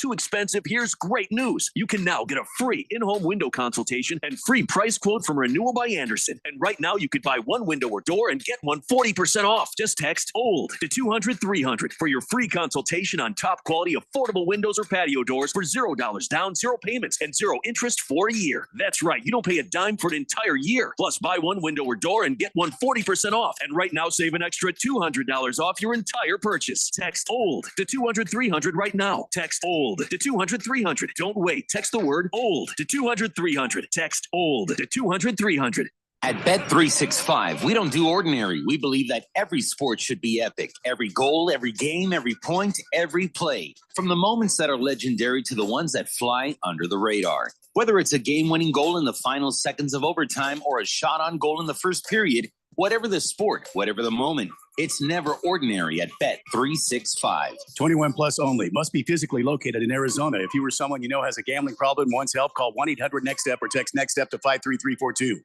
Too expensive? Here's great news. You can now get a free in-home window consultation and free price quote from Renewal by Andersen. And right now, you could buy one window or door and get one 40% off. Just text OLD to 200-300 for your free consultation on top quality affordable windows or patio doors for $0 down, 0 payments, and 0 interest for a year. That's right. You don't pay a dime for an entire year. Plus, buy one window or door and get one 40% off. And right now, save an extra $200 off your entire purchase. Text OLD to 200-300 right now. Text OLD to 200-300. Don't wait. Text the word OLD to 200-300. Text OLD to 200-300. At Bet365, we don't do ordinary. We believe that every sport should be epic. Every goal, every game, every point, every play. From the moments that are legendary to the ones that fly under the radar. Whether it's a game-winning goal in the final seconds of overtime or a shot on goal in the first period, whatever the sport, whatever the moment, it's never ordinary at Bet365. 21 plus only. Must be physically located in Arizona. If you or someone you know has a gambling problem and wants help, call 1-800-NEXT-STEP or text NEXT-STEP to 53342.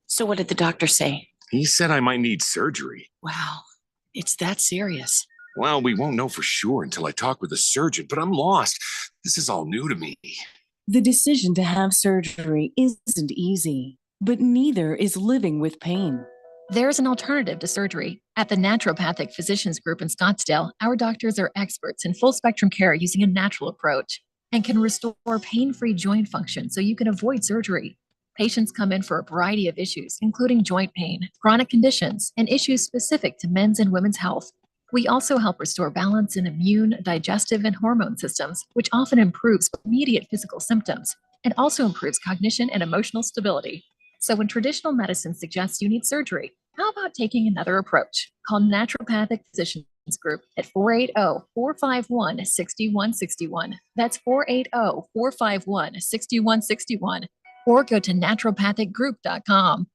So what did the doctor say? He said I might need surgery. Wow, it's that serious. Well, we won't know for sure until I talk with a surgeon, but I'm lost. This is all new to me. The decision to have surgery isn't easy, but neither is living with pain. There's an alternative to surgery. At the Naturopathic Physicians Group in Scottsdale, our doctors are experts in full spectrum care using a natural approach and can restore pain-free joint function so you can avoid surgery. Patients come in for a variety of issues, including joint pain, chronic conditions, and issues specific to men's and women's health. We also help restore balance in immune, digestive, and hormone systems, which often improves immediate physical symptoms and also improves cognition and emotional stability. So when traditional medicine suggests you need surgery, how about taking another approach? Call Naturopathic Physicians Group at 480-451-6161. That's 480-451-6161. Or go to naturopathicgroup.com.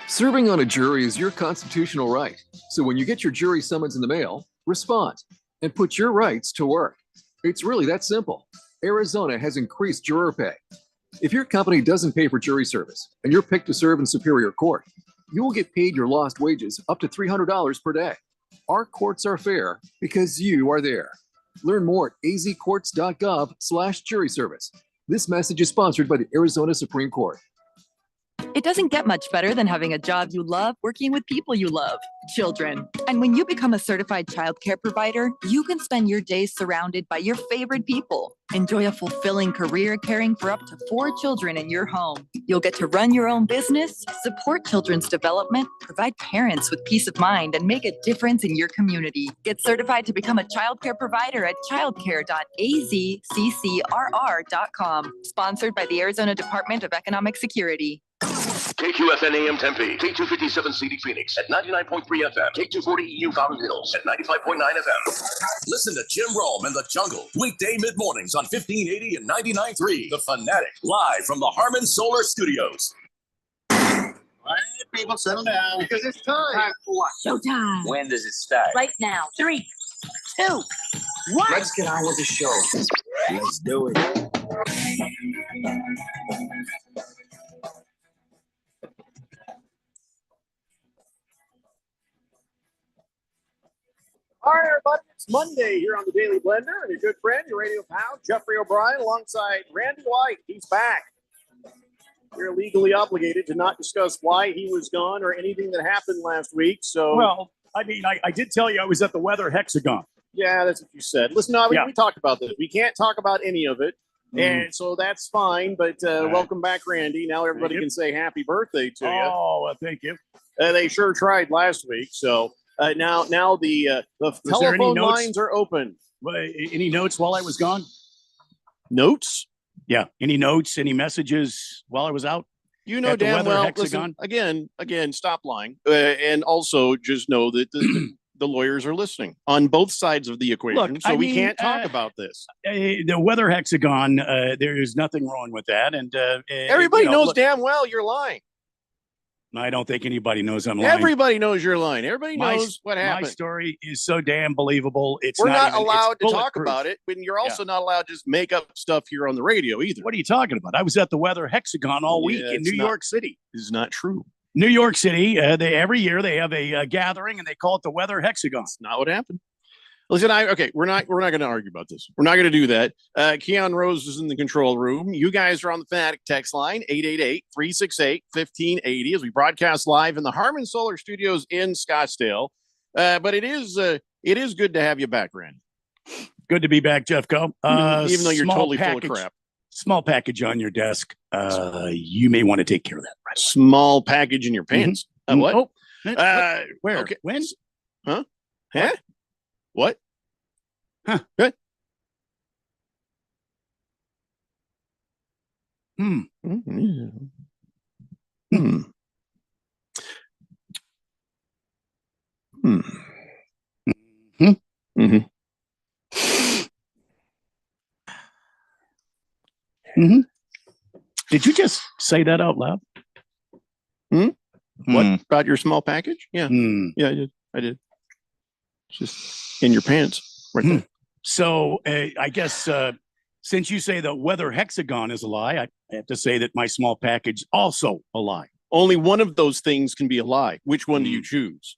Serving on a jury is your constitutional right. So when you get your jury summons in the mail, respond and put your rights to work. It's really that simple. Arizona has increased juror pay. If your company doesn't pay for jury service and you're picked to serve in Superior Court, you will get paid your lost wages up to $300 per day. Our courts are fair because you are there. Learn more at azcourts.gov/jury service. This message is sponsored by the Arizona Supreme Court. It doesn't get much better than having a job you love, working with people you love, children. And when you become a certified childcare provider, you can spend your days surrounded by your favorite people. Enjoy a fulfilling career caring for up to 4 children in your home. You'll get to run your own business, support children's development, provide parents with peace of mind, and make a difference in your community. Get certified to become a childcare provider at childcare.azccrr.com. Sponsored by the Arizona Department of Economic Security. KQFN AM Tempe, K257 CD Phoenix at 99.3 FM, K240 EU Fountain Hills at 95.9 FM. Listen to Jim Rome and the Jungle, weekday mid-mornings on 1580 and 99.3. The Fanatic, live from the Harmon Solar Studios. All right, people, settle down. Because it's time. Time for what? Showtime. When does it start? Right now. 3, 2, 1. Let's get on with the show. Let's do it. All right, everybody, it's Monday here on the Daily Blender, and your good friend, your radio pal, Jeffrey O'Brien, alongside Randy White. He's back. We're legally obligated to not discuss why he was gone or anything that happened last week. So, Well, I mean, I did tell you I was at the Weather Hexagon. yeah, that's what you said. Listen, no, we talked about this. We can't talk about any of it, and so that's fine. But welcome back, Randy. Now everybody can say happy birthday to you. Oh, well, thank you. They sure tried last week. So now the telephone lines are open. Any notes while I was gone? Notes? Yeah. Any notes? Any messages while I was out? You know at the damn Weather well. Hexagon? Listen, again, stop lying, and also just know that the lawyers are listening on both sides of the equation. Look, so I we mean, can't talk about this. The Weather Hexagon, there is nothing wrong with that, and Everybody knows damn well you're lying. I don't think anybody knows I'm lying. Everybody knows you're lying. Everybody knows what happened. My story is so damn believable. We're not allowed to talk about it, but you're also not allowed to just make up stuff here on the radio either. What are you talking about? I was at the Weather Hexagon all week in New York City. This is not true. New York City, every year they have a gathering and they call it the Weather Hexagon. That's not what happened. Listen, we're not going to argue about this. We're not going to do that. Keon Rose is in the control room. You guys are on the Fanatic text line, 888-368-1580, as we broadcast live in the Harmon Solar Studios in Scottsdale. But it is good to have you back, Randy. Good to be back, Jeffco. Even though you're totally full of crap. Small package on your desk. You may want to take care of that. Right? Small package in your pants. What? Oh, where? Okay. When? Huh? Huh? What? Huh? Good. Hmm. Hmm. Hmm. Mm-hmm. Mm-hmm. Did you just say that out loud? What about your small package? Yeah. Yeah, I did. It's just in your pants right there. So I guess since you say the weather hexagon is a lie, I have to say that my small package also a lie. Only one of those things can be a lie. Which one do you choose?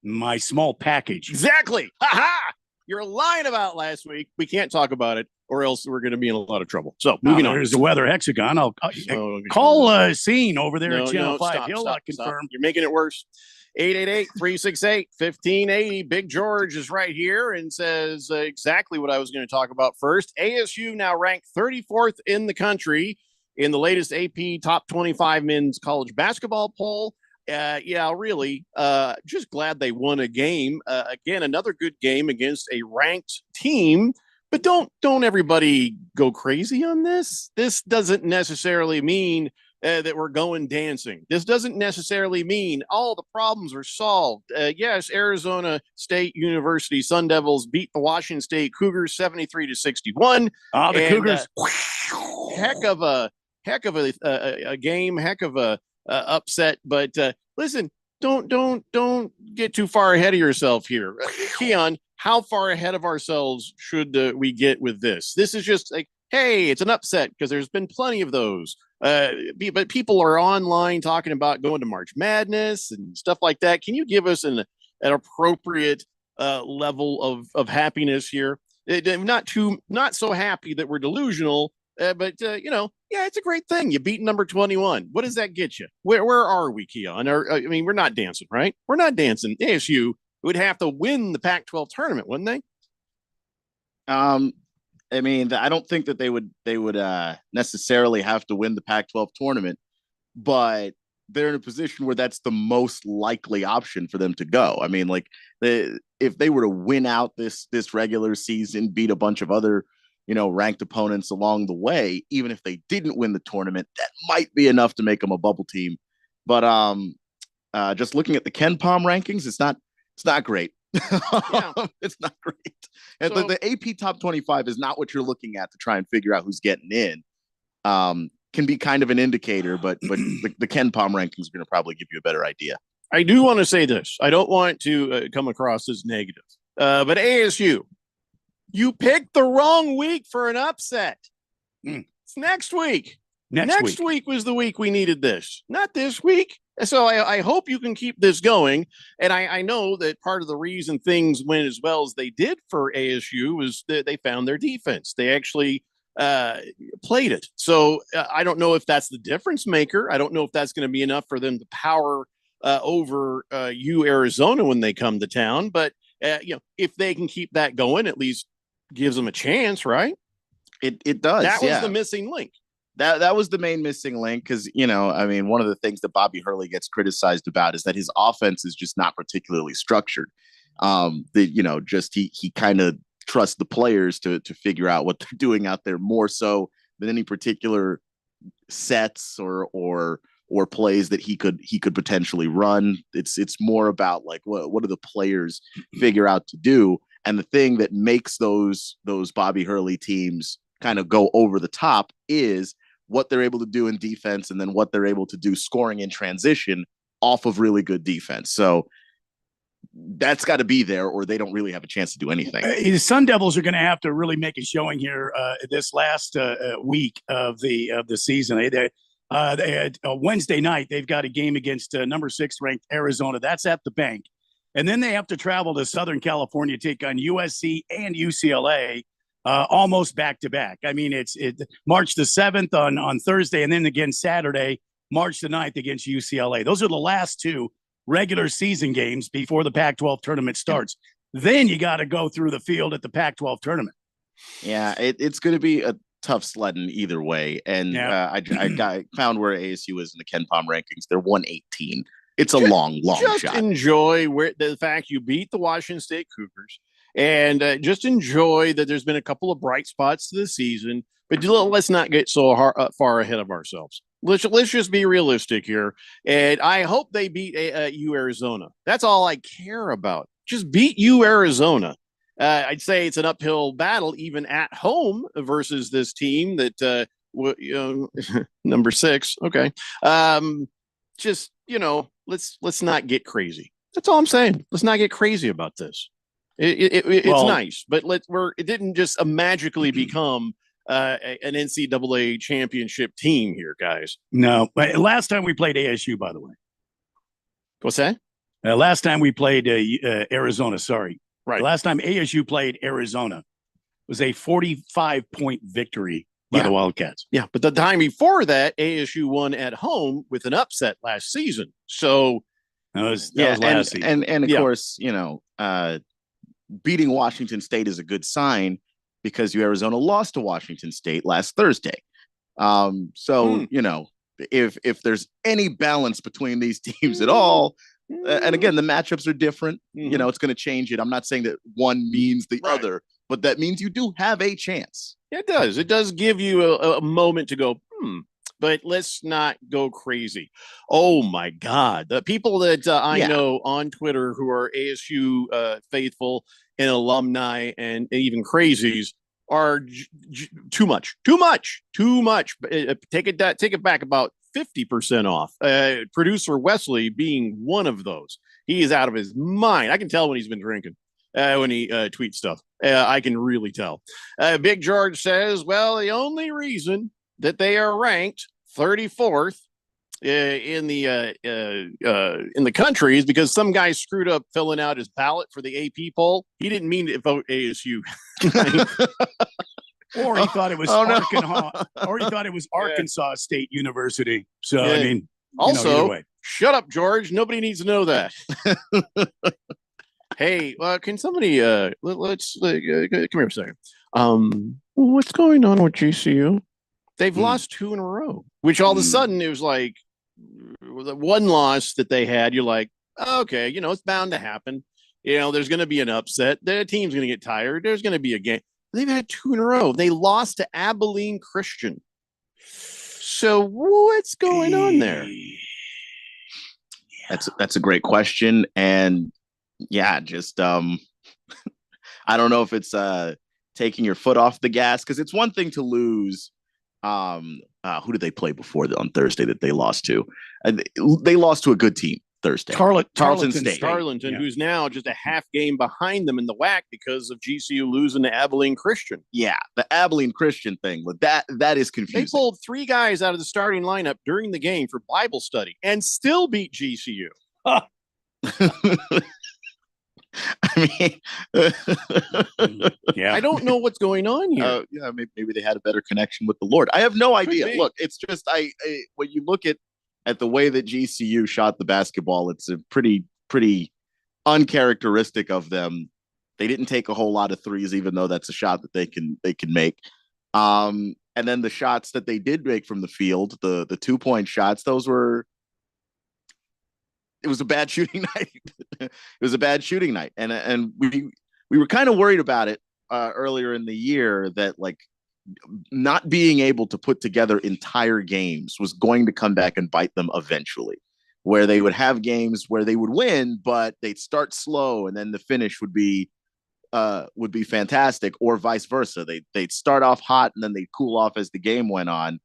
My small package. Exactly. Ha-ha! You're lying about last week. We can't talk about it, or else we're going to be in a lot of trouble. So moving on. There's the weather hexagon. I'll call Scene over there at Channel 5. Stop, He'll stop. confirm. You're making it worse. 888-368-1580. Big George is right here and says exactly what I was going to talk about first. ASU now ranked 34th in the country in the latest AP Top 25 Men's College Basketball poll. Really. Just glad they won a game. Again, another good game against a ranked team. But don't everybody go crazy on this. This doesn't necessarily mean that we're going dancing. This doesn't necessarily mean all the problems are solved. Yes, Arizona State University Sun Devils beat the Washington State Cougars 73-61. The Cougars. Heck of a game. Heck of a upset. But listen, don't get too far ahead of yourself here, Keon. How far ahead of ourselves should we get with this? This is just like, hey, it's an upset because there's been plenty of those. But people are online talking about going to March Madness and stuff like that. Can you give us an appropriate level of happiness here? Not so happy that we're delusional, but it's a great thing. You beat number 21. What does that get you? Where are we, Keon? We're not dancing, right? We're not dancing. ASU would have to win the Pac-12 tournament, wouldn't they? I don't think that they would necessarily have to win the Pac-12 tournament, but they're in a position where that's the most likely option for them to go. I mean, if they were to win out this regular season, beat a bunch of other, ranked opponents along the way, even if they didn't win the tournament, that might be enough to make them a bubble team. But just looking at the KenPom rankings, it's not great. It's not great. And the AP Top 25 is not what you're looking at to try and figure out who's getting in. Can be kind of an indicator, but the KenPom rankings are going to probably give you a better idea. I do want to say this. I don't want to come across as negative, but ASU, you picked the wrong week for an upset. It's next week. Next week was the week we needed this, not this week. So I hope you can keep this going. And I know that part of the reason things went as well as they did for ASU was that they found their defense. They actually played it. So I don't know if that's the difference maker. I don't know if that's going to be enough for them to power over Arizona when they come to town. But, if they can keep that going, at least gives them a chance, right? It does. That was the missing link. That was the main missing link because, one of the things that Bobby Hurley gets criticized about is that his offense is just not particularly structured. He kind of trusts the players to figure out what they're doing out there more so than any particular sets or plays that he could potentially run. It's more about what do the players figure out to do? And the thing that makes those Bobby Hurley teams kind of go over the top is what they're able to do in defense and then what they're able to do scoring in transition off of really good defense. So that's got to be there or they don't really have a chance to do anything. The Sun Devils are going to have to really make a showing here this last week of the season. They had Wednesday night, they've got a game against number 6 ranked Arizona. That's at the bank. And then they have to travel to Southern California, take on USC and UCLA almost back to back. I mean, it's March the 7th on Thursday, and then again Saturday, March the 9th against UCLA. Those are the last two regular season games before the Pac-12 tournament starts. Then you got to go through the field at the Pac-12 tournament. Yeah, it's going to be a tough sledding either way. And I found where ASU is in the Ken Pom rankings. They're 118. It's a long shot. Enjoy the fact you beat the Washington State Cougars, and just enjoy that there's been a couple of bright spots to the season. But let's not get so far ahead of ourselves. Let's just be realistic here. And I hope they beat Arizona. That's all I care about. Just beat Arizona. I'd say it's an uphill battle, even at home, versus this team that number 6. Okay. Just, let's not get crazy. That's all I'm saying. Let's not get crazy about this. It's nice, but it didn't just magically become an NCAA championship team here, guys. No, last time we played ASU, by the way. What's that? Last time we played Arizona. Sorry. Right. The last time ASU played Arizona was a 45-point victory by the Wildcats. Yeah, but the time before that, ASU won at home with an upset last season. So that was last season. And of course, beating Washington State is a good sign because Arizona lost to Washington State last Thursday. If there's any balance between these teams at all, and again, the matchups are different. Mm-hmm. It's going to change it. I'm not saying that one means the other, but that means you do have a chance. It does. It does give you a moment to go, but let's not go crazy. Oh, my God. The people that I know on Twitter who are ASU faithful and alumni and even crazies are too much. Take it back about 50% off. Producer Wesley being one of those. He is out of his mind. I can tell when he's been drinking. When he tweets stuff. I can really tell. Big George says, well, the only reason that they are ranked 34th in the country is because some guy screwed up filling out his ballot for the AP poll. He didn't mean to vote ASU. Or he thought it was Arkansas State University. So, I mean, also, shut up, George. Nobody needs to know that. Hey, can somebody let's come here a second. What's going on with GCU? They've lost 2 in a row, which all of a sudden it was like the one loss that they had. You're like, okay, it's bound to happen. There's going to be an upset. The team's going to get tired. There's going to be a game. They've had 2 in a row. They lost to Abilene Christian. So what's going on there? That's a great question, and just I don't know if it's taking your foot off the gas, because it's one thing to lose. Who did they play before on Thursday that they lost to? They lost to a good team Thursday. Tarleton State. Tarleton, who's now just a half game behind them in the WAC because of GCU losing to Abilene Christian. Yeah, the Abilene Christian thing. That is confusing. They pulled 3 guys out of the starting lineup during the game for Bible study and still beat GCU. I mean, I don't know what's going on here. Maybe they had a better connection with the Lord. I have no idea. Look, it's just when you look at the way that GCU shot the basketball, it's a pretty uncharacteristic of them. They didn't take a whole lot of threes, even though that's a shot that they can make. And then the shots that they did make from the field, the 2-point shots, it was a bad shooting night. It was a bad shooting night. And we were kind of worried about it earlier in the year, that not being able to put together entire games was going to come back and bite them eventually, where they would have games where they would win, but they'd start slow and then the finish would be fantastic, or vice versa. They'd start off hot and then they'd cool off as the game went on.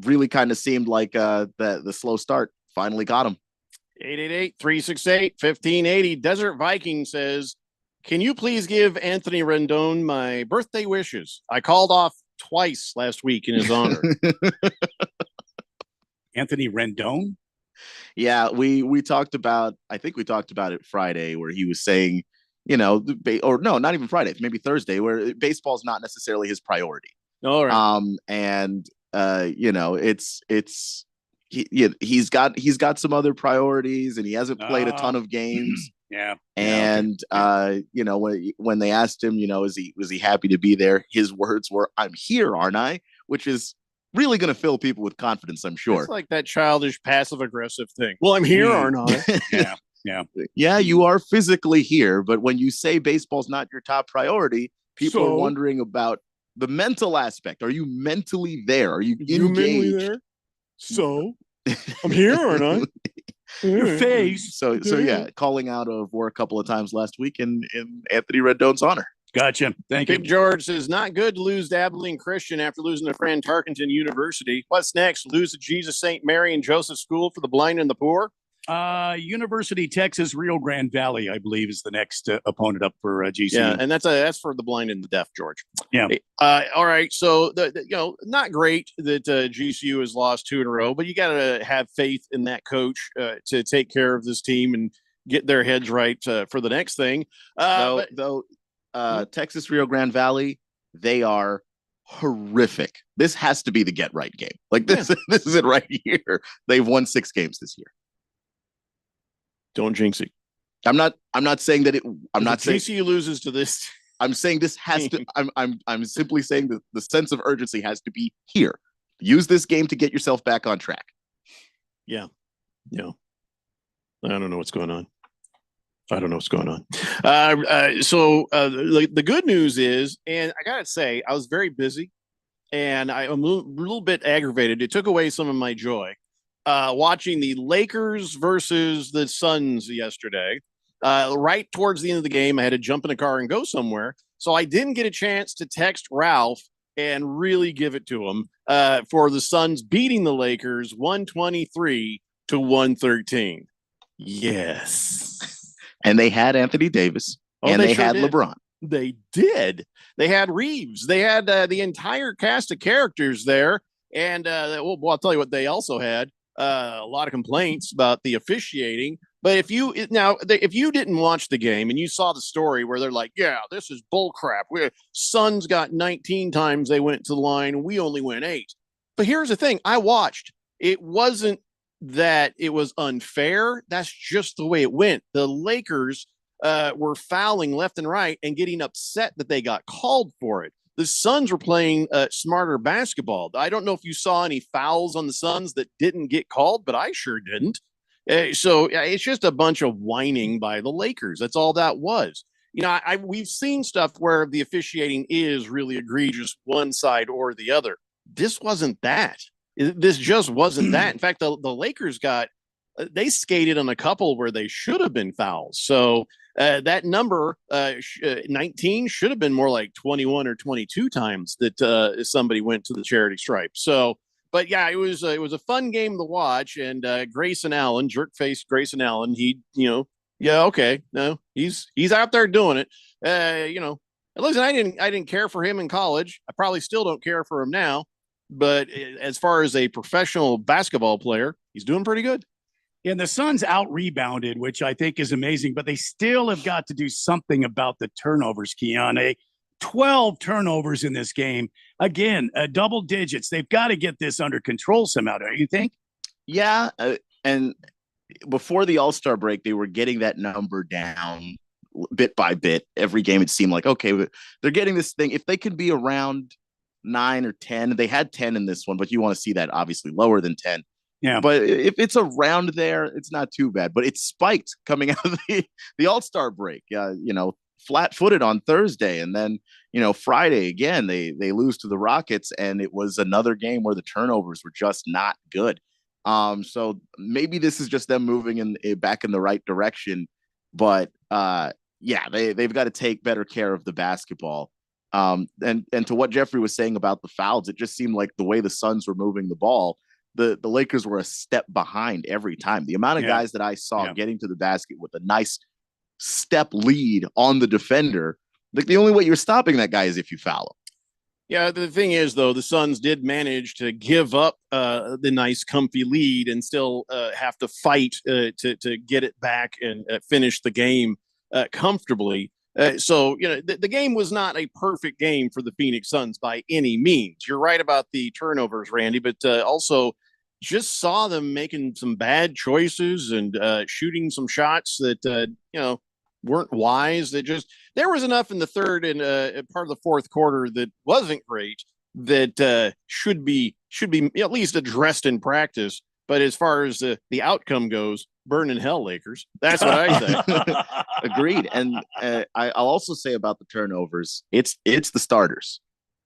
Really kind of seemed like the slow start finally got them. 888-368-1580. Desert Viking says, can you please give Anthony Rendon my birthday wishes? I called off twice last week in his honor. Anthony Rendon? Yeah, we talked about. I think we talked about it Friday, where he was saying, or no, not even Friday, maybe Thursday, where baseball's not necessarily his priority. All right. And he's got some other priorities, and he hasn't played a ton of games. Yeah. And when they asked him, was he happy to be there? His words were, "I'm here, aren't I?" Which is really going to fill people with confidence, I'm sure. It's like that childish passive aggressive thing. Well, I'm here, aren't I? Yeah, you are physically here, but when you say baseball's not your top priority, people are wondering about the mental aspect. Are you mentally there? Are you mentally there? So I'm here, aren't I? Your face. So yeah, calling out of war a couple of times last week in Anthony Rendon's honor. Gotcha. Thank you. Big George says, not good to lose to Abilene Christian after losing to Fran Tarkenton University. What's next? Lose to Jesus St. Mary and Joseph School for the blind and the poor? University Texas Rio Grande Valley, I believe, is the next opponent up for GCU. Yeah, and that's for the blind and the deaf, George. Yeah. All right. So not great that GCU has lost 2 in a row, but you got to have faith in that coach to take care of this team and get their heads right for the next thing. Texas Rio Grande Valley, they are horrific. This has to be the get right game. Like this is it right here. They've won 6 games this year. Don't jinx it. I'm not saying that I'm not saying GCU loses to this. I'm saying this has to. I'm simply saying that the sense of urgency has to be here. Use this game to get yourself back on track. Yeah. I don't know what's going on. So the good news is, and I gotta say, I was very busy, and I'm a little bit aggravated. It took away some of my joy. Watching the Lakers versus the Suns yesterday, right towards the end of the game, I had to jump in a car and go somewhere. So I didn't get a chance to text Ralph and really give it to him for the Suns beating the Lakers 123-113. Yes. And they had Anthony Davis and they had LeBron. They did. They had Reeves. They had the entire cast of characters there. And I'll tell you what they also had. A lot of complaints about the officiating, but if you didn't watch the game and you saw the story where they're like, yeah, this is bull crap. Suns got 19 times they went to the line and we only went 8. But here's the thing. I watched. It wasn't that it was unfair. That's just the way it went. The Lakers were fouling left and right and getting upset that they got called for it. The Suns were playing smarter basketball. I don't know if you saw any fouls on the Suns that didn't get called, but I sure didn't. So it's just a bunch of whining by the Lakers. That's all that was. We've seen stuff where the officiating is really egregious, one side or the other. This wasn't that. This just wasn't that. In fact, the Lakers they skated on a couple where they should have been fouls. So that number 19 should have been more like 21 or 22 times that somebody went to the charity stripe. So, but yeah, it was a fun game to watch. And Grayson Allen, jerk-faced Grayson Allen, he's out there doing it. Listen, I didn't care for him in college. I probably still don't care for him now. But as far as a professional basketball player, he's doing pretty good. And the Suns out-rebounded, which I think is amazing, but they still have got to do something about the turnovers, Keon. 12 turnovers in this game. Again, double digits. They've got to get this under control somehow, don't you think? Yeah, and before the All-Star break, they were getting that number down bit by bit. Every game, it seemed like, okay, they're getting this thing. If they could be around 9 or 10, they had 10 in this one, but you want to see that obviously lower than 10. Yeah, but if it's around there, it's not too bad. But it spiked coming out of the All-Star break. Flat-footed on Thursday, and then Friday again they lose to the Rockets, and it was another game where the turnovers were just not good. So maybe this is just them moving back in the right direction. But they've got to take better care of the basketball. And to what Jeffrey was saying about the fouls, it just seemed like the way the Suns were moving the ball, the Lakers were a step behind every time. The amount of guys that I saw getting to the basket with a nice step lead on the defender, like the only way you're stopping that guy is if you foul him. Yeah, the thing is, though, the Suns did manage to give up the nice, comfy lead and still have to fight to get it back and finish the game comfortably. So, the game was not a perfect game for the Phoenix Suns by any means. You're right about the turnovers, Randy, but also just saw them making some bad choices and shooting some shots that, weren't wise. There was enough in the third and part of the fourth quarter that wasn't great that should be at least addressed in practice. But as far as the outcome goes, burn in hell, Lakers. That's what I say. Agreed. And I'll also say about the turnovers, it's the starters.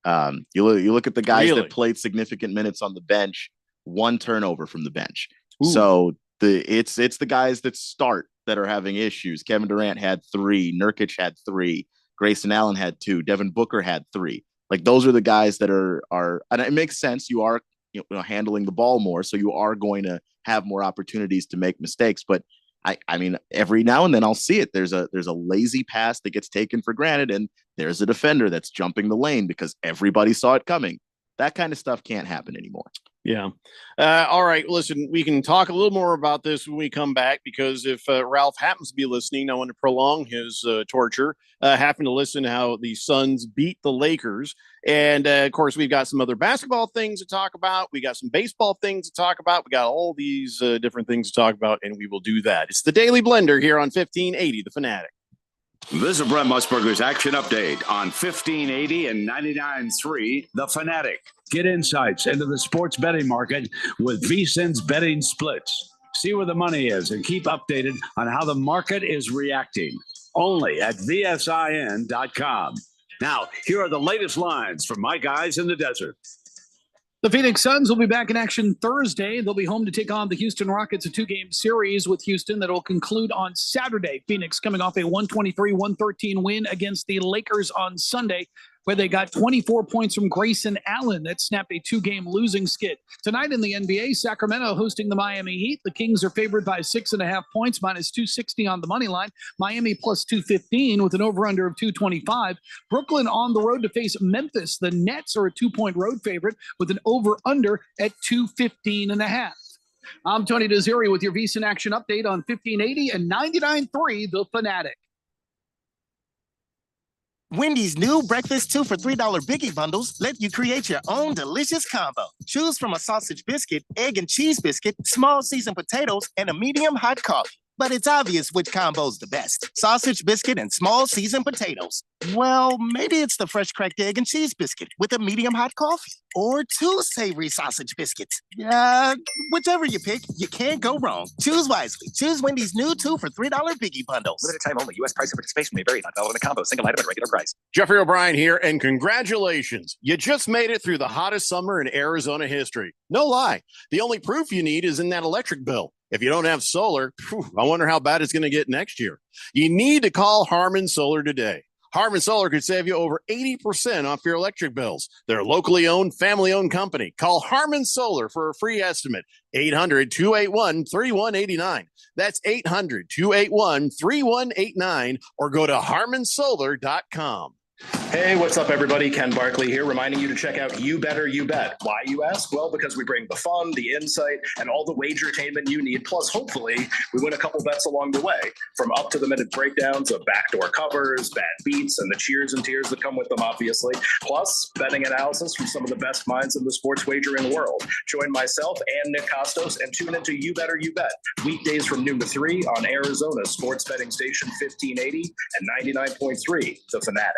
You look at the guys that played significant minutes on the bench, one turnover from the bench. Ooh. So it's the guys that start that are having issues. Kevin Durant had 3, Nurkic had 3, Grayson Allen had 2, Devin Booker had 3. Like those are the guys that are, and it makes sense. You are handling the ball more, so you are going to have more opportunities to make mistakes. But I mean, every now and then I'll see it. There's a lazy pass that gets taken for granted, and there's a defender that's jumping the lane because everybody saw it coming. That kind of stuff can't happen anymore. Yeah. All right. Listen, we can talk a little more about this when we come back, because if Ralph happens to be listening, I want to prolong his torture, happen to listen to how the Suns beat the Lakers. And of course, we've got some other basketball things to talk about. We got some baseball things to talk about. We got all these different things to talk about, and we will do that. It's the Daily Blender here on 1580 The Fanatic. This is Brent Musburger's Action Update on 1580 and 99.3 The Fanatic. Get insights into the sports betting market with VSiN's betting splits. See where the money is and keep updated on how the market is reacting. Only at VSIN.com. Now, here are the latest lines from my guys in the desert. The Phoenix Suns will be back in action Thursday. They'll be home to take on the Houston Rockets, a 2-game series with Houston that will conclude on Saturday. Phoenix coming off a 123-113 win against the Lakers on Sunday, where they got 24 points from Grayson Allen that snapped a 2-game losing skid. Tonight in the NBA, Sacramento hosting the Miami Heat. The Kings are favored by 6.5 points, minus 260 on the money line. Miami plus 215 with an over-under of 225. Brooklyn on the road to face Memphis. The Nets are a 2-point road favorite with an over-under at 215.5. I'm Tony Desiri with your VSiN Action Update on 1580 and 99.3 The Fanatic. Wendy's new breakfast 2 for $3 Biggie bundles let you create your own delicious combo. Choose from a sausage biscuit, egg and cheese biscuit, small seasoned potatoes, and a medium hot coffee. But it's obvious which combo's the best. Sausage biscuit and small seasoned potatoes. Well, maybe it's the fresh cracked egg and cheese biscuit with a medium hot coffee. Or 2 savory sausage biscuits. Whichever you pick, you can't go wrong. Choose wisely. Choose Wendy's new 2 for $3 Biggie bundles. Limited time only. U.S. price and participation may vary. Not valid in the combo. Single item at regular price. Jeffrey O'Brien here, and congratulations. You just made it through the hottest summer in Arizona history. No lie. The only proof you need is in that electric bill. If you don't have solar, I wonder how bad it's going to get next year. You need to call Harmon Solar today. Harmon Solar could save you over 80% off your electric bills. They're a locally owned, family-owned company. Call Harmon Solar for a free estimate. 800-281-3189. That's 800-281-3189, or go to harmonsolar.com. Hey, what's up, everybody? Ken Barkley here, reminding you to check out You Better You Bet. Why, you ask? Well, because we bring the fun, the insight, and all the wagertainment you need. Plus, hopefully, we win a couple bets along the way. From up-to-the-minute breakdowns of backdoor covers, bad beats, and the cheers and tears that come with them, obviously. Plus, betting analysis from some of the best minds in the sports wagering world. Join myself and Nick Costos and tune into You Better You Bet. Weekdays from noon to 3 on Arizona's sports betting station 1580 and 99.3 The Fanatic.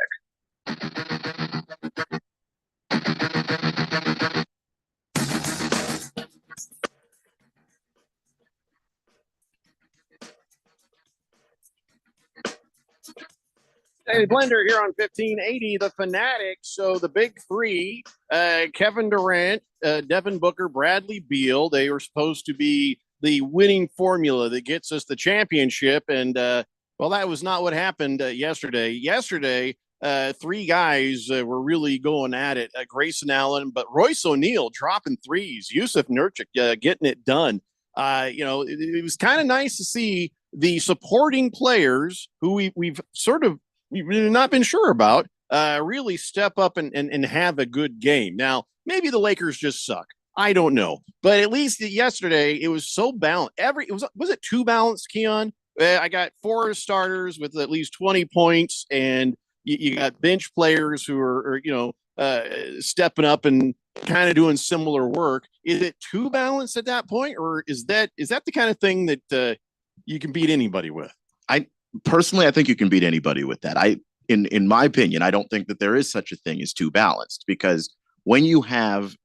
Daily Blender here on 1580 The Fanatic. So the big three, Kevin Durant, Devin Booker, Bradley Beal, they were supposed to be the winning formula that gets us the championship. And, well, that was not what happened yesterday. Yesterday, 3 guys were really going at it. Grayson Allen, but Royce O'Neal dropping threes. Yusuf Nurkic getting it done. It was kind of nice to see the supporting players who we've not been sure about really step up and have a good game. Now, maybe the Lakers just suck. I don't know, but at least yesterday it was so balanced. Was it too balanced, Keon? I got 4 starters with at least 20 points, and you got bench players who are stepping up and kind of doing similar work. Is it too balanced at that point, or is that the kind of thing that you can beat anybody with? I think you can beat anybody with that. In my opinion, I don't think that there is such a thing as too balanced, because when you have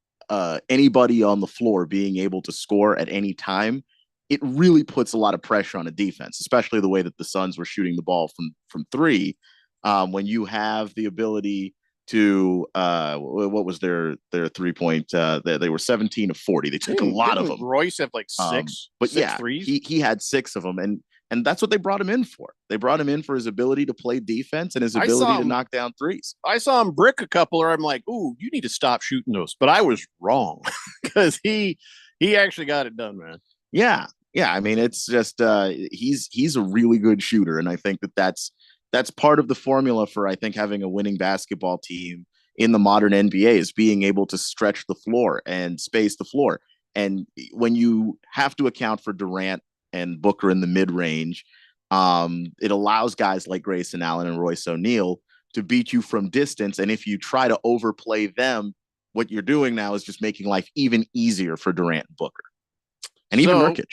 anybody on the floor being able to score at any time, it really puts a lot of pressure on a defense, especially the way that the Suns were shooting the ball from 3. When you have the ability to what was their 3-point? They were 17 of 40. They took a lot of them. Royce have like 6, but 6 yeah, threes. He had 6 of them, and that's what they brought him in for. They brought him in for his ability to play defense and his ability to knock down threes. I saw him brick a couple, or I'm like, ooh, you need to stop shooting those. But I was wrong, because he actually got it done, man. Yeah. I mean, it's just he's a really good shooter, and I think that's part of the formula for, I think, having a winning basketball team in the modern NBA is being able to stretch the floor and space the floor. And when you have to account for Durant and Booker in the mid-range, it allows guys like Grayson Allen and Royce O'Neal to beat you from distance. And if you try to overplay them, what you're doing now is just making life even easier for Durant and Booker. And even Nurkic.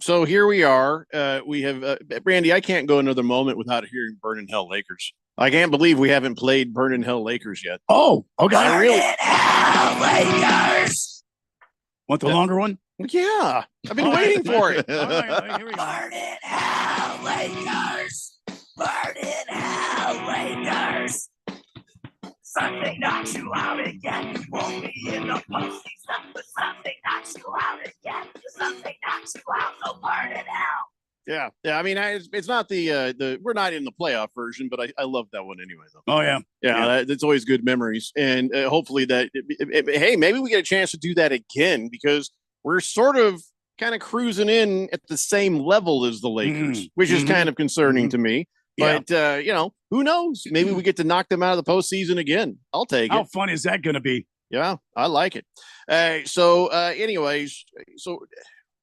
So here we are. We have Randy. I can't go another moment without hearing "Burnin' Hell Lakers." I can't believe we haven't played "Burnin' Hell Lakers" yet. Oh, okay. I really. Lakers. Want the longer one? Yeah, I've been waiting for it. All right, here we go. Burnin' hell, Lakers. Burnin' hell, Lakers. Something knocks you out again. You won't be in the postseason, but something knocks you out again. Something knocks you out, so burn it out. Yeah. I mean, it's not the we're not in the playoff version, but I love that one anyway, though. Oh yeah. That's always good memories, and hopefully that. Hey, maybe we get a chance to do that again, because we're sort of kind of cruising in at the same level as the Lakers, which is kind of concerning to me. But who knows? Maybe we get to knock them out of the postseason again. I'll take it. How fun is that going to be? Yeah, I like it. Anyways,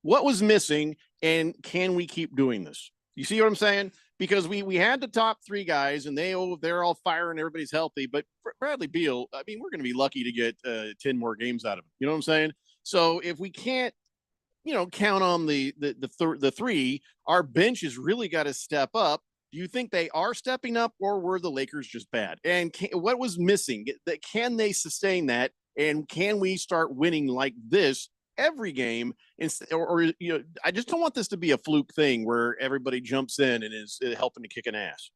what was missing, and can we keep doing this? You see what I'm saying? Because we had the top 3 guys, and they're all firing, everybody's healthy. But Bradley Beal, I mean, we're going to be lucky to get 10 more games out of him. You know what I'm saying? So if we can't, count on the 3, our bench has really got to step up. Do you think they are stepping up, or were the Lakers just bad? And what was missing? Can they sustain that? And can we start winning like this every game? Or I just don't want this to be a fluke thing where everybody jumps in and is helping to kick an ass.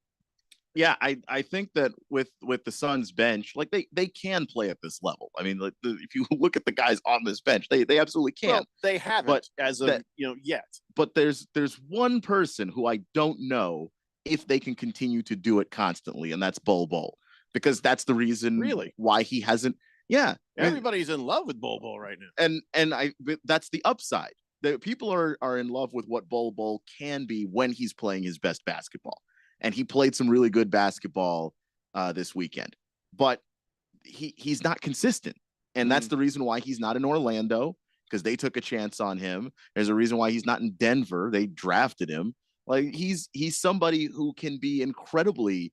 Yeah, I think that with the Suns bench, like they can play at this level. I mean, if you look at the guys on this bench, they absolutely can. Well, they haven't yet. But there's one person who I don't know if they can continue to do it constantly, and that's Bol Bol, because that's the reason why he hasn't. Yeah, everybody's in love with Bol Bol right now, and that's the upside. The people are in love with what Bol Bol can be when he's playing his best basketball, and he played some really good basketball this weekend, but he's not consistent, and that's the reason why he's not in Orlando, because they took a chance on him. There's a reason why he's not in Denver. They drafted him. Like he's somebody who can be incredibly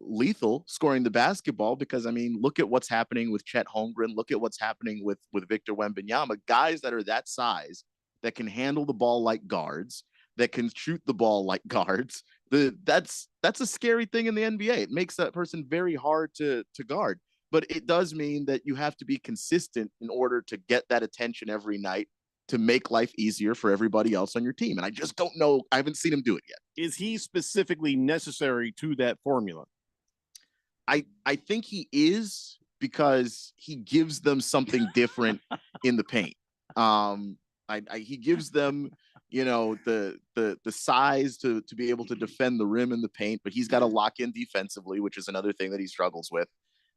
lethal scoring the basketball, because I mean, look at what's happening with Chet Holmgren. Look at what's happening with Victor Wembanyama, guys that are that size, that can handle the ball like guards, that can shoot the ball like guards. That's a scary thing in the NBA. It makes that person very hard to guard, but it does mean that you have to be consistent in order to get that attention every night, to make life easier for everybody else on your team. And I just don't know. I haven't seen him do it yet. Is he specifically necessary to that formula? I think he is, because he gives them something different in the paint. He gives them, the size to be able to defend the rim in the paint, but he's got to lock in defensively, which is another thing that he struggles with.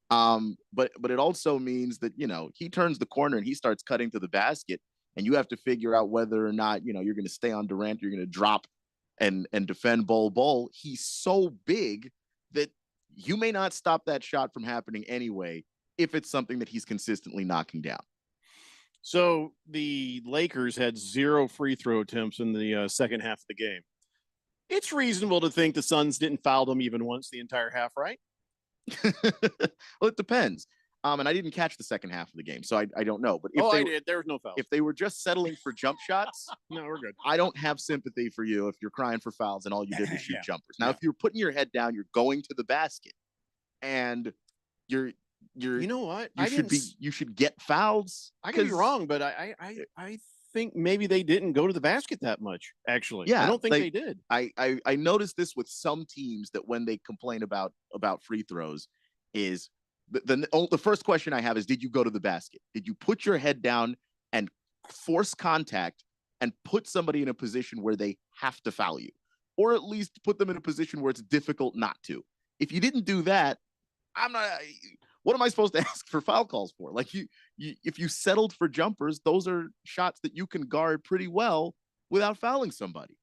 But it also means that, he turns the corner and he starts cutting to the basket, and you have to figure out whether or not, you're going to stay on Durant, you're going to drop and defend Bol Bol. He's so big that you may not stop that shot from happening anyway if it's something that he's consistently knocking down. So the Lakers had 0 free throw attempts in the second half of the game. It's reasonable to think the Suns didn't foul them even once the entire half, right? Well, it depends. And I didn't catch the second half of the game, so I don't know. But if I did. There was no foul. If they were just settling for jump shots, no, we're good. I don't have sympathy for you if you're crying for fouls and all you did was shoot Yeah. jumpers. Now, if you're putting your head down, you're going to the basket, and you're You know what? you should get fouls. I could be wrong, but I think maybe they didn't go to the basket that much. Actually, Yeah, I don't think they did. I noticed this with some teams that when they complain about free throws, is the first question I have is, did you go to the basket? Did you put your head down and force contact and put somebody in a position where they have to foul you, or at least put them in a position where it's difficult not to? If you didn't do that, what am I supposed to ask for foul calls for? Like if you settled for jumpers, those are shots that you can guard pretty well without fouling somebody.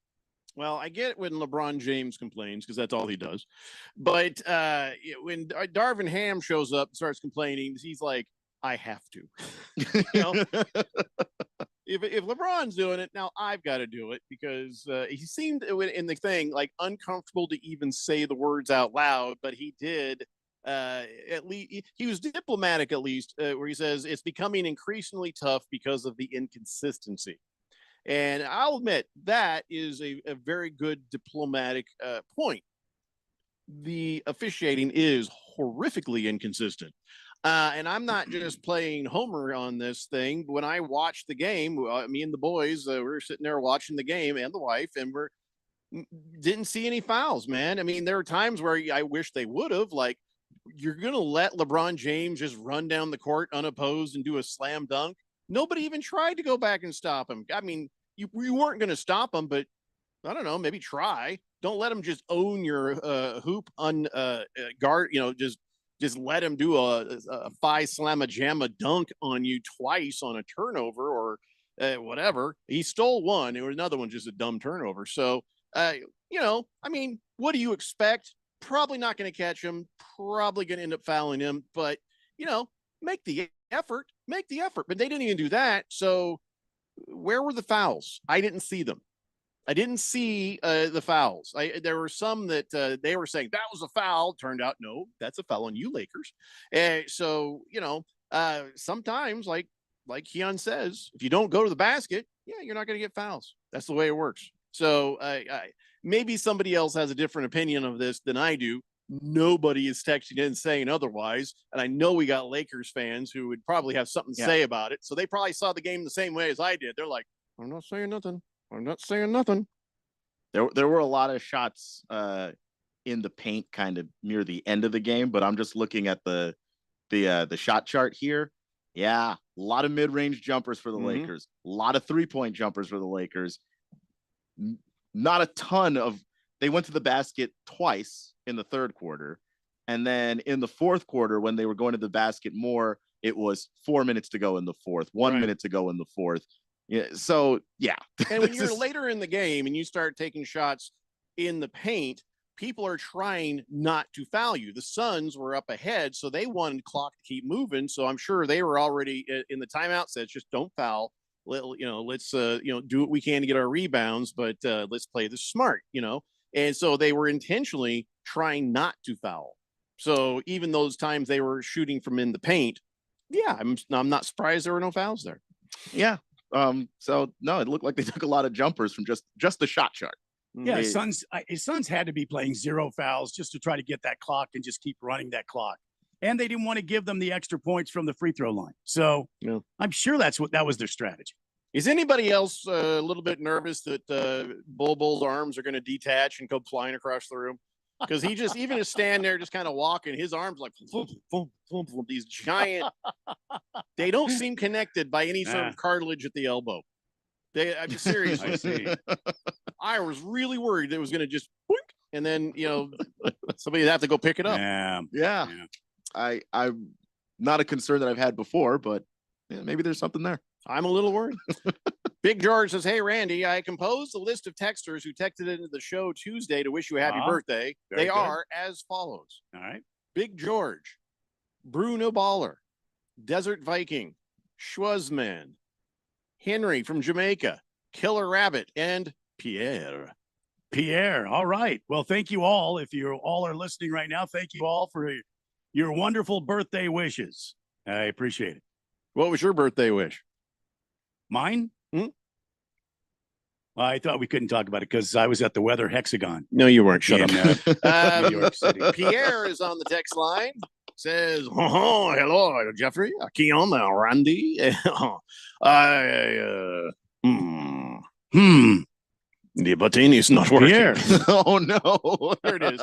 Well, I get it when LeBron James complains because that's all he does. But when Darvin Ham shows up and starts complaining, he's like, I have to. If LeBron's doing it, now I've got to do it, because he seemed in the thing like uncomfortable to even say the words out loud, but he did. At least he was diplomatic, at least, where he says it's becoming increasingly tough because of the inconsistency. And I'll admit that is a very good diplomatic point. The officiating is horrifically inconsistent. And I'm not just playing Homer on this thing. When I watched the game, me and the boys, we were sitting there watching the game, and the wife, and didn't see any fouls, man. I mean, there are times where I wish they would have. Like, you're going to let LeBron James just run down the court unopposed and do a slam dunk? Nobody even tried to go back and stop him. I mean, you weren't going to stop him, but I don't know, maybe try. Don't let him just own your hoop guard. Just let him do a five slamma jamma dunk on you twice on a turnover or whatever. He stole one. It was another one, just a dumb turnover. So, I mean, what do you expect? Probably not going to catch him. Probably going to end up fouling him. But, make the effort. Make the effort. But they didn't even do that. So where were the fouls? I didn't see them. I didn't see the fouls. There were some that they were saying that was a foul. Turned out, no, that's a foul on you, Lakers. So, sometimes, like Keon says, if you don't go to the basket, you're not going to get fouls. That's the way it works. So maybe somebody else has a different opinion of this than I do. Nobody is texting in saying otherwise. And I know we got Lakers fans who would probably have something to say about it. So they probably saw the game the same way as I did. They're like, I'm not saying nothing. I'm not saying nothing. There were a lot of shots in the paint kind of near the end of the game, but I'm just looking at the shot chart here. Yeah, a lot of mid-range jumpers for the Lakers. A lot of three-point jumpers for the Lakers. Not a ton of. They went to the basket twice in the third quarter, and then in the fourth quarter, when they were going to the basket more, it was 4 minutes to go in the fourth, 1 minute to go in the fourth. Yeah. So yeah. And when you're later in the game and you start taking shots in the paint, people are trying not to foul you. The Suns were up ahead, so they wanted clock to keep moving. So I'm sure they were already in the timeout says, just don't foul. Let's do what we can to get our rebounds, but let's play this smart, And so they were intentionally trying not to foul. So even those times they were shooting from in the paint, I'm not surprised there were no fouls there. Yeah. So no, it looked like they took a lot of jumpers from just the shot chart. Yeah, his Suns had to be playing 0 fouls just to try to get that clock and just keep running that clock. And they didn't want to give them the extra points from the free throw line. So I'm sure that was their strategy. Is anybody else a little bit nervous that Bull's arms are going to detach and go flying across the room? Because he just even to stand there, just kind of walking, his arms like these giant. They don't seem connected by any sort of cartilage at the elbow. I'm serious. I was really worried that it was going to just boink, and then somebody'd have to go pick it up. Yeah. I'm not a concern that I've had before, but maybe there's something there. I'm a little worried. Big George says, "Hey, Randy, I composed a list of texters who texted into the show Tuesday to wish you a happy birthday. very They good. are as follows. All right. Big George, Bruno Baller, Desert Viking, Schwazman, Henry from Jamaica, Killer Rabbit, and Pierre. Pierre. All right. Well, thank you all. If you all are listening right now, thank you all for your wonderful birthday wishes. I appreciate it. What was your birthday wish? Mine? I thought we couldn't talk about it because I was at the Weather Hexagon. No, you weren't. Shut up. New York City. Pierre is on the text line. Says, "Oh, hello, Jeffrey, Keon, Randy. The button is not working." Pierre. Oh no. There it is.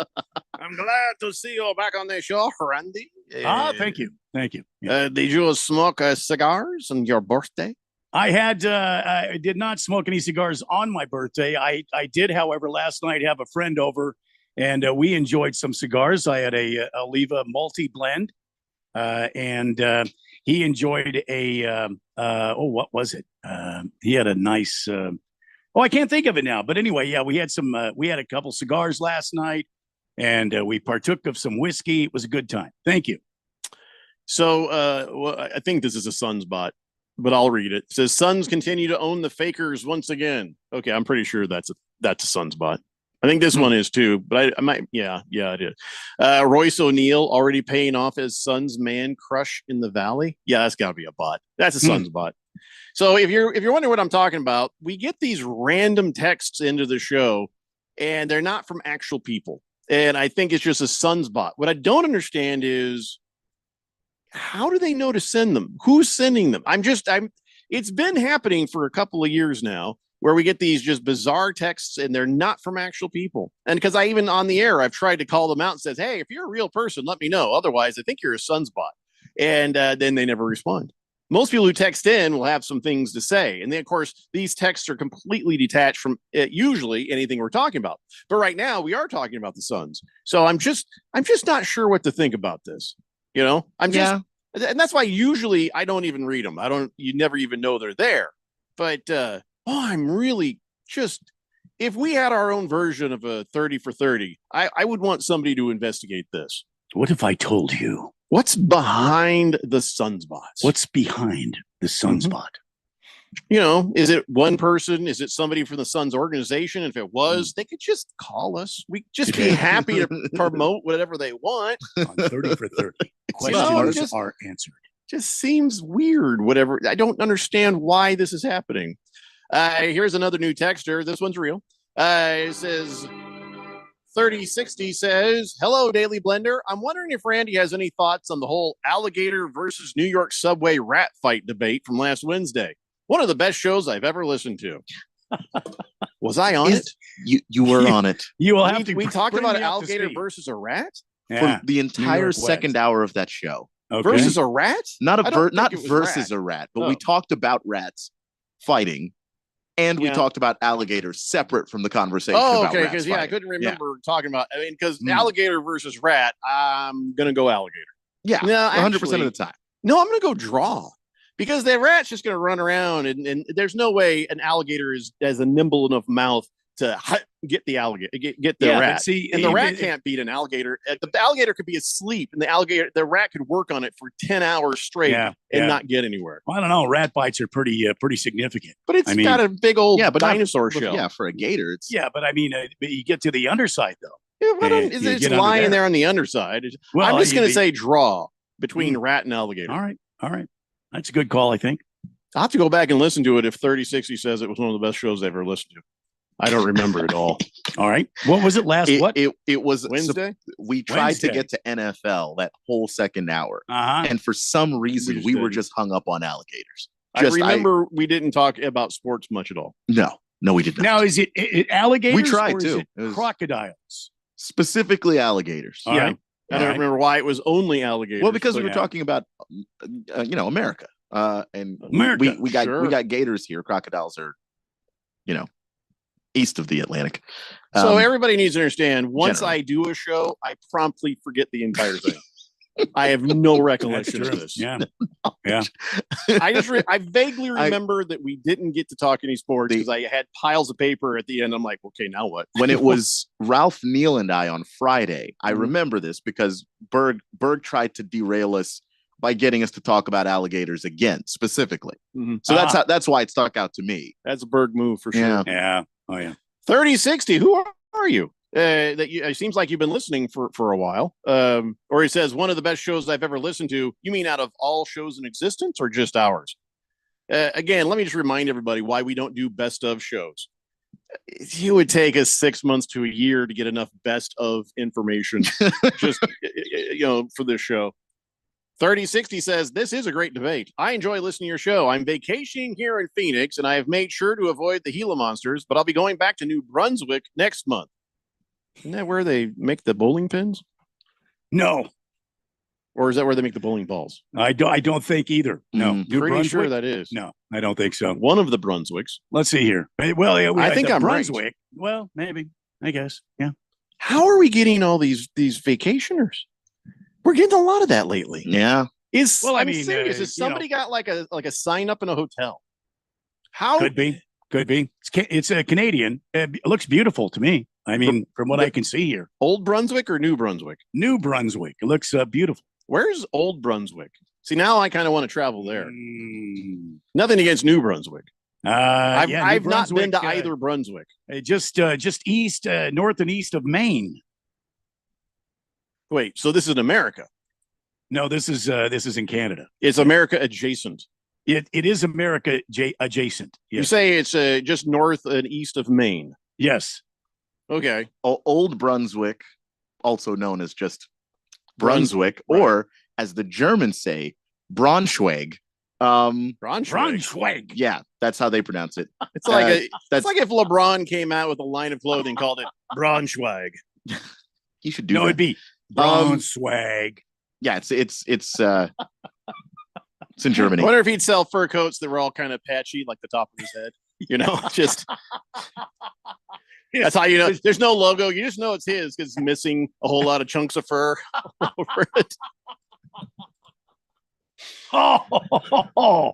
"I'm glad to see you back on the show, Randy. Thank you. Thank you. Did you smoke cigars on your birthday?" I did not smoke any cigars on my birthday. I did, however, last night have a friend over and we enjoyed some cigars. I had a Oliva multi-blend and he enjoyed what was it? He had a nice, I can't think of it now. But anyway, yeah, we had a couple cigars last night and we partook of some whiskey. It was a good time. Thank you. So I think this is a Suns bot, but I'll read it. It says, "Suns continue to own the Fakers once again." Okay, I'm pretty sure that's a Suns bot. I think this one is too, but I might, yeah, it is. Royce O'Neal already paying off as Suns man crush in the Valley. Yeah, that's got to be a bot. That's a Suns bot. So if you're wondering what I'm talking about, we get these random texts into the show, and they're not from actual people. And I think it's just a Suns bot. What I don't understand is, how do they know to send them? Who's sending them? It's been happening for a couple of years now where we get these just bizarre texts and they're not from actual people. And because I even on the air, I've tried to call them out and says, "Hey, if you're a real person, let me know. Otherwise, I think you're a Suns bot." And then they never respond. Most people who text in will have some things to say. And then, of course, these texts are completely detached from usually anything we're talking about. But right now we are talking about the Suns. So I'm just not sure what to think about this. You know, and that's why usually I don't even read them. You never even know they're there. But I'm really if we had our own version of a 30 for 30, I would want somebody to investigate this. What if I told you? What's behind the Suns bots? What's behind the Suns bot? You know, is it one person? Is it somebody from the Suns organization? If it was, they could just call us. We'd just be happy to promote whatever they want. On 30 for 30. Questions are answered. Just seems weird, whatever. I don't understand why this is happening. Here's another new texter. This one's real. It says, 3060 says, "Hello, Daily Blender. I'm wondering if Randy has any thoughts on the whole alligator versus New York subway rat fight debate from last Wednesday. One of the best shows I've ever listened to." Was I on it? You were on it. You will have to. We talked bring about me an up to alligator speed. versus a rat For the entire second hour of that show. Okay. versus a rat. Not I don't think not it was versus rat. a rat, but Oh. we talked about rats fighting, and we Yeah. talked about alligators separate from the conversation. Oh, about okay. rats Because I fighting. couldn't Yeah. remember talking about. I mean, because alligator versus rat, I'm gonna go alligator. Yeah, No, 100% of actually- the time. No, I'm gonna go draw. Because the rat's just gonna run around, and there's no way an alligator has a nimble enough mouth to get the alligator, get the Yeah, but rat. see, and the even rat if- can't beat an alligator. The alligator could be asleep, and the rat could work on it for 10 hours straight Yeah, and yeah. not get anywhere. Well, I don't know. Rat bites are pretty significant. But it's I mean, got a big old Yeah, but not- dinosaur but shell. Yeah, for a gator, it's yeah, but I mean, but you get to the underside though. Yeah, but And it's you it's get under lying there. there on the underside. Well, I'm just you- gonna you- say draw between rat and alligator. All right. That's a good call, I think. I'll have to go back and listen to it if 3060 says it was one of the best shows I've ever listened to. I don't remember it all. All right. What was it last? what? It was Wednesday? We tried Wednesday. to get to NFL that whole second hour, Uh-huh. and for some reason just we were didn't. just hung up on alligators. I remember we didn't talk about sports much at all. No, we did not. Now, is it alligators? We tried or is to. it It was- crocodiles. Specifically alligators. All right. I don't remember why it was only alligators. Well, because we but- were talking about, America, and America, we got sure. gators here. Crocodiles are, east of the Atlantic. So everybody needs to understand. Once generally. I do a show, I promptly forget the entire thing. I have no recollection of this. Yeah. Yeah. I vaguely remember that we didn't get to talk any sports because I had piles of paper at the end. I'm like, okay, now what? When it was Ralph Neal and I on Friday, I remember this because Berg tried to derail us by getting us to talk about alligators again, specifically. So that's why it stuck out to me. That's a Berg move for sure. Yeah. Yeah. Oh yeah. 3060. Who are you? It seems like you've been listening for a while. Or he says one of the best shows I've ever listened to. You mean out of all shows in existence or just ours? Again, let me just remind everybody why we don't do best of shows. It would take us 6 months to a year to get enough best of information just for this show. 3060 says, this is a great debate. I enjoy listening to your show. I'm vacationing here in Phoenix, and I have made sure to avoid the Gila monsters, but I'll be going back to New Brunswick next month. Isn't that where they make the bowling pins? No. Or is that where they make the bowling balls? I don't think either. No. New Pretty Brunswick? sure that is. No, I don't think so. One of the Brunswicks. Let's see here. Well, I think I'm Brunswick. right. Well, maybe. I guess. Yeah. How are we getting all these vacationers? We're getting a lot of that lately. Yeah. I'm serious. Has somebody got like a sign up in a hotel? How Could be. It's a Canadian. It looks beautiful to me. I mean, from what I can see here. Old Brunswick or New Brunswick? New Brunswick. It looks beautiful. Where's Old Brunswick? See, now I kind of want to travel there. Nothing against New Brunswick. I've not been to either Brunswick. Just east, north and east of Maine. Wait, so this is in America? No, this is in Canada. It's America adjacent. It is America adjacent. Yes. You say it's just north and east of Maine. Yes. Okay. Old Brunswick, also known as just Brunswick, or as the Germans say, Braunschweig. Braunschweig. Yeah, that's how they pronounce it. It's like it's like if LeBron came out with a line of clothing called it Braunschweig. He should do. No, that. it'd be Braunschweig. Yeah, it's in Germany. I wonder if he'd sell fur coats that were all kind of patchy, like the top of his head. Just that's how you know. There's no logo. You just know it's his because it's missing a whole lot of chunks of fur over it. Oh,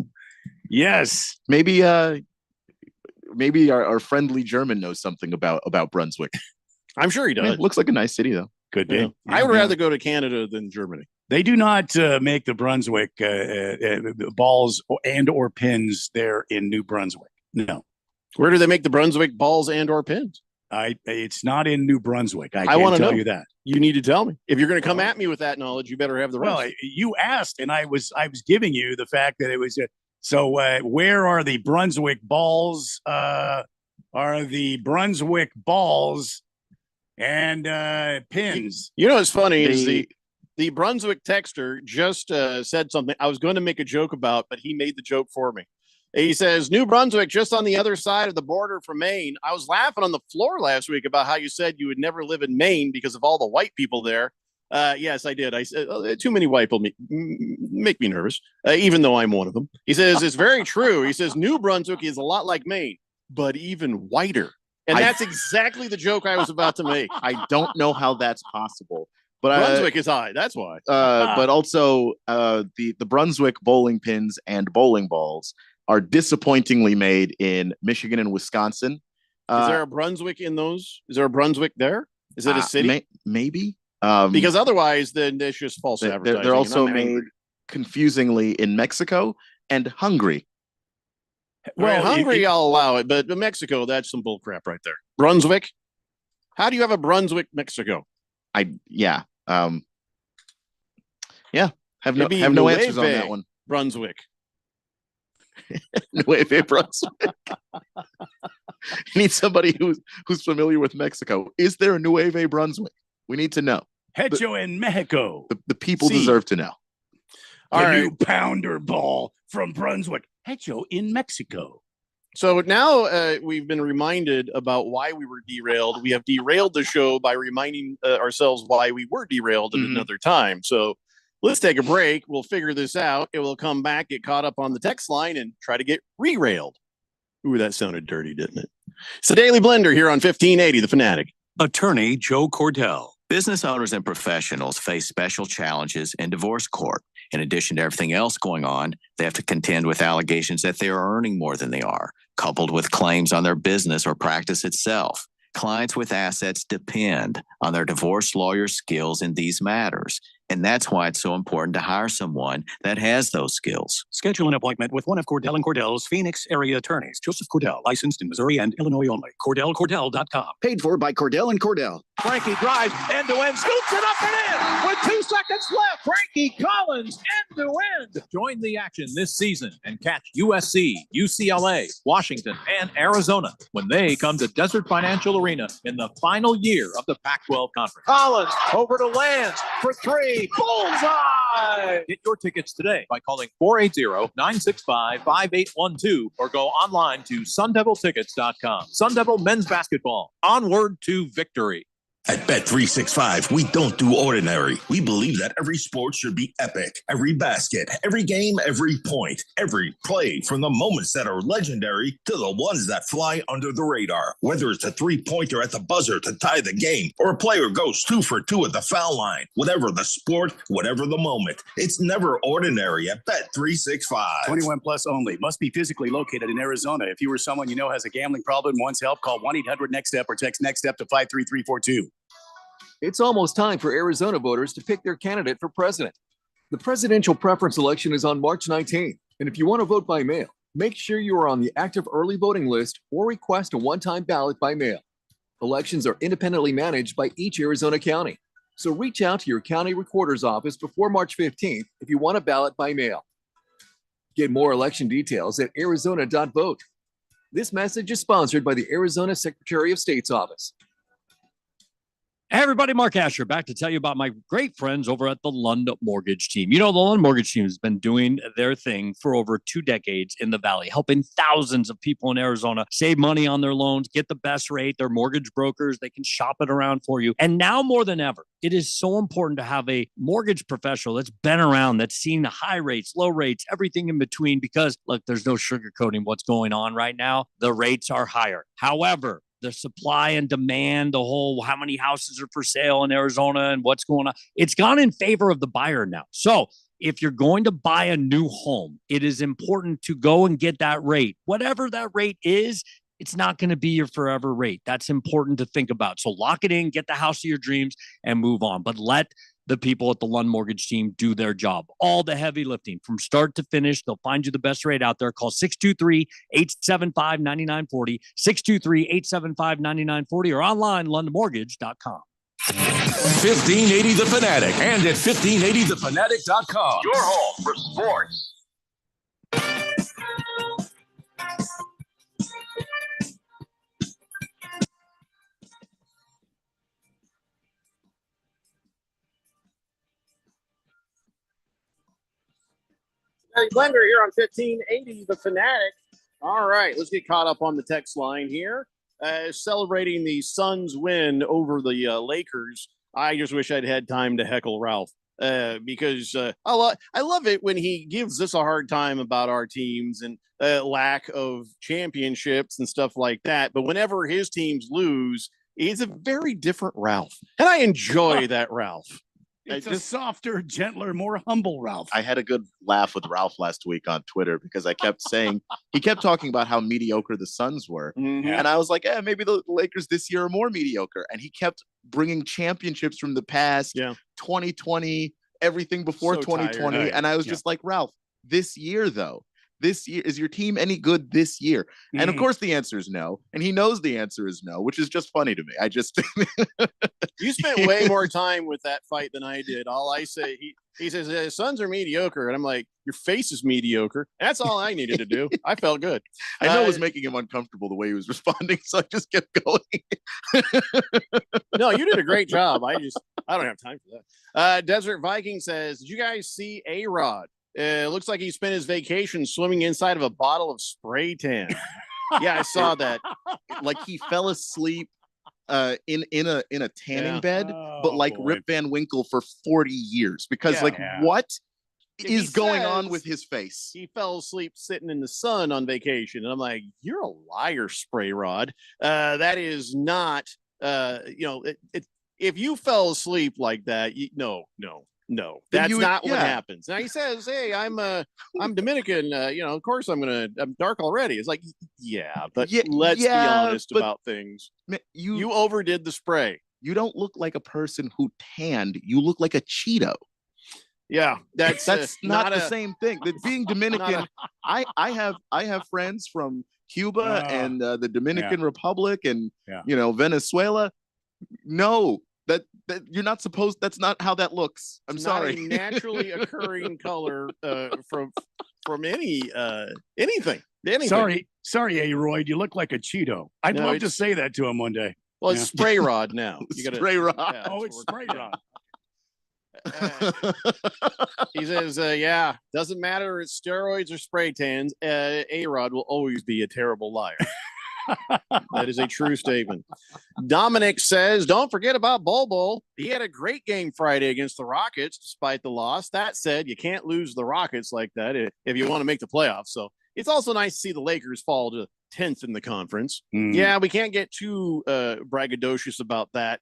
yes. Maybe our friendly German knows something about Brunswick. I'm sure he does. It looks like a nice city, though. Could be. Yeah. I would rather go to Canada than Germany. They do not make the Brunswick balls or pins there in New Brunswick. No. Where do they make the Brunswick balls or pins? It's not in New Brunswick. I want can't to tell know. you that. You need to tell me. If you're going to come at me with that knowledge, you better have the rest. Well, you asked, and I was giving you the fact that it was. So where are the Brunswick balls? Are the Brunswick balls and pins? You know what's funny is the Brunswick texter just said something I was going to make a joke about, but he made the joke for me. He says, New Brunswick, just on the other side of the border from Maine. I was laughing on the floor last week about how you said you would never live in Maine because of all the white people there. Yes, I did. I said, too many white people make me nervous, even though I'm one of them. He says, it's very true. He says, New Brunswick is a lot like Maine, but even whiter. And that's exactly the joke I was about to make. I don't know how that's possible. But Brunswick is high. That's why. But also the Brunswick bowling pins and bowling balls are disappointingly made in Michigan and Wisconsin. Is there a Brunswick in those? Is there a Brunswick there? Is it a city? Maybe. Because otherwise, then it's just false advertising. They're also made confusingly in Mexico and Hungary. Well, Hungary, I'll allow it, but Mexico, that's some bull crap right there. Brunswick? How do you have a Brunswick, Mexico? Have no answers on that one. Brunswick. Nueve Brunswick. You need somebody who's familiar with Mexico. Is there a Nueve Brunswick? We need to know. Hecho in Mexico. The people deserve to know. The new pounder ball from Brunswick. Hecho in Mexico. So now we've been reminded about why we were derailed. We have derailed the show by reminding ourselves why we were derailed at another time. So let's take a break. We'll figure this out. It will come back, get caught up on the text line, and try to get re-railed. Ooh, that sounded dirty, didn't it? It's the Daily Blender here on 1580, The Fanatic. Attorney Joe Cordell. Business owners and professionals face special challenges in divorce court. In addition to everything else going on, they have to contend with allegations that they are earning more than they are, coupled with claims on their business or practice itself. Clients with assets depend on their divorce lawyer's skills in these matters. And that's why it's so important to hire someone that has those skills. Schedule an appointment with one of Cordell & Cordell's Phoenix area attorneys. Joseph Cordell, licensed in Missouri and Illinois only. CordellCordell.com. Paid for by Cordell & Cordell. Frankie drives end-to-end, scoops it up and in with 2 seconds left. Frankie Collins end-to-end. Join the action this season and catch USC, UCLA, Washington, and Arizona when they come to Desert Financial Arena in the final year of the Pac-12 Conference. Collins over to Lance for 3. Bullseye! Get your tickets today by calling 480-965-5812 or go online to sundeviltickets.com. Sun Devil men's basketball. Onward to victory. At Bet365, we don't do ordinary. We believe that every sport should be epic. Every basket, every game, every point, every play, from the moments that are legendary to the ones that fly under the radar. Whether it's a three-pointer at the buzzer to tie the game, or a player goes 2 for 2 at the foul line. Whatever the sport, whatever the moment, it's never ordinary at Bet365. 21 plus only. Must be physically located in Arizona. If you or someone you know has a gambling problem and wants help, call 1-800-NEXT-STEP or text NEXT STEP to 53342. It's almost time for Arizona voters to pick their candidate for president. The presidential preference election is on March 19th, and if you want to vote by mail, make sure you are on the active early voting list or request a one-time ballot by mail. Elections are independently managed by each Arizona county, so reach out to your county recorder's office before March 15th if you want a ballot by mail. Get more election details at arizona.vote. This message is sponsored by the Arizona Secretary of State's office. Hey everybody, Mark Asher back to tell you about my great friends over at the Lund Mortgage Team. You know, the Lund Mortgage Team has been doing their thing for over 2 decades in the Valley, helping thousands of people in Arizona save money on their loans, get the best rate. They're mortgage brokers. They can shop it around for you. And now more than ever, it is so important to have a mortgage professional that's been around, that's seen the high rates, low rates, everything in between, because look, there's no sugarcoating what's going on right now. The rates are higher. However, the supply and demand, the whole how many houses are for sale in Arizona and what's going on, it's gone in favor of the buyer now. So if you're going to buy a new home, it is important to go and get that rate. Whatever that rate is, it's not going to be your forever rate. That's important to think about. So lock it in, get the house of your dreams, and move on. But let the people at the Lund Mortgage Team do their job. All the heavy lifting from start to finish. They'll find you the best rate out there. Call 623-875-9940, 623-875-9940, or online, lundmortgage.com. 1580 The Fanatic and at 1580thefanatic.com. Your home for sports. Hey, Blender here on 1580 The Fanatic. All right, let's get caught up on the text line here. Celebrating the Suns' win over the Lakers. I just wish I'd had time to heckle Ralph because I love it when he gives us a hard time about our teams and lack of championships and stuff like that. But whenever his teams lose, he's a very different Ralph. And I enjoy that Ralph. It's a softer, gentler, more humble Ralph. I had a good laugh with Ralph last week on Twitter because I kept saying, he kept talking about how mediocre the Suns were. Mm-hmm. And I was like, maybe the Lakers this year are more mediocre. And he kept bringing championships from the past, 2020, everything before So 2020. tired. And I was just like, Ralph, this year, though, this year, is your team any good this year? And of course the answer is no. And he knows the answer is no, which is just funny to me. I just You spent way more time with that fight than I did. All I say, he says, Suns are mediocre. And I'm like, your face is mediocre. That's all I needed to do. I felt good. I know it was making him uncomfortable the way he was responding, so I just kept going. No, you did a great job. I don't have time for that. Desert Viking says, did you guys see A-Rod? Looks like he spent his vacation swimming inside of a bottle of spray tan. Yeah, I saw that. Like he fell asleep in a tanning bed, but like Rip Van Winkle for 40 years. Because what is going on with his face? He fell asleep sitting in the sun on vacation. And I'm like, you're a liar, Spray Rod. That is not, if you fell asleep like that, no. Then That's you would- not what yeah. happens. Now he says, "Hey, I'm Dominican. Of course I'm dark already." It's like, yeah, but let's be honest but about things. You You overdid the spray. you don't look like a person who tanned. You look like a Cheeto. Yeah, that's not the a- same thing. That being Dominican, I have friends from Cuba and the Dominican Republic and Venezuela. No, that you're not supposed. That's not how that looks. I'm It's sorry. not a naturally occurring color from anything. Sorry, A-Royd. You look like a Cheeto. I'd No, love to it's- say that to him one day. Well, it's spray rod now. You gotta Spray rod. yeah, Oh, that's it's what we're- spray rod. He says, doesn't matter if it's steroids or spray tans. A-Rod will always be a terrible liar. That is a true statement. Dominic says, don't forget about Bol. He had a great game Friday against the Rockets, despite the loss. That said, you can't lose the Rockets like that if you want to make the playoffs. So it's also nice to see the Lakers fall to 10th in the conference. Mm. Yeah, we can't get too braggadocious about that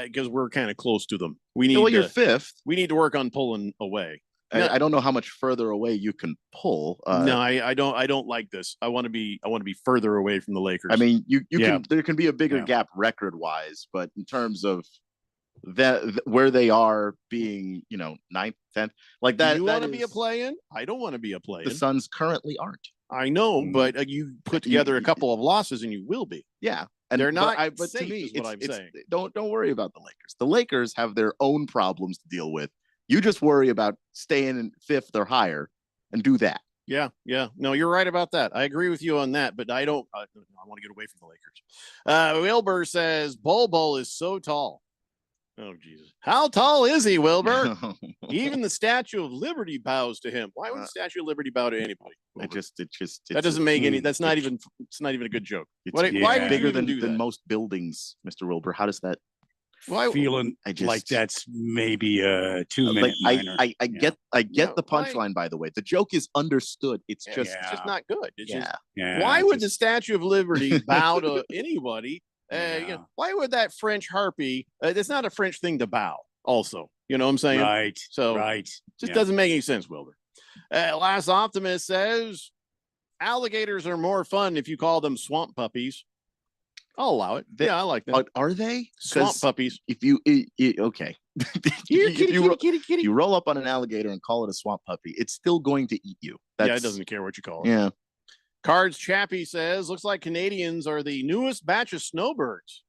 because we're kind of close to them. We need you're fifth. We need to work on pulling away. I don't know how much further away you can pull. No, I don't like this. I want to be further away from the Lakers. I mean, you Yeah. can. There can be a bigger gap record wise, but in terms of where they are being, 9th, 10th, like that. You that want to be a is- play-in? I don't want to be a play-in. The Suns currently aren't. I know, but you put together a couple of losses and you will be. Yeah, They're not But to safe, me, is what I'm saying. don't worry about the Lakers. The Lakers have their own problems to deal with. You just worry about staying in 5th or higher, and do that. Yeah. No, you're right about that. I agree with you on that, but I don't. I want to get away from the Lakers. Wilbur says Bol is so tall. Oh Jesus! How tall is he, Wilbur? Even the Statue of Liberty bows to him. Why would the Statue of Liberty bow to anybody? That doesn't make any. That's not even. It's not even a good joke. It's Why would bigger you even do than that? most buildings, Mr. Wilbur. How does that? Why Feeling like that's maybe a 2-minute minor. I get the punchline. By the way, the joke is understood. It's just It's just not good. It's just, Yeah, why it's would the Statue of Liberty bow to anybody? Why would that French harpy? It's not a French thing to bow. Also, you know what I'm saying? Right. So right. just Yeah. doesn't make any sense, Wilbur. Last Optimist says alligators are more fun if you call them swamp puppies. I'll allow it. Yeah, I like that. Are they Swamp 'Cause puppies? If you okay, Here, If you ro- kitty. you roll up on an alligator and call it a swamp puppy, it's still going to eat you. Yeah, it doesn't care what you call it. Yeah. Cards Chappie says, looks like Canadians are the newest batch of snowbirds.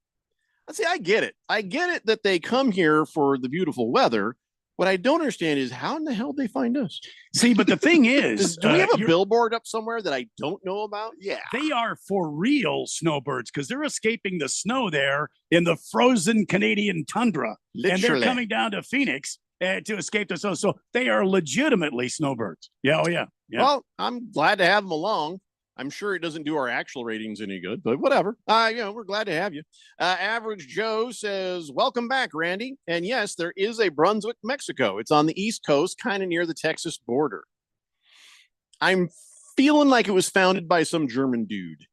See, I get it. I get it that they come here for the beautiful weather. What I don't understand is how in the hell they find us. See, but the thing is, Do we have a billboard up somewhere that I don't know about? Yeah. They are for real snowbirds because they're escaping the snow there in the frozen Canadian tundra. And they're Literally. coming down to Phoenix to escape the snow. So they are legitimately snowbirds. Yeah. Oh, yeah. Yeah. Well, I'm glad to have them along. I'm sure it doesn't do our actual ratings any good, but whatever. We're glad to have you. Average Joe says, welcome back, Randy. And yes, there is a Brunswick, Mexico. It's on the East Coast, kind of near the Texas border. I'm feeling like it was founded by some German dude.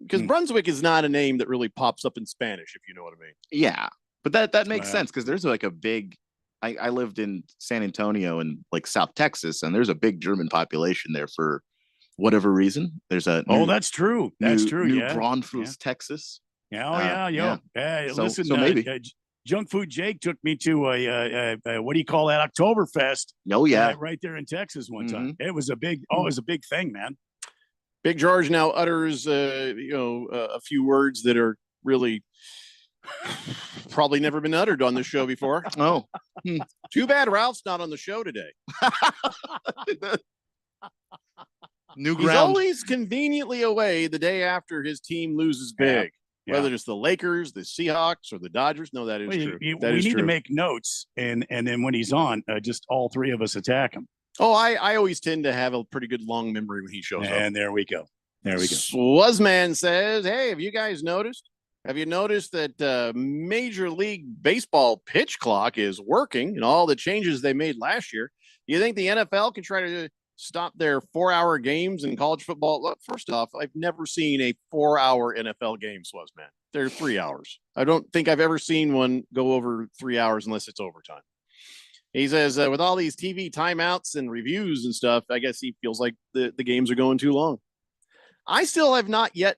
Because Brunswick is not a name that really pops up in Spanish, if you know what I mean. Yeah, but that makes Wow. sense because there's like a big. I lived in San Antonio and like South Texas, and there's a big German population there for whatever reason. There's a That's true. That's true. New Yeah. Braunfels, Texas. Yeah. Oh, yeah. Listen, so maybe. Junk Food Jake took me to a what do you call that? Oktoberfest. Oh yeah, right there in Texas one time. It was a big. Oh, it was a big thing, man. Big George now utters, a few words that are really probably never been uttered on this show before. Oh, too bad Ralph's not on the show today. New He's ground. always conveniently away the day after his team loses big. Yeah. Whether it's the Lakers, the Seahawks, or the Dodgers. No, that is Well, true. we That is need to true. make notes, and then when he's on, just all three of us attack him. Oh, I always tend to have a pretty good long memory when he shows up. And there we go. There we go. Swazman says, hey, have you guys noticed? Have you noticed that Major League Baseball pitch clock is working and all the changes they made last year? Do you think the NFL can try to stop their 4-hour games in college football? Look, first off, I've never seen a 4-hour NFL game, Swazman. They're 3 hours. I don't think I've ever seen one go over 3 hours unless it's overtime. He says, with all these TV timeouts and reviews and stuff, I guess he feels like the games are going too long. I still have not yet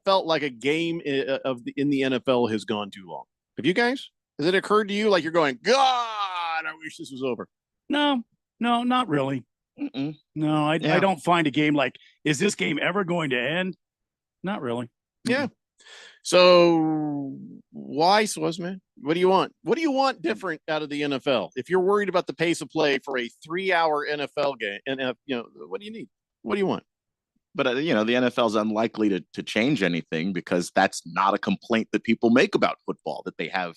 felt like a game in the NFL has gone too long. Have you guys? Has it occurred to you like you're going, God, I wish this was over? No, not really. Mm-mm. No, I don't find a game like, is this game ever going to end? Not really. Yeah. So why, Swazman? What do you want? What do you want different out of the NFL? If you're worried about the pace of play for a 3-hour NFL game, and what do you need? What do you want? But the NFL is unlikely to change anything because that's not a complaint that people make about football, that they have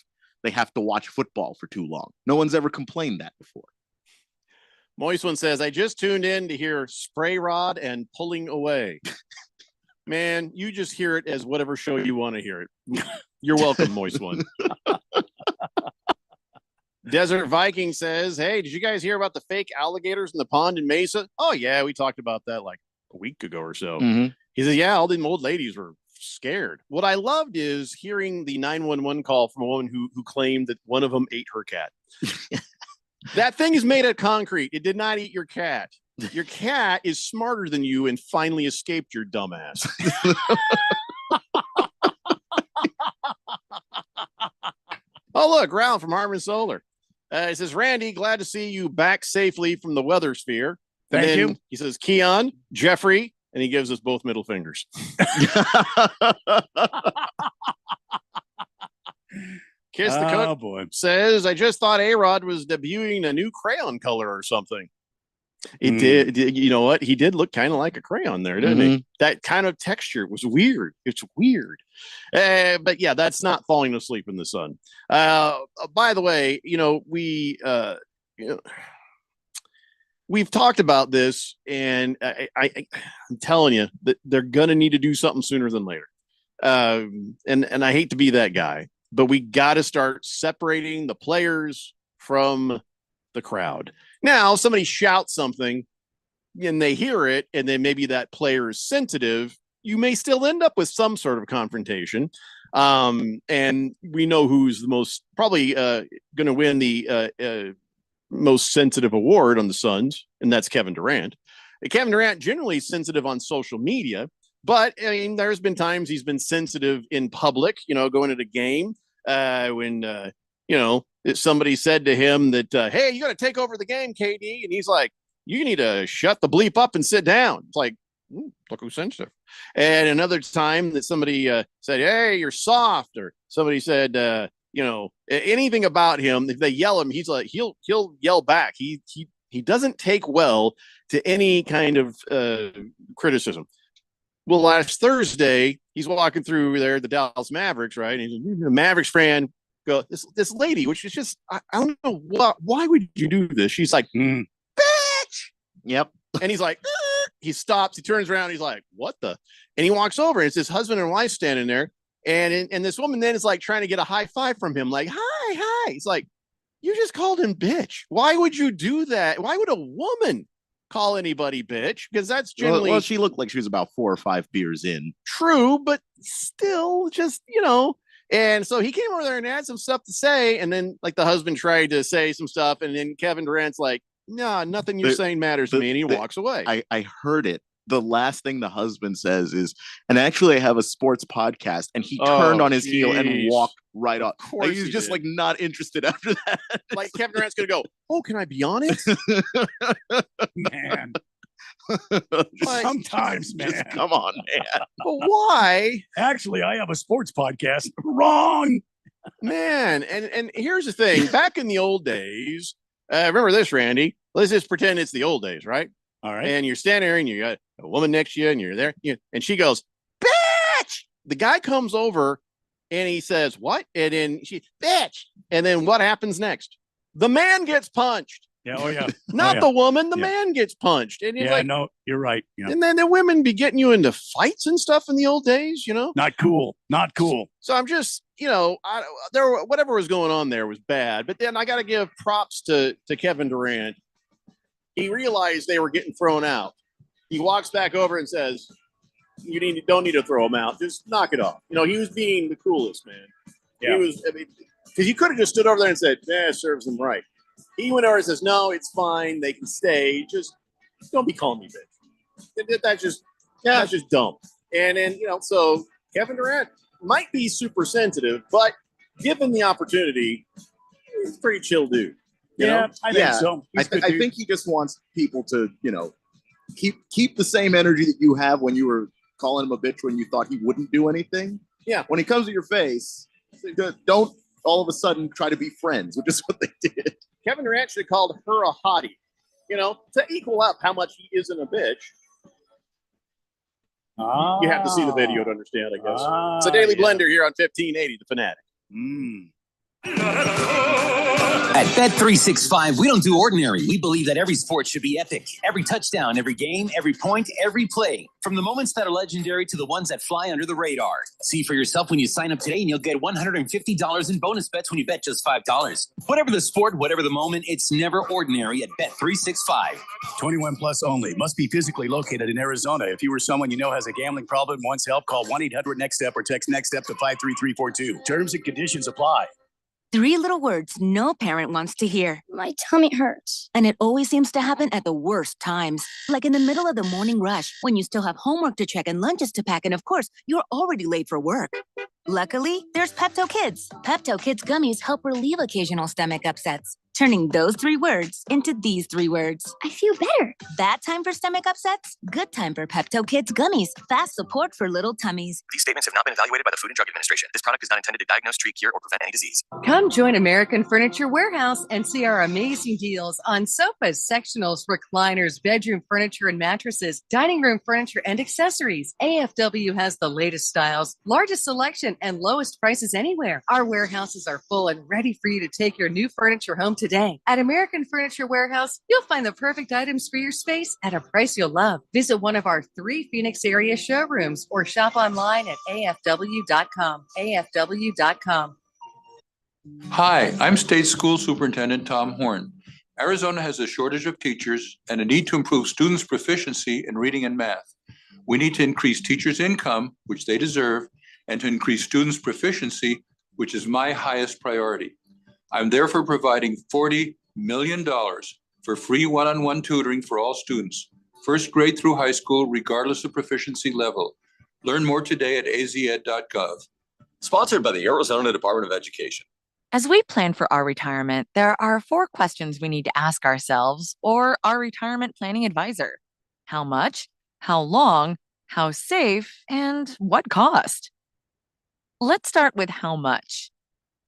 to watch football for too long. No one's ever complained that before. Moist One says, I just tuned in to hear Spray Rod and Pulling Away. Man, you just hear it as whatever show you want to hear it. You're welcome, Moist One. Desert Viking says, hey, did you guys hear about the fake alligators in the pond in Mesa? Oh, yeah, we talked about that like a week ago or so. Mm-hmm. He says, yeah, all the old ladies were scared. What I loved is hearing the 911 call from a woman who claimed that one of them ate her cat. That thing is made of concrete. It did not eat your cat. Your cat is smarter than you and finally escaped your dumbass. Oh, look, Ralph from Harmon Solar. He says, Randy, glad to see you back safely from the weather sphere. Thank you. He says, Keon, Jeffrey, and he gives us both middle fingers. Kiss the Cook boy. says, I just thought A-Rod was debuting a new crayon color or something. It did. You know what? He did look kind of like a crayon there, didn't he? That kind of texture was weird. It's weird. But yeah, that's not falling asleep in the sun. By the way, we've talked about this, and I'm telling you that they're going to need to do something sooner than later. And I hate to be that guy, but we got to start separating the players from the crowd. Now, somebody shouts something and they hear it, and then maybe that player is sensitive. You may still end up with some sort of confrontation. And we know who's the most probably going to win the most sensitive award on the Suns, and that's Kevin Durant. Kevin Durant generally is sensitive on social media, but I mean, there's been times he's been sensitive in public, going to the game when somebody said to him that, hey, you got to take over the game, KD. And he's like, you need to shut the bleep up and sit down. It's like, look who's sensitive. And another time that somebody said, hey, you're soft, or somebody said, anything about him, if they yell him, he's like, he'll yell back. He doesn't take well to any kind of criticism. Well, last Thursday, he's walking through there, the Dallas Mavericks, right? And he's a Mavericks fan. Go, this lady, which is just, I don't know why would you do this? She's like, bitch. Yep. And he's like, he stops, he turns around, he's like, what the? And he walks over, and it's his husband and wife standing there. And this woman then is like trying to get a high five from him, like, hi. He's like, you just called him bitch. Why would you do that? Why would a woman call anybody bitch? Because that's generally. Well, she looked like she was about 4 or 5 beers in. True, but still, just, And so he came over there and had some stuff to say. And then, like, the husband tried to say some stuff. And then Kevin Durant's like, no, nothing you're saying matters to me. And he walks away. I heard it. The last thing the husband says is, and actually I have a sports podcast, and he turned on his heel and walked right off. Like, he's just like not interested after that. Like, Kevin Durant's going to go, oh, can I be on it? Man. Sometimes, man. Just come on, man. But why? Actually, I have a sports podcast. Wrong. Man. And here's the thing. Back in the old days, remember this, Randy? Let's just pretend it's the old days, right? All right. And you're standing there and you got a woman next to you and you're there. And she goes, bitch. The guy comes over and he says, what? And then she, bitch. And then what happens next? The man gets punched. Yeah. Oh, yeah. Not the woman. The man gets punched. And you're no, you're right. Yeah. And then the women be getting you into fights and stuff in the old days, Not cool. Not cool. So I'm just, whatever was going on there was bad. But then I got to give props to Kevin Durant. He realized they were getting thrown out. He walks back over and says, don't need to throw him out. Just knock it off. He was being the coolest, man. Yeah. He was, I mean, because you could have just stood over there and said, serves them right. He went over and says, no, it's fine. They can stay. Just don't be calling me bitch. That's just dumb. And then, so Kevin Durant might be super sensitive, but given the opportunity, he's a pretty chill dude. You know? I think so. I think he just wants people to, keep the same energy that you have when you were calling him a bitch when you thought he wouldn't do anything. Yeah. When he comes to your face, don't all of a sudden try to be friends, which is what they did. Kevin Durant should have called her a hottie, to equal up how much he isn't a bitch. You have to see the video to understand, I guess. It's a Daily Blender here on 1580, The Fanatic. At Bet365, we don't do ordinary. We believe that every sport should be epic. Every touchdown, every game, every point, every play. From the moments that are legendary to the ones that fly under the radar. See for yourself when you sign up today, and you'll get $150 in bonus bets when you bet just $5. Whatever the sport, whatever the moment, it's never ordinary at Bet365. 21 plus only. Must be physically located in Arizona. If you or someone you know has a gambling problem and wants help, call 1-800-NEXT-STEP or text NEXT STEP to 53342. Terms and conditions apply. 3 little words no parent wants to hear. My tummy hurts. And it always seems to happen at the worst times. Like in the middle of the morning rush, when you still have homework to check and lunches to pack, and of course, you're already late for work. Luckily, there's Pepto Kids. Pepto Kids gummies help relieve occasional stomach upsets, turning those 3 words into these 3 words. I feel better. Bad time for stomach upsets? Good time for Pepto Kids gummies. Fast support for little tummies. These statements have not been evaluated by the Food and Drug Administration. This product is not intended to diagnose, treat, cure, or prevent any disease. Come join American Furniture Warehouse and see our amazing deals on sofas, sectionals, recliners, bedroom furniture and mattresses, dining room furniture and accessories. AFW has the latest styles, largest selection, and lowest prices anywhere. Our warehouses are full and ready for you to take your new furniture home today. At American Furniture Warehouse, you'll find the perfect items for your space at a price you'll love. Visit one of our 3 Phoenix area showrooms or shop online at afw.com. afw.com. Hi, I'm State School Superintendent Tom Horn. Arizona has a shortage of teachers and a need to improve students' proficiency in reading and math. We need to increase teachers' income, which they deserve, and to increase students' proficiency, which is my highest priority. I'm therefore providing $40 million for free one-on-one tutoring for all students, first grade through high school, regardless of proficiency level. Learn more today at azed.gov. Sponsored by the Arizona Department of Education. As we plan for our retirement, there are 4 questions we need to ask ourselves or our retirement planning advisor. How much? How long? How safe? And what cost? Let's start with how much.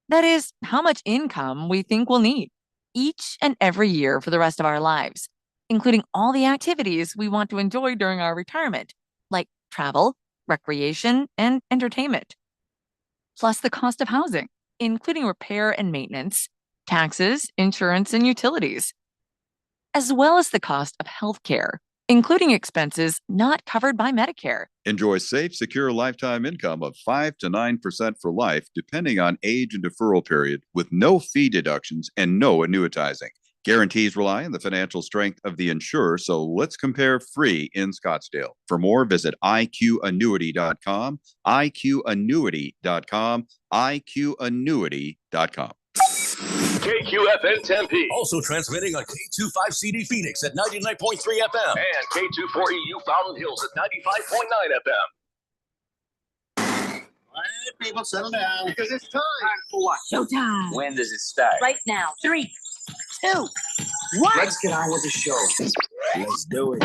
That is, how much income we think we'll need each and every year for the rest of our lives, including all the activities we want to enjoy during our retirement, like travel, recreation, and entertainment. Plus the cost of housing, including repair and maintenance, taxes, insurance, and utilities, as well as the cost of healthcare, including expenses not covered by Medicare. Enjoy safe, secure lifetime income of 5 to 9% for life, depending on age and deferral period, with no fee deductions and no annuitizing. Guarantees rely on the financial strength of the insurer, so let's compare free in Scottsdale. For more, visit iqannuity.com, iqannuity.com, iqannuity.com. KQFN Tempe. Also transmitting on K25CD Phoenix at 99.3 FM. And K24EU Fountain Hills at 95.9 FM. All right, people, settle down. Because it's time. For what? Showtime. When does it start? Right now. 3, 2, 1. Let's get on with the show. Let's do it.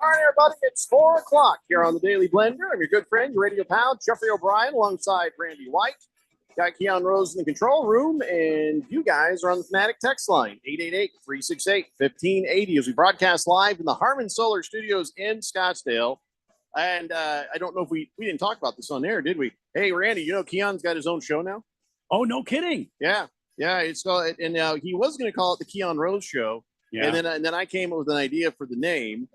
All right, everybody, it's 4 o'clock here on the Daily Blender. I'm your good friend, your radio pal, Jeffrey O'Brien, alongside Randy White. Got Keon Rose in the control room, and you guys are on the Fanatic text line, 888-368-1580, as we broadcast live in the Harman Solar Studios in Scottsdale. And I don't know if we didn't talk about this on air, did we? Hey, Randy, you know Keon's got his own show now? Oh, no kidding. Yeah. It's called, and now he was going to call it the Keon Rose Show. Yeah. And then I came up with an idea for the name.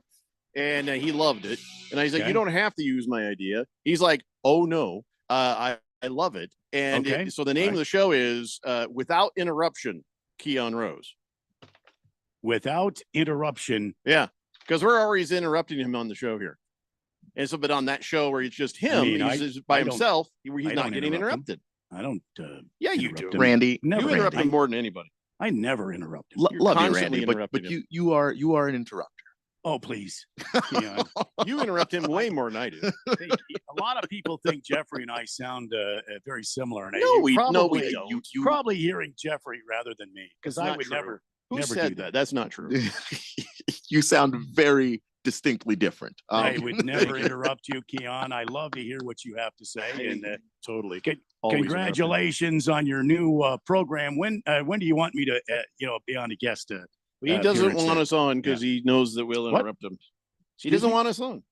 And he loved it. And I said, Okay. You don't have to use my idea. He's like, oh, no, I love it. And Okay. so the name of the show is Without Interruption. Keon Rose without interruption. Yeah, because we're always interrupting him on the show here. And so, but on that show where it's just him, he's just by himself, he's not getting interrupted. I don't. Yeah, you do, Randy. You interrupt him more than anybody. I never interrupt him. Love you, Randy, but you are an interrupter. Oh, please. You interrupt him way more than I do. A lot of people think Jeffrey and I sound very similar. And We don't. You probably hearing Jeffrey rather than me, because I would true. never. Who never said do that? That's not true. You sound very distinctly different. I would never interrupt you, Keon. I love to hear what you have to say. And totally. Congratulations on your new program. When do you want me to be on a guest? He doesn't want us on because he knows that we'll interrupt him. He doesn't want us on.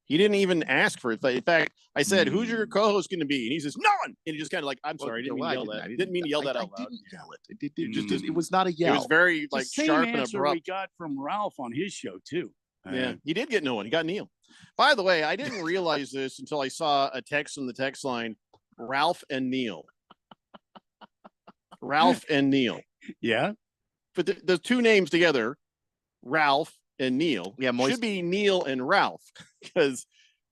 He didn't even ask for it. In fact, I said, "Who's your co-host going to be?" And he says, "No one." And he just kind of like, "I'm sorry, I didn't mean to yell that. I didn't mean to yell that out loud." I didn't yell it. It was not a yell. It was very like Same sharp and answer abrupt. we got from Ralph on his show too. Yeah, he did get no one. He got Neil. By the way, I didn't realize this until I saw a text from the text line: Ralph and Neil. Ralph and Neil. Yeah, but the two names together, Ralph and Neil, should be Neil and Ralph, because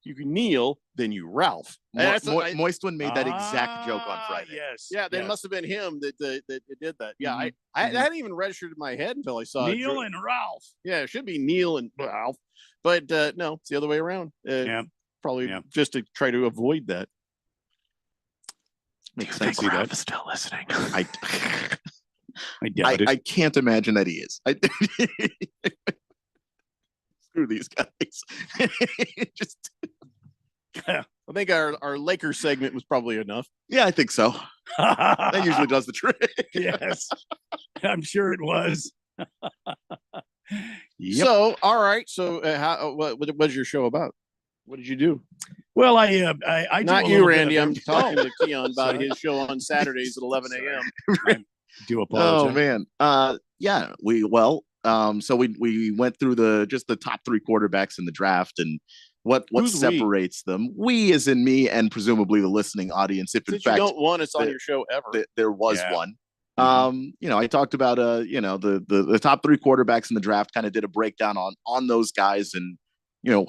you can Neil, then you Ralph. Moist One made that exact joke on Friday. Yes. Yeah, that must have been him that did that. Yeah, I hadn't even registered in my head until I saw Neil and Ralph. Yeah, it should be Neil and Ralph, but no, it's the other way around. Probably just to try to avoid that. Makes sense. Ralph is still listening. I can't imagine that he is. Screw these guys. I think our Lakers segment was probably enough. Yeah, I think so. That usually does the trick. Yes, I'm sure it was. Yep. So, all right. So, what was your show about? What did you do? Well, I not you, Randy. I'm talking to Keon about his show on Saturdays at 11 a.m. I do apologize. Oh man. So we went through the top 3 quarterbacks in the draft and what separates them. We, as in me, and presumably the listening audience. If in fact you don't want us on your show ever, there was one. I talked about the top 3 quarterbacks in the draft. Kind of did a breakdown on those guys and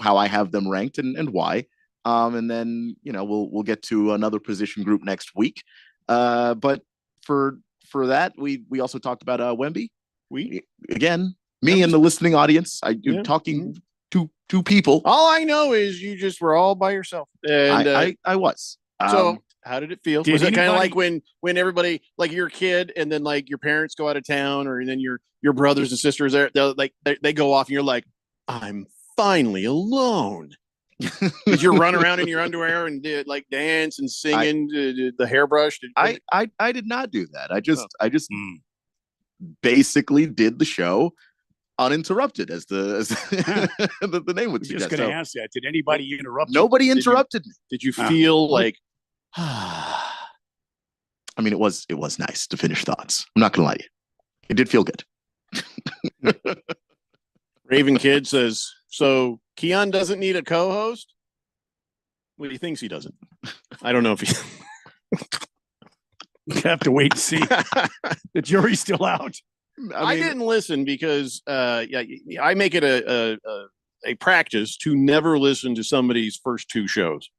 how I have them ranked and why. And then we'll get to another position group next week. But for that, we also talked about Wemby. Me and the listening audience. Talking to 2 people. All I know is you just were all by yourself. And I was. So how did it feel? Was it kind of like when everybody, like your kid, and then like your parents go out of town, or then your brothers and sisters they go off, and you're like, I'm finally alone. Did you run around in your underwear and like dance and singing the hairbrush? I did not do that. I just basically did the show uninterrupted, as the name would suggest. Just going to ask that. Did anybody interrupt? Nobody interrupted me. Did you feel like? I mean, it was nice to finish thoughts. I'm not going to lie to you. It did feel good. Raven Kid says, so Keon doesn't need a co-host? Well, he thinks he doesn't. I don't know if he... You have to wait and see. The jury's still out. I didn't listen because I make it a practice to never listen to somebody's first 2 shows,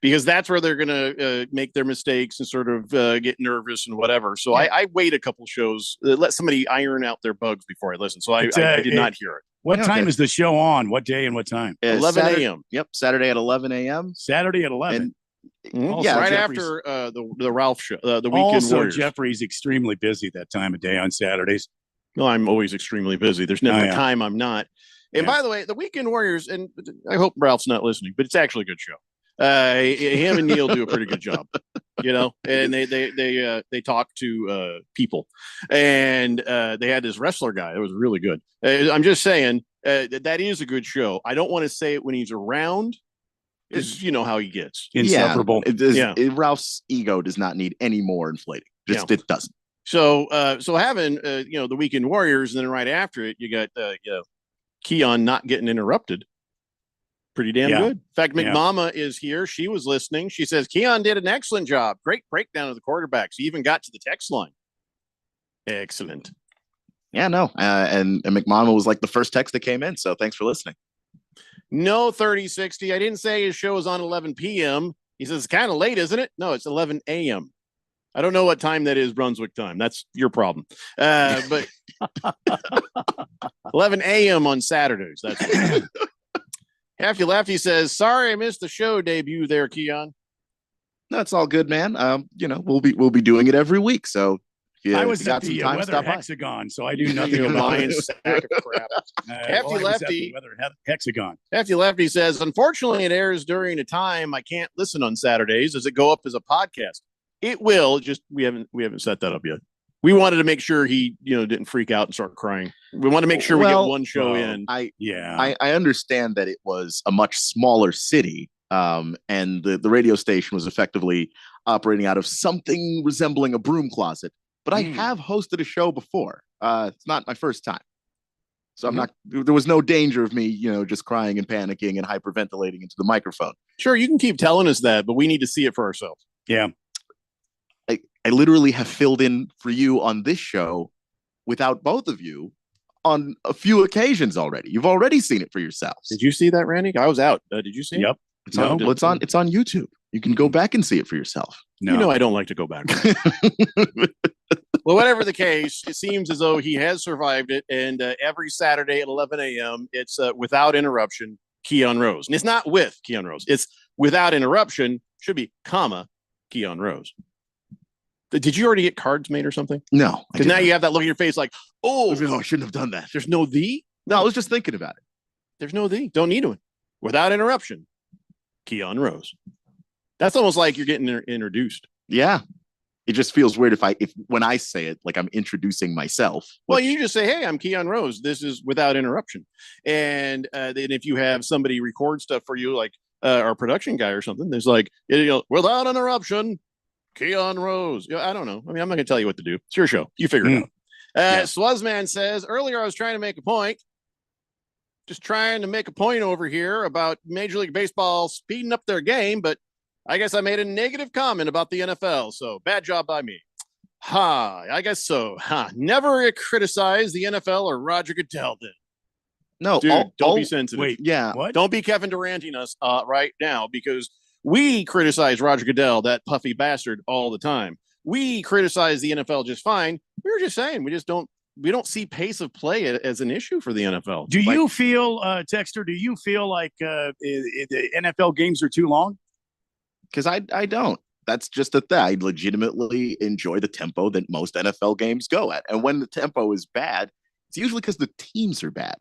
because that's where they're going to make their mistakes and sort of get nervous and whatever. So I wait a couple shows, let somebody iron out their bugs before I listen. So I did not hear it. What time is the show on? What day and what time? 11 a.m. Yep, Saturday at 11 a.m. Saturday at 11. Right after the Ralph show, the Weekend Warriors. Jeffrey's extremely busy that time of day on Saturdays. No, I'm always extremely busy. There's never a time I'm not. And by the way, the Weekend Warriors, and I hope Ralph's not listening, but it's actually a good show. Him and Neil do a pretty good job, and they talk to people, and they had this wrestler guy that was really good. I'm just saying that is a good show. I don't want to say it when he's around, because you know how he gets. Insufferable. Ralph's ego does not need any more inflating. It doesn't. So having the Weekend Warriors, and then right after it, you got Keon not getting interrupted. Pretty damn good. In fact, McMama is here. She was listening. She says Keon did an excellent job. Great breakdown of the quarterbacks. He even got to the text line. Excellent. Yeah, no. And McMama was like the first text that came in. So thanks for listening. No 3060. I didn't say his show is on 11 p.m. He says it's kind of late, isn't it? No, it's 11 a.m. I don't know what time that is, Brunswick time. That's your problem. But 11 a.m. on Saturdays. That's what Hefty Lefty says, sorry I missed the show debut there, Keon. That's all good, man. We'll be doing it every week. So I was at the Weather Hexagon, so I do nothing about it. Sack of crap. Hefty Lefty. Weather Hexagon. Hefty Lefty says, unfortunately, it airs during a time I can't listen on Saturdays. Does it go up as a podcast? It will. Just we haven't set that up yet. We wanted to make sure he didn't freak out and start crying. We want to make sure we get one show in. I understand that it was a much smaller city, and the radio station was effectively operating out of something resembling a broom closet. But I have hosted a show before. It's not my first time. So I'm not, there was no danger of me, just crying and panicking and hyperventilating into the microphone. Sure, you can keep telling us that, but we need to see it for ourselves. Yeah. I literally have filled in for you on this show without both of you on a few occasions already. You've already seen it for yourselves. Did you see that, Randy? I was out. Did you see it? Yep. It's on YouTube. You can go back and see it for yourself. No. I don't like to go back. Well, whatever the case, it seems as though he has survived it. And every Saturday at 11 a.m., it's without interruption, Keon Rose. And it's not with Keon Rose. It's without interruption, should be, Keon Rose. Did you already get cards made or something? No. Because now you have that look in your face like, no, I shouldn't have done that. There's no the? No, I was just thinking about it. There's no the. Don't need one. Without interruption, Keon Rose. That's almost like you're getting introduced. Yeah. It just feels weird if when I say it, like I'm introducing myself. Well, you just say, hey, I'm Keon Rose. This is without interruption. And then if you have somebody record stuff for you, like our production guy or something, there's like, without interruption, Keon Rose. I don't know. I mean, I'm not going to tell you what to do. It's your show. You figure it out. Swazman says, earlier I was trying to make a point. Just trying to make a point over here about Major League Baseball speeding up their game, but I guess I made a negative comment about the NFL, so bad job by me. I guess so. Never criticize the NFL or Roger Goodell then. No, dude, don't be sensitive. Wait, yeah. What? Don't be Kevin Duranting us right now, because we criticize Roger Goodell, that puffy bastard, all the time. We criticize the NFL just fine. We were just saying, we don't see pace of play as an issue for the NFL. Do you feel, Texter, like the NFL games are too long? Because I don't. That's just the thing. I legitimately enjoy the tempo that most NFL games go at. And when the tempo is bad, it's usually because the teams are bad.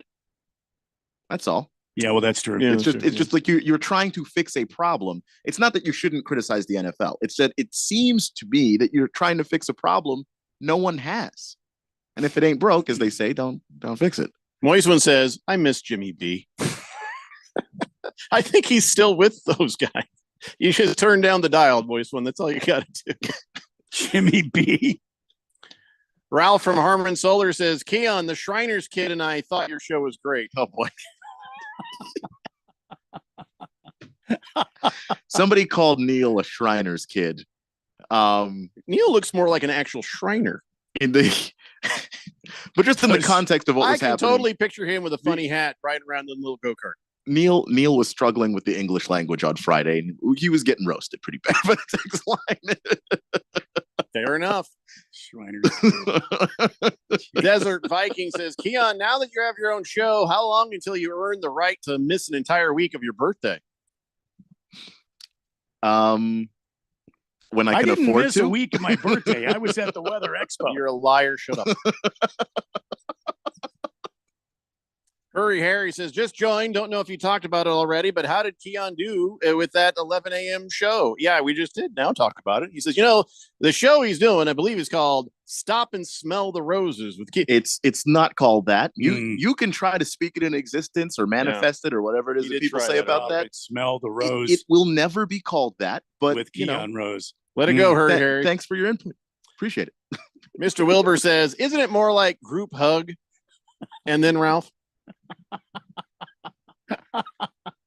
That's all. Yeah, well, that's true. Yeah, it's just like you're trying to fix a problem. It's not that you shouldn't criticize the NFL. It's that it seems to be that you're trying to fix a problem no one has. And if it ain't broke, as they say, don't fix it. Moist one says, I miss Jimmy B. I think he's still with those guys. You should turn down the dial, Moist one. That's all you got to do. Jimmy B. Ralph from Harmon Solar says, Keon, the Shriners kid and I thought your show was great. Oh, boy. Somebody called Neil a Shriners kid. Neil looks more like an actual Shriner. But just in the context of what was happening. I can totally picture him with a funny hat riding around in a little go-kart. Neil was struggling with the English language on Friday, and he was getting roasted pretty bad by the text line. Fair enough. Desert Viking says, Keon, now that you have your own show, how long until you earn the right to miss an entire week of your birthday? When I can didn't afford miss to. a week of my birthday. I was at the Weather Expo. You're a liar. Shut up. Hurry Harry says, just joined. Don't know if you talked about it already, but how did Keon do with that 11 a.m. show? Yeah, we just did now talk about it. He says, the show he's doing, I believe is called Stop and Smell the Roses with Keon. It's not called that. You can try to speak it in existence or manifest it or whatever it is that people say about that. Smell the rose. It will never be called that, but with Keon Rose. Let it go, Hurry Harry. Thanks for your input. Appreciate it. Mr. Wilbur says, isn't it more like group hug? And then Ralph.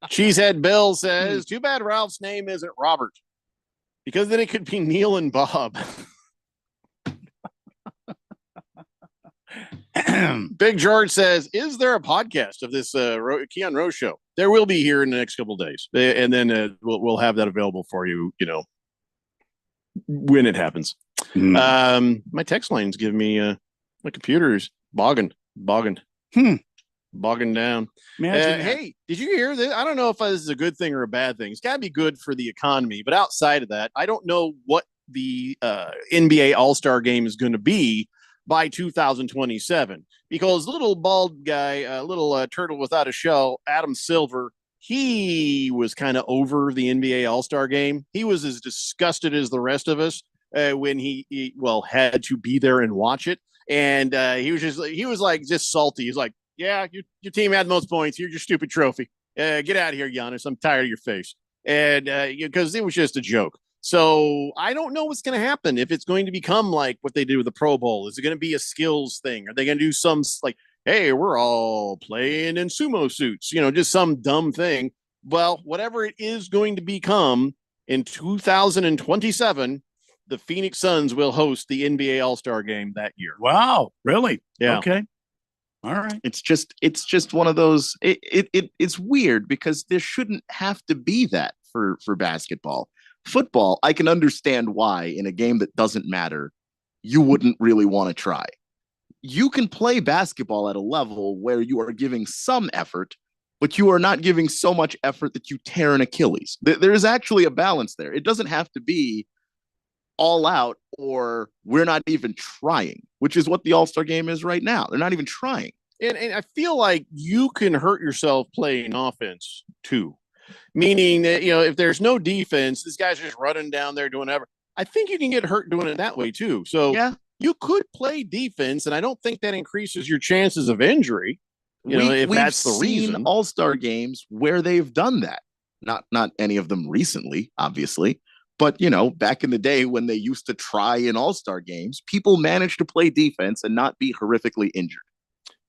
Cheesehead Bill says, too bad Ralph's name isn't Robert, because then it could be Neil and Bob. Big George says, "Is there a podcast of this Keon Rose show?" There will be here in the next couple of days, and then we'll have that available for you. When it happens. My text line's giving me my computer's bogging down. Hey, did you hear this? I don't know if this is a good thing or a bad thing. It's got to be good for the economy, but outside of that, I don't know what the NBA All-Star game is going to be by 2027, because little bald guy, little turtle without a shell, Adam Silver, he was kind of over the NBA All-Star game. He was as disgusted as the rest of us when he had to be there and watch it. And he was just salty. He's like, yeah, your team had the most points. Here's your stupid trophy. Get out of here, Giannis. I'm tired of your face. And because it was just a joke. So I don't know what's going to happen, if it's going to become like what they did with the Pro Bowl. Is it going to be a skills thing? Are they going to do some like, hey, we're all playing in sumo suits, just some dumb thing? Well, whatever it is going to become in 2027, the Phoenix Suns will host the NBA All-Star game that year. Wow, really? Yeah. Okay. All right. It's just one of those. It's weird because there shouldn't have to be that for basketball. Football, I can understand why in a game that doesn't matter, you wouldn't really want to try. You can play basketball at a level where you are giving some effort, but you are not giving so much effort that you tear an Achilles. There is actually a balance there. It doesn't have to be all out or we're not even trying, which is what the All-Star game is right now. They're not even trying. And I feel like you can hurt yourself playing offense too. Meaning that, if there's no defense, this guy's just running down there doing whatever. I think you can get hurt doing it that way too. So yeah, you could play defense, and I don't think that increases your chances of injury. If that's the reason. All-Star games where they've done that. Not any of them recently, obviously. But, back in the day when they used to try in All-Star games, people managed to play defense and not be horrifically injured.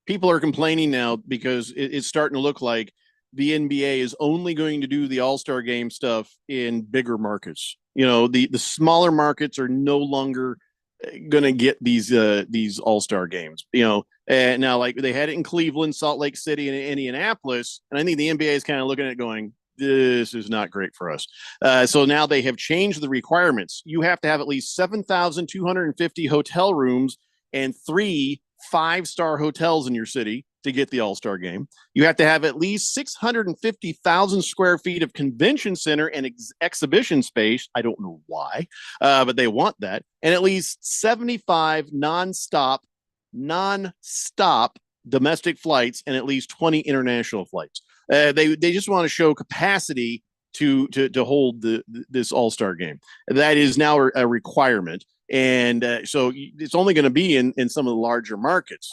People are complaining now because it's starting to look like the NBA is only going to do the All-Star game stuff in bigger markets. The smaller markets are no longer going to get these All-Star games. And now, like, they had it in Cleveland, Salt Lake City, and Indianapolis, and I think the NBA is kind of looking at it going, this is not great for us. So now they have changed the requirements. You have to have at least 7,250 hotel rooms and 3 5-star hotels in your city to get the All-Star game. You have to have at least 650,000 square feet of convention center and exhibition space. I don't know why, but they want that. And at least 75 non-stop domestic flights and at least 20 international flights. They just want to show capacity to hold this All-Star game. That is now a requirement. And so it's only going to be in some of the larger markets.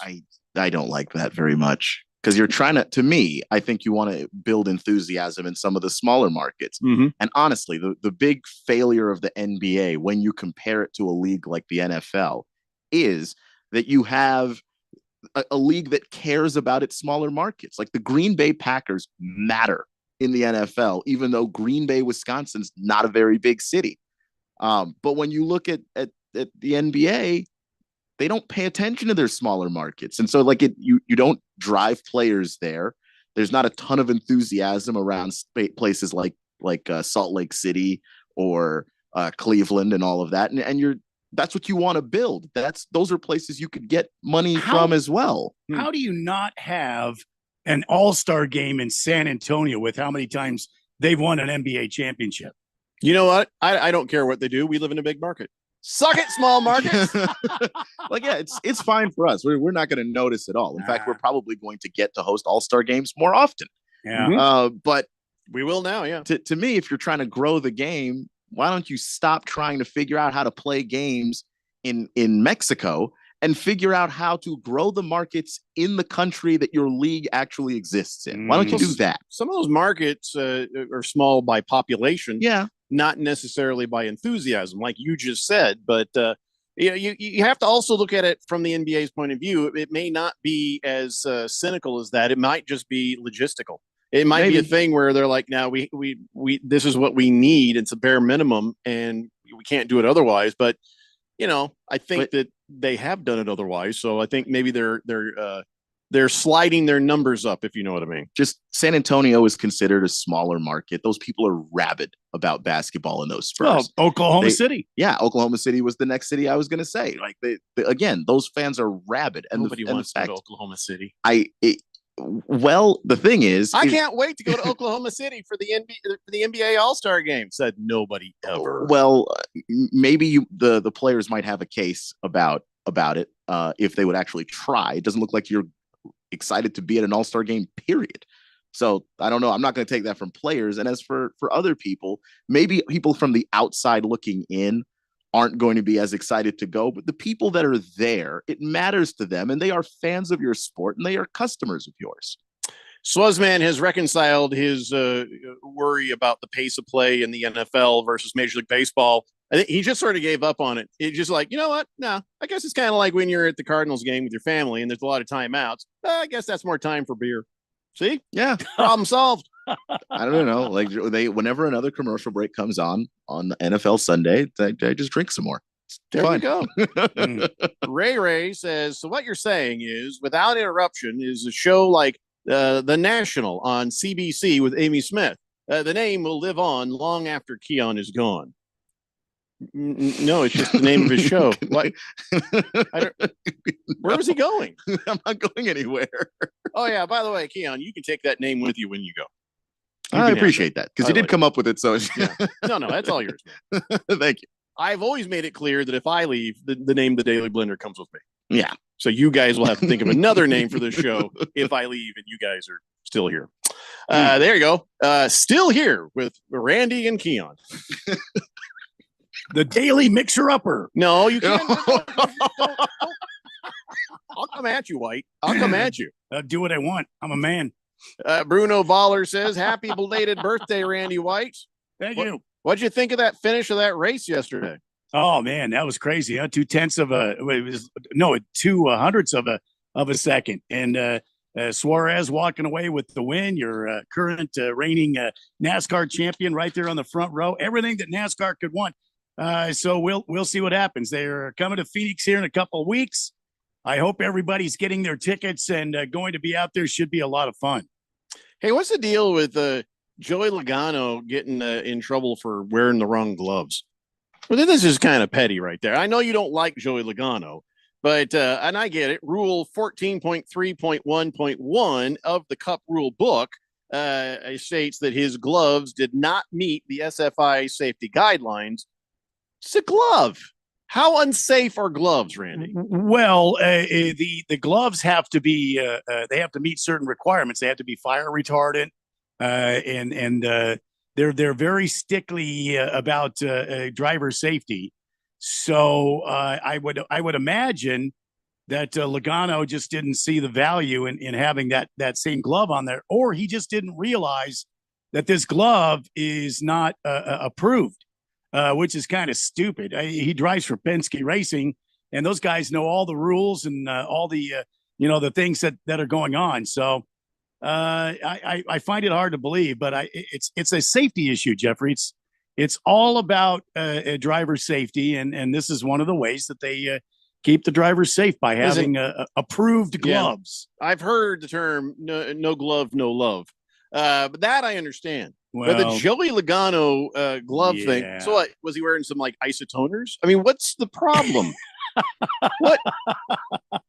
I don't like that very much because you're trying to me, I think you want to build enthusiasm in some of the smaller markets. Mm-hmm. And honestly, the big failure of the NBA when you compare it to a league like the NFL is that you have a league that cares about its smaller markets. Like the Green Bay Packers matter in the NFL, even though Green Bay, Wisconsin's not a very big city. But when you look at the NBA, they don't pay attention to their smaller markets. And so like you don't drive players there. There's not a ton of enthusiasm around places like Salt Lake City or Cleveland and all of that. And that's what you want to build. Those are places you could get money from as well. How do you not have an All-Star game in San Antonio with how many times they've won an NBA championship? You know what? I don't care what they do. We live in a big market. Suck it, small markets. Like, yeah, it's fine for us. We're not going to notice at all. In fact, we're probably going to get to host All-Star games more often. Yeah. But we will now. Yeah. To me, if you're trying to grow the game, why don't you stop trying to figure out how to play games in Mexico and figure out how to grow the markets in the country that your league actually exists in? Why don't you do that? Some of those markets are small by population. Yeah. Not necessarily by enthusiasm, like you just said, but you have to also look at it from the NBA's point of view. It may not be as cynical as that. It might just be logistical. It might be a thing where they're like, now we this is what we need. It's a bare minimum, and we can't do it otherwise. But I think that they have done it otherwise. So I think maybe they're sliding their numbers up, if you know what I mean. Just San Antonio is considered a smaller market. Those people are rabid about basketball in those Spurs. Oh, Oklahoma City. Yeah, Oklahoma City was the next city I was going to say. Like again, those fans are rabid. And nobody wants to go to Oklahoma City. Well, the thing is, I can't wait to go to Oklahoma City for the NBA All-Star game. Said nobody ever. Well, maybe the players might have a case about it if they would actually try. It doesn't look like you're excited to be at an All-Star game, period. So I don't know. I'm not going to take that from players. And as for other people, maybe people from the outside looking in aren't going to be as excited to go, but the people that are there, it matters to them, and they are fans of your sport, and they are customers of yours. Swazman has reconciled his worry about the pace of play in the NFL versus Major League Baseball. I think he just sort of gave up on it. It's just like, you know what? No, I guess it's kind of like when you're at the Cardinals game with your family and there's a lot of timeouts. I guess that's more time for beer. See? Yeah. Problem solved. I don't know. Like whenever another commercial break comes on the NFL Sunday, I just drink some more. There you go. Ray says, so what you're saying is, without interruption, is a show like The National on CBC with Amy Smith. The name will live on long after Keon is gone. No, it's just the name of his show. What? Where was he going? I'm not going anywhere. Oh, yeah. By the way, Keon, you can take that name with you when you go. I appreciate that because you did come up with it. So yeah. No, that's all yours. Thank you. I've always made it clear that if I leave, the name The Daily Blender comes with me. Yeah. So you guys will have to think of another name for the show if I leave and you guys are still here. There you go. Still here with Randy and Keon. The Daily Mixer-Upper. No, you can't. I'll come at you, White. I'll come at you. Do what I want. I'm a man. Bruno Voller says, happy belated birthday, Randy White. Thank you. What'd you think of that finish of that race yesterday? Oh, man, that was crazy. 2/2 of a second. And Suarez walking away with the win. Your current reigning NASCAR champion right there on the front row. Everything that NASCAR could want. So we'll see what happens. They're coming to Phoenix here in a couple of weeks. I hope everybody's getting their tickets and going to be out there. Should be a lot of fun. Hey, what's the deal with Joey Logano getting in trouble for wearing the wrong gloves? Well, this is kind of petty right there. I know you don't like Joey Logano, but and I get it. Rule 14.3.1.1 of the Cup Rule book states that his gloves did not meet the SFI safety guidelines. It's a glove. How unsafe are gloves, Randy? Well, the gloves have to be they have to meet certain requirements. They have to be fire retardant, and they're very stickly about driver safety. So I would imagine that Logano just didn't see the value in having that same glove on there, or he just didn't realize that this glove is not approved. Which is kind of stupid. He drives for Penske Racing, and those guys know all the rules and all the the things that are going on. So I find it hard to believe, but it's a safety issue, Jeffrey. It's all about driver safety, and this is one of the ways that they keep the drivers safe by having approved gloves. Yeah. I've heard the term no glove, no love, but that I understand. Well, but the Joey Logano glove thing. So what was he wearing? Some like isotoners? I mean, what's the problem? What?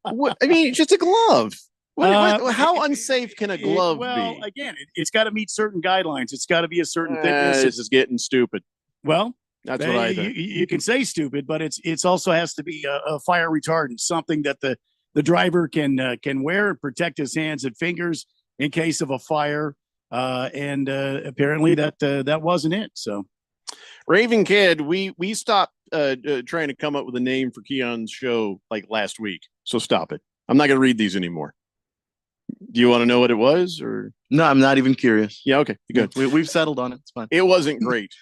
I mean, it's just a glove. How unsafe can a glove be? Well, again, it's got to meet certain guidelines. It's got to be a certain thickness. This is getting stupid. Well, that's what I think. You can say stupid, but it's also has to be a fire retardant, something that the driver can wear and protect his hands and fingers in case of a fire. And apparently that wasn't it. So, Raven Kid, we stopped trying to come up with a name for Keon's show like last week. So stop it. I'm not going to read these anymore. Do you want to know what it was, or no? I'm not even curious. Yeah, okay, good. We've settled on it. It's fine. It wasn't great.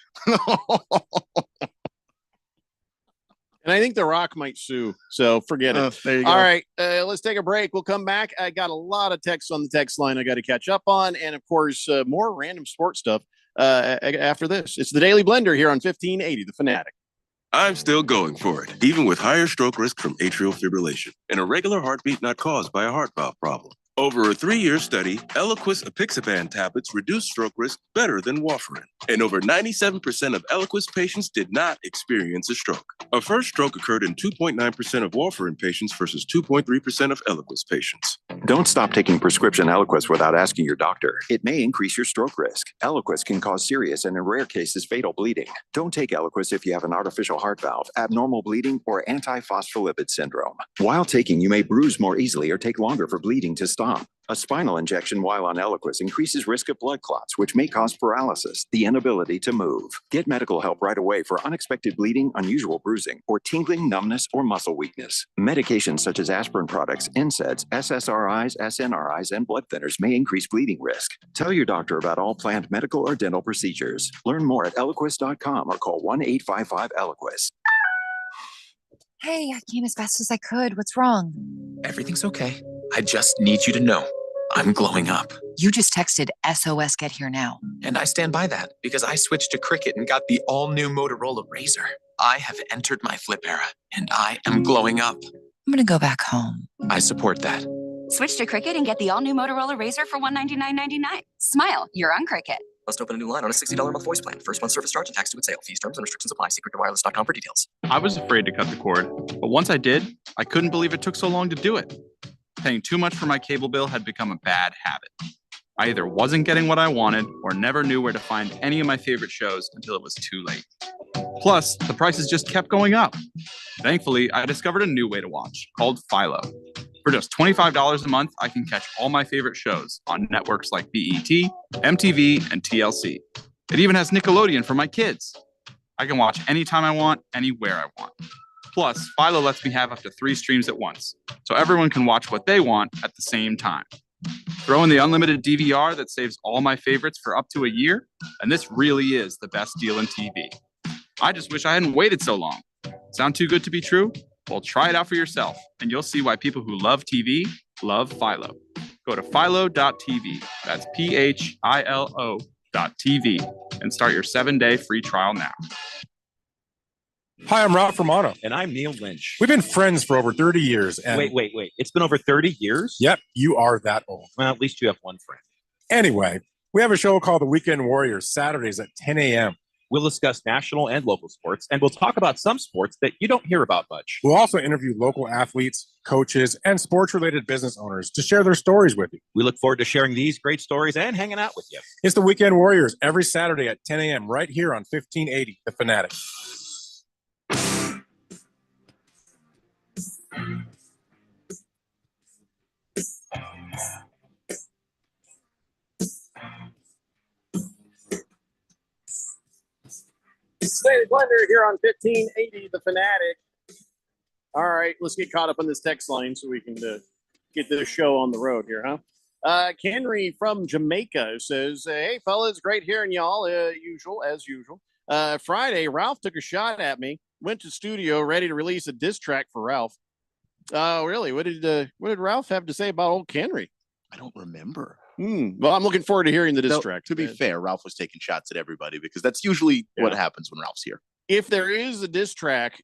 And I think The Rock might sue, so forget it. There you go. All right, let's take a break. We'll come back. I got a lot of texts on the text line I got to catch up on, and of course, more random sports stuff after this. It's the Daily Blender here on 1580, The Fanatic. I'm still going for it, even with higher stroke risk from atrial fibrillation and a regular heartbeat not caused by a heart valve problem. Over a 3-year study, Eliquis apixaban tablets reduced stroke risk better than warfarin. And over 97% of Eliquis patients did not experience a stroke. A first stroke occurred in 2.9% of warfarin patients versus 2.3% of Eliquis patients. Don't stop taking prescription Eliquis without asking your doctor. It may increase your stroke risk. Eliquis can cause serious and in rare cases fatal bleeding. Don't take Eliquis if you have an artificial heart valve, abnormal bleeding, or antiphospholipid syndrome. While taking, you may bruise more easily or take longer for bleeding to stop. A spinal injection while on Eliquis increases risk of blood clots, which may cause paralysis, the inability to move. Get medical help right away for unexpected bleeding, unusual bruising, or tingling, numbness, or muscle weakness. Medications such as aspirin products, NSAIDs, SSRIs, SNRIs, and blood thinners may increase bleeding risk. Tell your doctor about all planned medical or dental procedures. Learn more at Eliquis.com or call 1-855-ELIQUIS. Hey, I came as fast as I could. What's wrong? Everything's okay. I just need you to know I'm glowing up. You just texted SOS Get Here Now. And I stand by that because I switched to Cricut and got the all-new Motorola Razr. I have entered my flip era and I am glowing up. I'm gonna go back home. I support that. Switch to Cricut and get the all-new Motorola Razr for $199.99. Smile, you're on Cricut. Must open a new line on a $60 a month voice plan. First month service charge and tax to its sale. Fees, terms, and restrictions apply. See CryptoWireless.com for details. I was afraid to cut the cord, but once I did, I couldn't believe it took so long to do it. Paying too much for my cable bill had become a bad habit. I either wasn't getting what I wanted or never knew where to find any of my favorite shows until it was too late. Plus, the prices just kept going up. Thankfully, I discovered a new way to watch called Philo. For just $25 a month, I can catch all my favorite shows on networks like BET, MTV, and TLC. It even has Nickelodeon for my kids. I can watch anytime I want, anywhere I want. Plus, Philo lets me have up to 3 streams at once, so everyone can watch what they want at the same time. Throw in the unlimited DVR that saves all my favorites for up to a year, and this really is the best deal in TV. I just wish I hadn't waited so long. Sound too good to be true? Well, try it out for yourself, and you'll see why people who love TV love Philo. Go to philo.tv, that's PHILO.tv, and start your 7-day free trial now. Hi, I'm Ralph Romano. And I'm Neil Lynch. We've been friends for over 30 years. And Wait. It's been over 30 years? Yep, you are that old. Well, at least you have one friend. Anyway, we have a show called The Weekend Warriors, Saturdays at 10 a.m. We'll discuss national and local sports, and we'll talk about some sports that you don't hear about much. We'll also interview local athletes, coaches, and sports-related business owners to share their stories with you. We look forward to sharing these great stories and hanging out with you. It's The Weekend Warriors every Saturday at 10 a.m. right here on 1580, The Fanatic. Daily Blender here on 1580 The Fanatic. All right, let's get caught up on this text line so we can get this show on the road here, huh? Henry from Jamaica says, hey, fellas, great hearing y'all, as usual. Friday, Ralph took a shot at me, went to studio ready to release a diss track for Ralph. Really? What did Ralph have to say about old Henry? I don't remember. Well, I'm looking forward to hearing the diss track. To be fair, Ralph was taking shots at everybody because that's usually what happens when Ralph's here. If there is a diss track,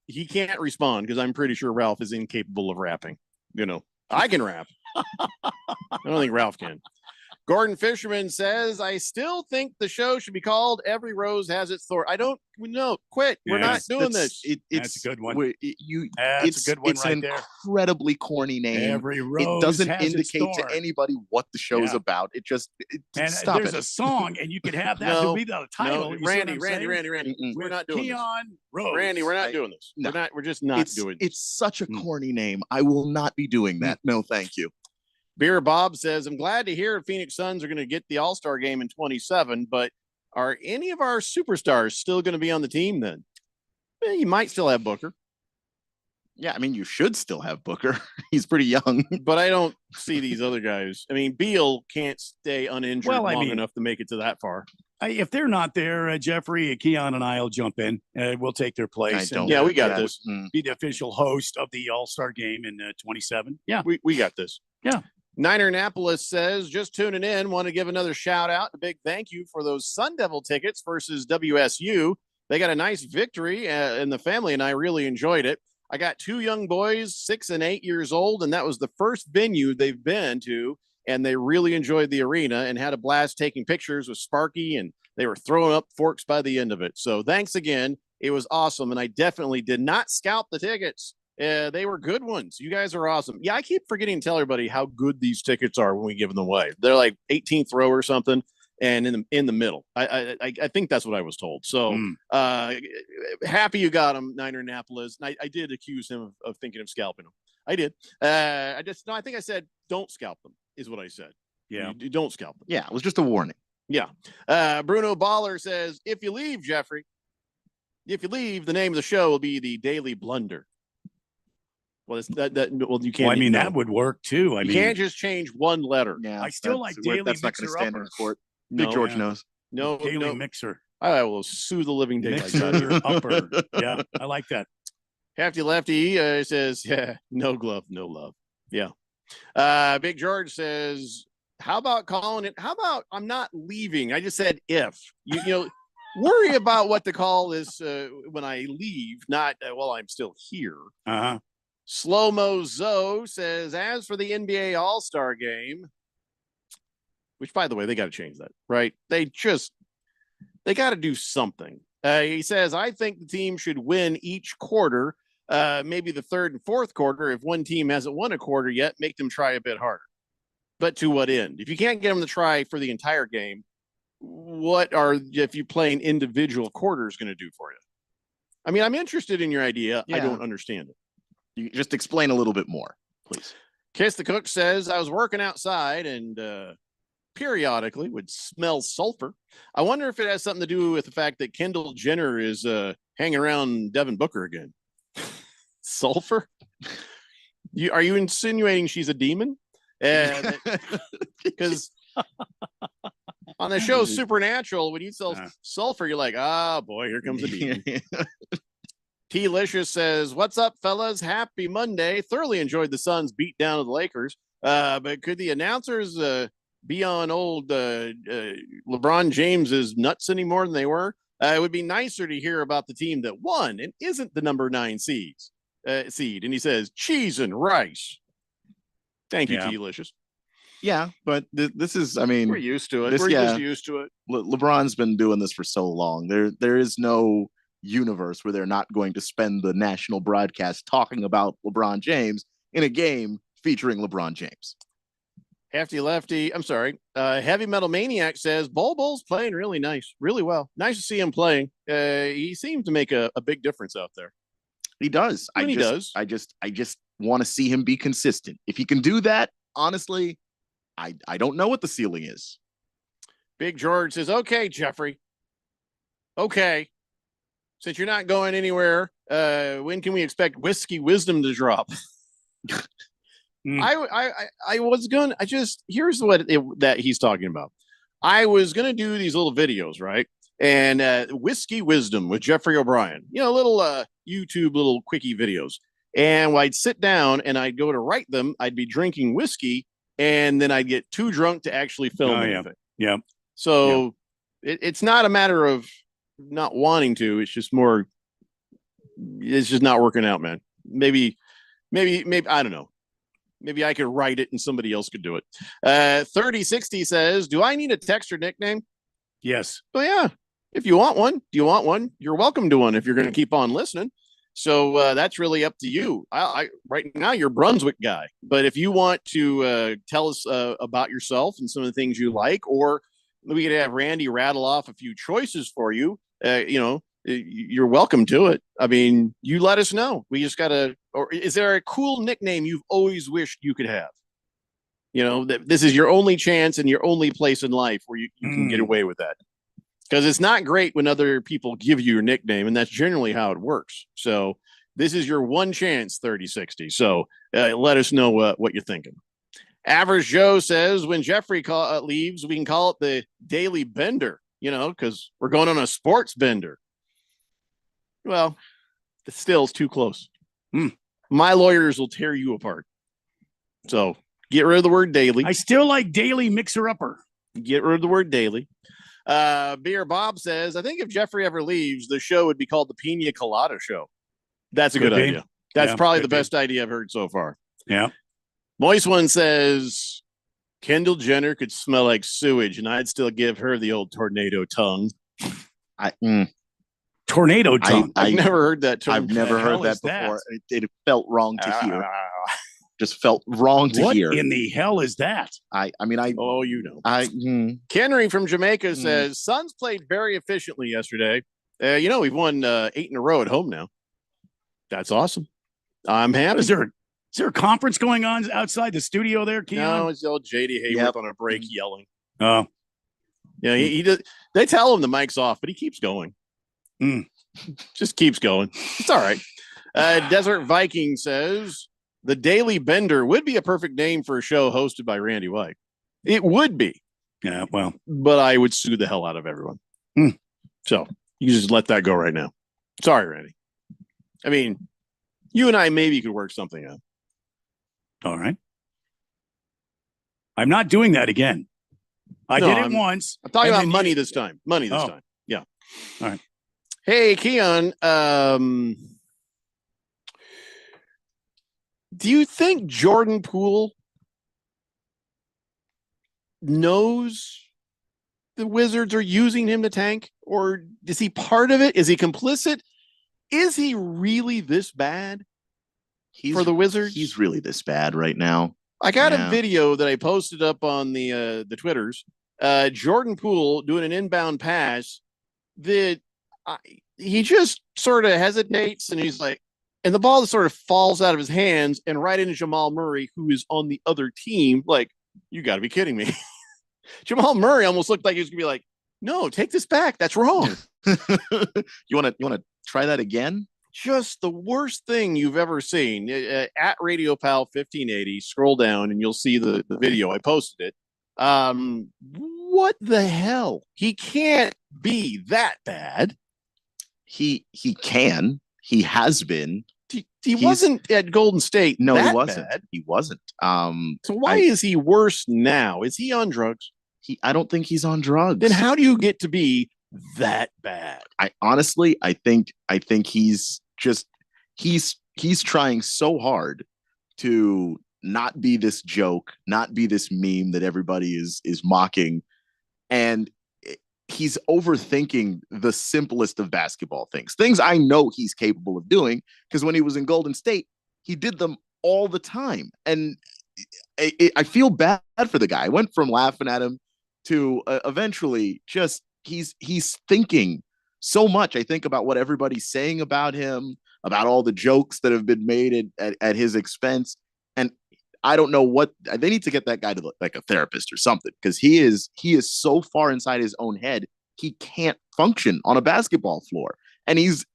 he can't respond because I'm pretty sure Ralph is incapable of rapping. You know, I can rap. I don't think Ralph can. Gordon Fisherman says, I still think the show should be called Every Rose Has Its Thorn. Quit. We're not doing this. That's a good one. It's a good one. It's an incredibly corny name. Every rose it doesn't has its indicate to thorn. anybody what the show's about. It just stop there's it. a song, and you could have that to be the title. No, You see what I'm Randy. saying? We're not doing Keon this. Rose. Randy, we're not doing this. No. We're just not doing this. It's such a corny name. I will not be doing that. No, thank you. Beer Bob says, I'm glad to hear Phoenix Suns are going to get the All-Star game in 27, but are any of our superstars still going to be on the team then? You might still have Booker. Yeah, I mean, you should still have Booker. He's pretty young. But I don't see these other guys. I mean, Beal can't stay uninjured long enough to make it to that far. If they're not there, Jeffrey, Keon, and I will jump in. We'll take their place. We got this. Be the official host of the All-Star game in 27. Yeah, we got this. Yeah. Niner Annapolis says, just tuning in, want to give another shout out, a big thank you for those Sun Devil tickets versus WSU. They got a nice victory, and the family and I really enjoyed it. I got 2 young boys, 6 and 8 years old, and that was the first venue they've been to, and they really enjoyed the arena and had a blast taking pictures with Sparky, and they were throwing up forks by the end of it. So thanks again. It was awesome, and I definitely did not scalp the tickets. They were good ones. You guys are awesome. Yeah, I keep forgetting to tell everybody how good these tickets are when we give them away. They're like 18th row or something, and in the middle. I think that's what I was told. So happy you got him, Niner Annapolis. And I did accuse him of thinking of scalping him. I did. I think I said don't scalp them is what I said. Yeah, you don't scalp them. Yeah, it was just a warning. Yeah. Bruno Baller says, if you leave, Jeffrey, if you leave, the name of the show will be the Daily Blunder. Well, you can't. Well, I mean, that would work too. You can't just change one letter. Yeah, I still like Daily that's not Mixer going to stand Upper. in court. Big George knows. No, Daily Mixer. I will sue the living daylights out Mixer here. Upper. Yeah, I like that. Hefty Lefty says, yeah, no glove, no love. Yeah. Big George says, how about calling it? How about I'm not leaving? I just said if. You know, worry about what to call this when I leave, not while I'm still here. Uh-huh. Slow Mo Zoe says, as for the NBA All-Star game, which, by the way, they got to change that, right? They got to do something. He says, I think the team should win each quarter, maybe the third and fourth quarter. If one team hasn't won a quarter yet, make them try a bit harder. But to what end? If you can't get them to try for the entire game, if you playing individual quarters going to do for you? I mean, I'm interested in your idea. Yeah. I don't understand it. You just explain a little bit more, please. Kiss the Cook says, I was working outside and periodically would smell sulfur. I wonder if it has something to do with the fact that Kendall Jenner is hanging around Devin Booker again. Sulfur? Are you insinuating she's a demon? Because on the show Supernatural, when you sell sulfur, you're like, boy, here comes a demon. T-Licious says, what's up, fellas? Happy Monday. Thoroughly enjoyed the Suns beat down of the Lakers. But could the announcers be on old LeBron James's nuts any more than they were? It would be nicer to hear about the team that won and isn't the number 9 seed. And he says, cheese and rice. Thank you, T-Licious. Yeah, but this is, I mean, we're used to it. We're just used to it. LeBron's been doing this for so long. There is no universe where they're not going to spend the national broadcast talking about LeBron James in a game featuring LeBron James. Hefty Lefty, I'm sorry. Heavy Metal Maniac says, Bul's playing really nice, really well. Nice to see him playing. He seems to make a big difference out there. He does. I just want to see him be consistent. If he can do that, honestly, I don't know what the ceiling is. Big George says, okay, Jeffrey. Okay. Since you're not going anywhere, when can we expect Whiskey Wisdom to drop? Here's what that he's talking about. I was going to do these little videos, right? And Whiskey Wisdom with Jeffrey O'Brien, little YouTube, little quickie videos. And I'd sit down and I'd go to write them. I'd be drinking whiskey and then I'd get too drunk to actually film anything. Yeah. So it's not a matter of not wanting to. It's just not working out, man. Maybe, I don't know. Maybe I could write it and somebody else could do it. 3060 says, do I need a texture nickname? Yes. Oh, yeah. If you want one, do you want one? You're welcome to one if you're going to keep on listening. So that's really up to you. I right now, you're Brunswick guy. But if you want to tell us about yourself and some of the things you like, or we could have Randy rattle off a few choices for you, you're welcome to it. I mean, you let us know. We just got to, or is there a cool nickname you've always wished you could have? That this is your only chance and your only place in life where you can get away with that. Because it's not great when other people give you your nickname, and that's generally how it works. So this is your one chance, 3060. So let us know what you're thinking. Average Joe says, when Jeffrey leaves, we can call it the Daily Bender, because we're going on a sports bender. Well, the still's too close. My lawyers will tear you apart. So get rid of the word daily. I still like Daily Mixer Upper. Get rid of the word daily. Beer Bob says, I think if Jeffrey ever leaves, the show would be called the Pina Colada Show. That's a Could good be. idea. That's Yeah, probably could the be. best idea I've heard so far. Yeah. Moist One says, Kendall Jenner could smell like sewage, and I'd still give her the old tornado tongue. Tornado tongue. I've never heard that term. I've never heard that before. It felt wrong to hear. Just felt wrong to What hear. in the hell is that? Oh, you know. Kenry from Jamaica says, Suns played very efficiently yesterday. We've won 8 in a row at home now. That's awesome. I'm happy. Is there a conference going on outside the studio there, Keon? No, it's the old JD Hayworth on a break yelling. Oh. Yeah, he does. They tell him the mic's off, but he keeps going. Just keeps going. It's all right. Desert Viking says, the Daily Bender would be a perfect name for a show hosted by Randy White. It would be. Yeah, well. But I would sue the hell out of everyone. So you just let that go right now. Sorry, Randy. I mean, you and I maybe could work something out. All right. I'm not doing that again. I did it once. I'm talking and about then money this time. Money this time. Yeah. All right. Hey, Keon. Do you think Jordan Poole knows the Wizards are using him to tank? Or is he part of it? Is he complicit? Is he really this bad for the Wizards? He's really this bad right now. I got a video that I posted up on the Twitters. Jordan Poole doing an inbound pass that he just sort of hesitates and he's like, and the ball just sort of falls out of his hands and right into Jamal Murray, who is on the other team. Like, you got to be kidding me. Jamal Murray almost looked like he was gonna be like, no, take this back. That's wrong. You want to try that again? Just the worst thing you've ever seen. At Radio Pal 1580, scroll down and you'll see the video. I posted it. What the hell? He can't be that bad. He can. He has been. He wasn't at Golden State. No, that he wasn't. bad. He wasn't. So why is he worse now? Is he on drugs? I don't think he's on drugs. Then how do you get to be that bad? I think he's trying so hard to not be this joke, not be this meme that everybody is mocking, and he's overthinking the simplest of basketball things I know he's capable of doing, because when he was in Golden State, he did them all the time. And I feel bad for the guy. I went from laughing at him to eventually just he's thinking so much. I think about what everybody's saying about him, about all the jokes that have been made at his expense. And I don't know what they need to get that guy to like a therapist or something, because he is so far inside his own head. He can't function on a basketball floor. And he's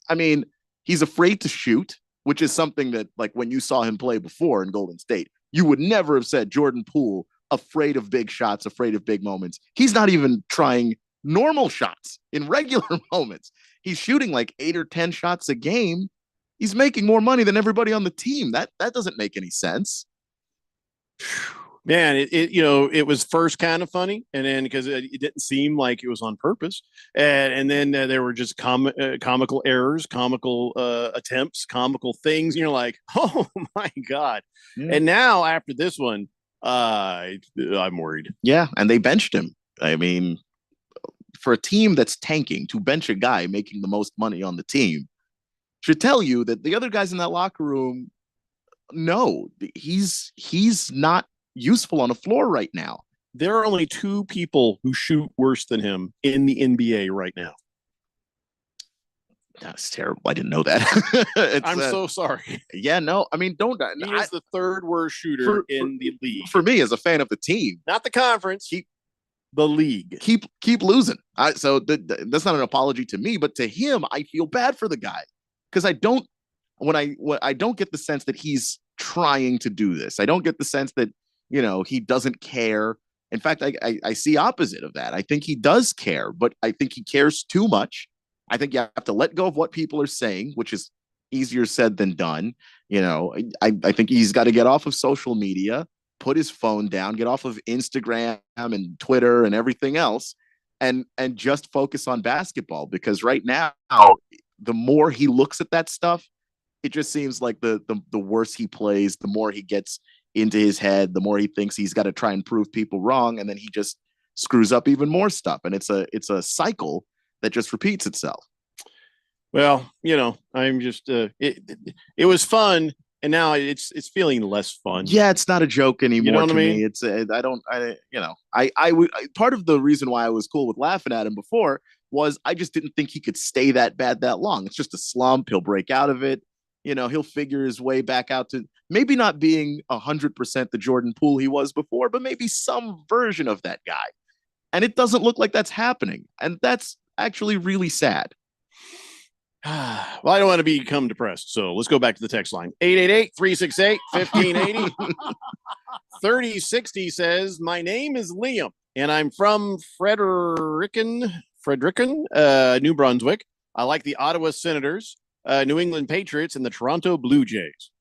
afraid to shoot, which is something that, like, when you saw him play before in Golden State, you would never have said Jordan Poole afraid of big shots, afraid of big moments. He's not even trying normal shots in regular moments. He's shooting like 8 or 10 shots a game. He's making more money than everybody on the team. That doesn't make any sense. Man, it was first kind of funny, and then because it didn't seem like it was on purpose, and then there were just comical errors, comical attempts, comical things. You're like, oh my god! Yeah. And now after this one, I'm worried. Yeah, and they benched him. I mean, for a team that's tanking, to bench a guy making the most money on the team should tell you that the other guys in that locker room, no, he's not useful on a floor right now. There are only 2 people who shoot worse than him in the NBA right now. That's terrible. I didn't know that. I'm so sorry. Yeah, no, I mean, don't. He is the 3rd worst shooter in the league. For me, as a fan of the team, not the conference, the league. Keep losing. So that's not an apology to me, but to him, I feel bad for the guy, because I don't get the sense that he's trying to do this. I don't get the sense that he doesn't care. In fact, I see opposite of that. I think he does care, but I think he cares too much. I think you have to let go of what people are saying, which is easier said than done. I think he's got to get off of social media, put his phone down, get off of Instagram and Twitter and everything else, and just focus on basketball, because right now the more he looks at that stuff, it just seems like the worse he plays, the more he gets into his head, the more he thinks he's got to try and prove people wrong, and then he just screws up even more stuff, and it's a cycle that just repeats itself. Well, I'm just it was fun, and now it's feeling less fun. Yeah, it's not a joke anymore. You know what to I mean? me. It's part of the reason why I was cool with laughing at him before was I just didn't think he could stay that bad that long. It's just a slump. He'll break out of it. He'll figure his way back out to maybe not being 100% the Jordan Poole he was before, but maybe some version of that guy. And it doesn't look like that's happening. And that's actually really sad. Well, I don't want to become depressed, so let's go back to the text line. 888-368-1580. 3060 says, my name is Liam, and I'm from Fredericton, New Brunswick. I like the Ottawa Senators, New England Patriots, and the Toronto Blue Jays.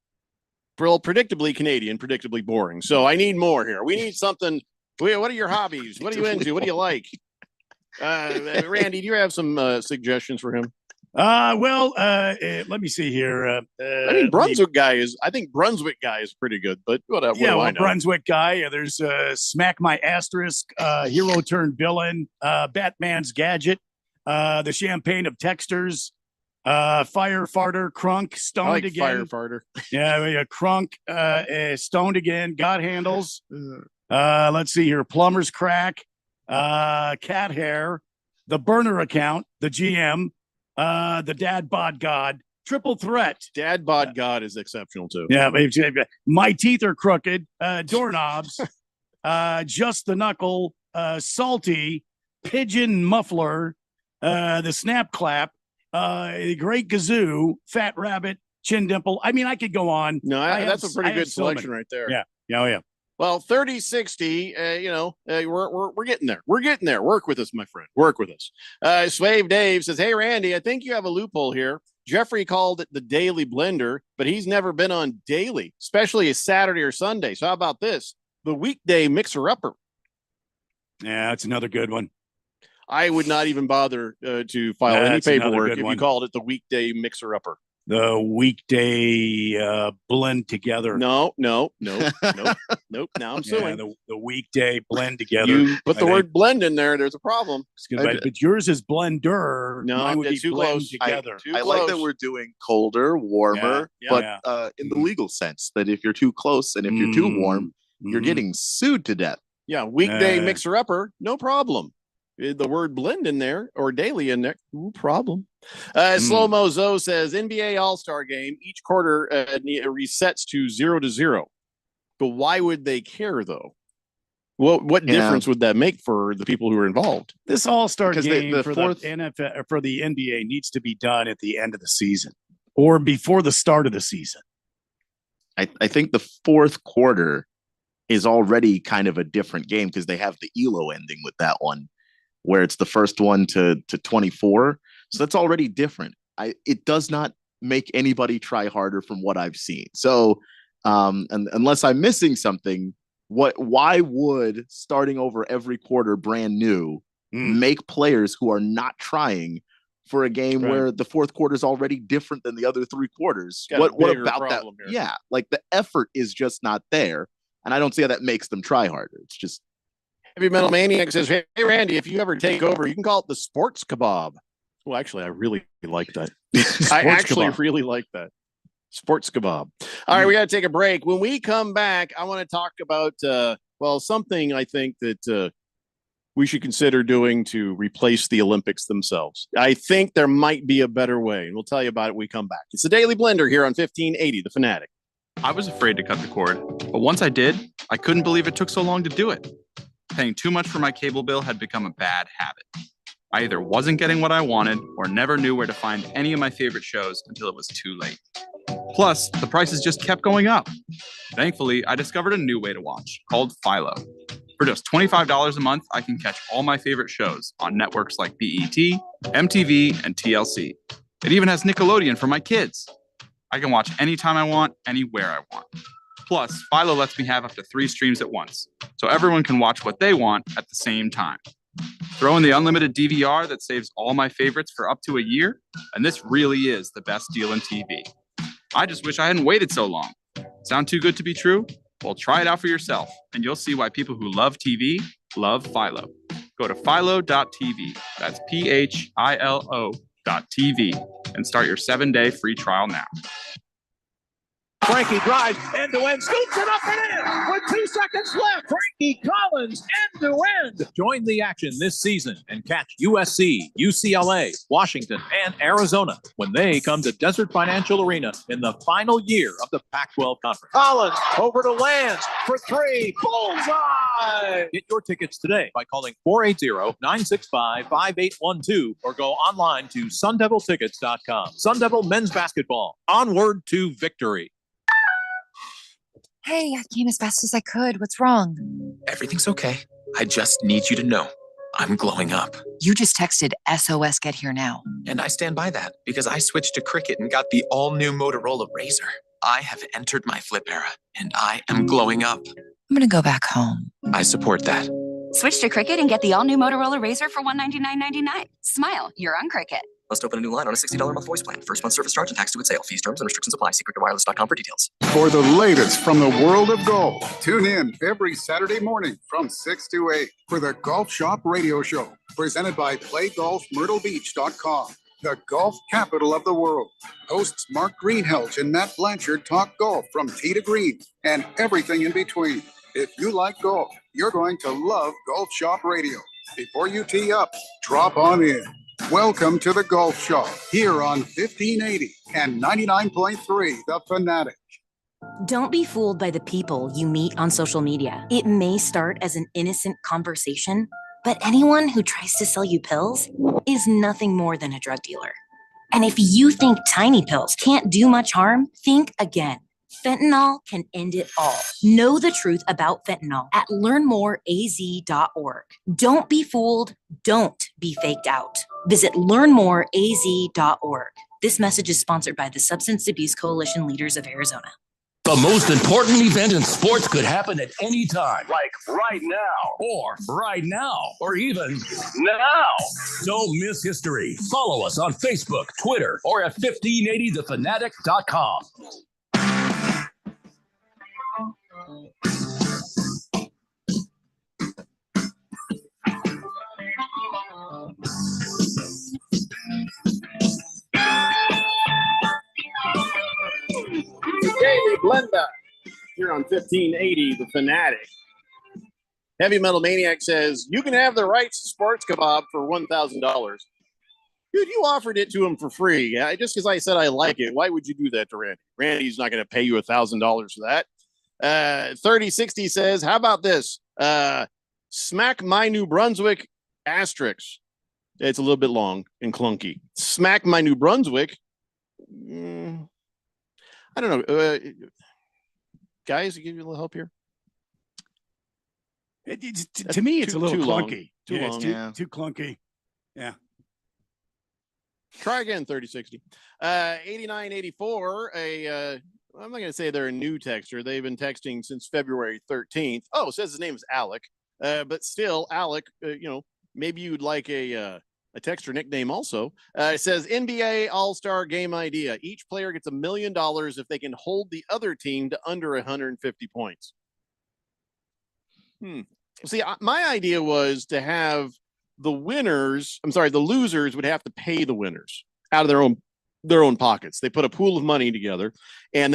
Well, predictably Canadian, predictably boring. So I need more here. We need something. What are your hobbies? What are you into? What do you like? Randy, do you have some suggestions for him? Let me see here. I think Brunswick guy is pretty good, but whatever. Yeah, what do I know? Brunswick guy. There's Smack My Asterisk, Hero Turned Villain, Batman's Gadget, the Champagne of Texters, Fire Farter, Crunk, Stoned I like Again. Fire Farter. Yeah, Crunk, Stoned Again, God Handles. Let's see here. Plumber's Crack, Cat Hair, the Burner Account, the GM, the Dad Bod God, Triple Threat. Dad Bod God is exceptional too. Yeah, My Teeth Are Crooked, Doorknobs, Just the Knuckle, Salty, Pigeon Muffler, the Snap Clap, the Great Gazoo, Fat Rabbit, Chin Dimple. I mean, I could go on. No, that's a pretty good selection right there. Yeah. Oh, yeah. Well, 3060, we're getting there. We're getting there. Work with us, my friend. Work with us. Swave Dave says, hey, Randy, I think you have a loophole here. Jeffrey called it the Daily Blender, but he's never been on Daily, especially a Saturday or Sunday. So how about this? The Weekday Mixer-Upper. Yeah, that's another good one. I would not even bother to file any paperwork if you called it the Weekday Mixer-Upper. The Weekday Blend Together. Nope. Now I'm suing. The Weekday Blend Together. You put the word blend in there, there's a problem. But yours is Blender. No, mine would be too Blend close. Together. I like that we're doing colder, warmer, Yeah. but in the legal sense, that if you're too close and if you're too warm, you're getting sued to death. Yeah, Weekday Mixer-Upper, no problem. The word blend in there or daily in there, no problem. Slow Mo Zo says NBA All-Star game, each quarter resets to 0-0. But why would they care though? What difference would that make for the people who are involved? This All-Star game the for fourth- the NFL for the NBA needs to be done at the end of the season or before the start of the season. I think the fourth quarter is already kind of a different game because they have the ELO ending with that one, where it's the first one to 24. So that's already different. It does not make anybody try harder from what I've seen. So and unless I'm missing something, why would starting over every quarter brand new make players who are not trying for a game where the fourth quarter is already different than the other three quarters? What about that? Here. Yeah, like the effort is just not there. And I don't see how that makes them try harder. It's just Heavy Metal Maniac says, hey, Randy, if you ever take over, you can call it the Sports Kebab. Well, actually, I really like that. Really like that. Sports Kebab. All right, we got to take a break. When we come back, I want to talk about, something I think that we should consider doing to replace the Olympics themselves. I think there might be a better way, and we'll tell you about it when we come back. It's the Daily Blender here on 1580, The Fanatic. I was afraid to cut the cord, but once I did, I couldn't believe it took so long to do it. Paying too much for my cable bill had become a bad habit. I either wasn't getting what I wanted or never knew where to find any of my favorite shows until it was too late. Plus, the prices just kept going up. Thankfully, I discovered a new way to watch called Philo. For just $25 a month, I can catch all my favorite shows on networks like BET, MTV, and TLC. It even has Nickelodeon for my kids. I can watch anytime I want, anywhere I want. Plus, Philo lets me have up to 3 streams at once, so everyone can watch what they want at the same time. Throw in the unlimited DVR that saves all my favorites for up to a year, and this really is the best deal in TV. I just wish I hadn't waited so long. Sound too good to be true? Well, try it out for yourself, and you'll see why people who love TV love Philo. Go to philo.tv, that's philo.tv, and start your 7-day free trial now. Frankie drives end to end, scoops it up and in with 2 seconds left. Frankie Collins end to end. Join the action this season and catch USC, UCLA, Washington, and Arizona when they come to Desert Financial Arena in the final year of the Pac-12 Conference. Collins over to Lance for 3. Bullseye! Get your tickets today by calling 480-965-5812 or go online to sundeviltickets.com. Sun Devil men's basketball. Onward to victory. Hey, I came as fast as I could. What's wrong? Everything's okay. I just need you to know I'm glowing up. You just texted SOS get here now. And I stand by that because I switched to Cricket and got the all-new Motorola Razr. I have entered my flip era and I am glowing up. I'm gonna go back home. I support that. Switch to Cricket and get the all-new Motorola Razr for $199.99. Smile, you're on Cricket. Must open a new line on a $60 a month voice plan. First month service charge and tax to its sale. Fees, terms, and restrictions apply. Secretwireless.com for details. For the latest from the world of golf, tune in every Saturday morning from 6 to 8 for the Golf Shop Radio Show, presented by PlayGolfMyrtleBeach.com, the golf capital of the world. Hosts Mark Greenhelch and Matt Blanchard talk golf from tee to green and everything in between. If you like golf, you're going to love Golf Shop Radio. Before you tee up, drop on in. Welcome to the Golf Shop here on 1580 and 99.3 The Fanatic. Don't be fooled by the people you meet on social media. It may start as an innocent conversation, but anyone who tries to sell you pills is nothing more than a drug dealer. And if you think tiny pills can't do much harm, think again. Fentanyl can end it all. Know the truth about fentanyl at learnmoreaz.org. Don't be fooled. Don't be faked out. Visit learnmoreaz.org. This message is sponsored by the Substance Abuse Coalition Leaders of Arizona. The most important event in sports could happen at any time. Like right now. Or right now. Or even now. Don't miss history. Follow us on Facebook, Twitter, or at 1580thefanatic.com. Daily Blender here on 1580 The Fanatic. Heavy Metal Maniac says, you can have the rights to Sports Kebab for $1,000. Dude, you offered it to him for free. Just because I said I like it, why would you do that to Randy? Randy's not going to pay you $1,000 for that. 3060 says, how about this? Smack My New Brunswick asterisk. It's a little bit long and clunky. Smack My New Brunswick. I don't know. Guys, give you a little help here. To me, it's a little long. clunky. Too long. Too clunky. Yeah. Try again, 3060. 8984, I'm not going to say they're a new texter. They've been texting since February 13th. Oh, it says his name is Alec. But still, Alec, maybe you'd like a texter nickname also. It says NBA All-Star Game idea. Each player gets $1 million if they can hold the other team to under 150 points. See, my idea was to have the losers would have to pay the winners out of their own pockets. They put a pool of money together, and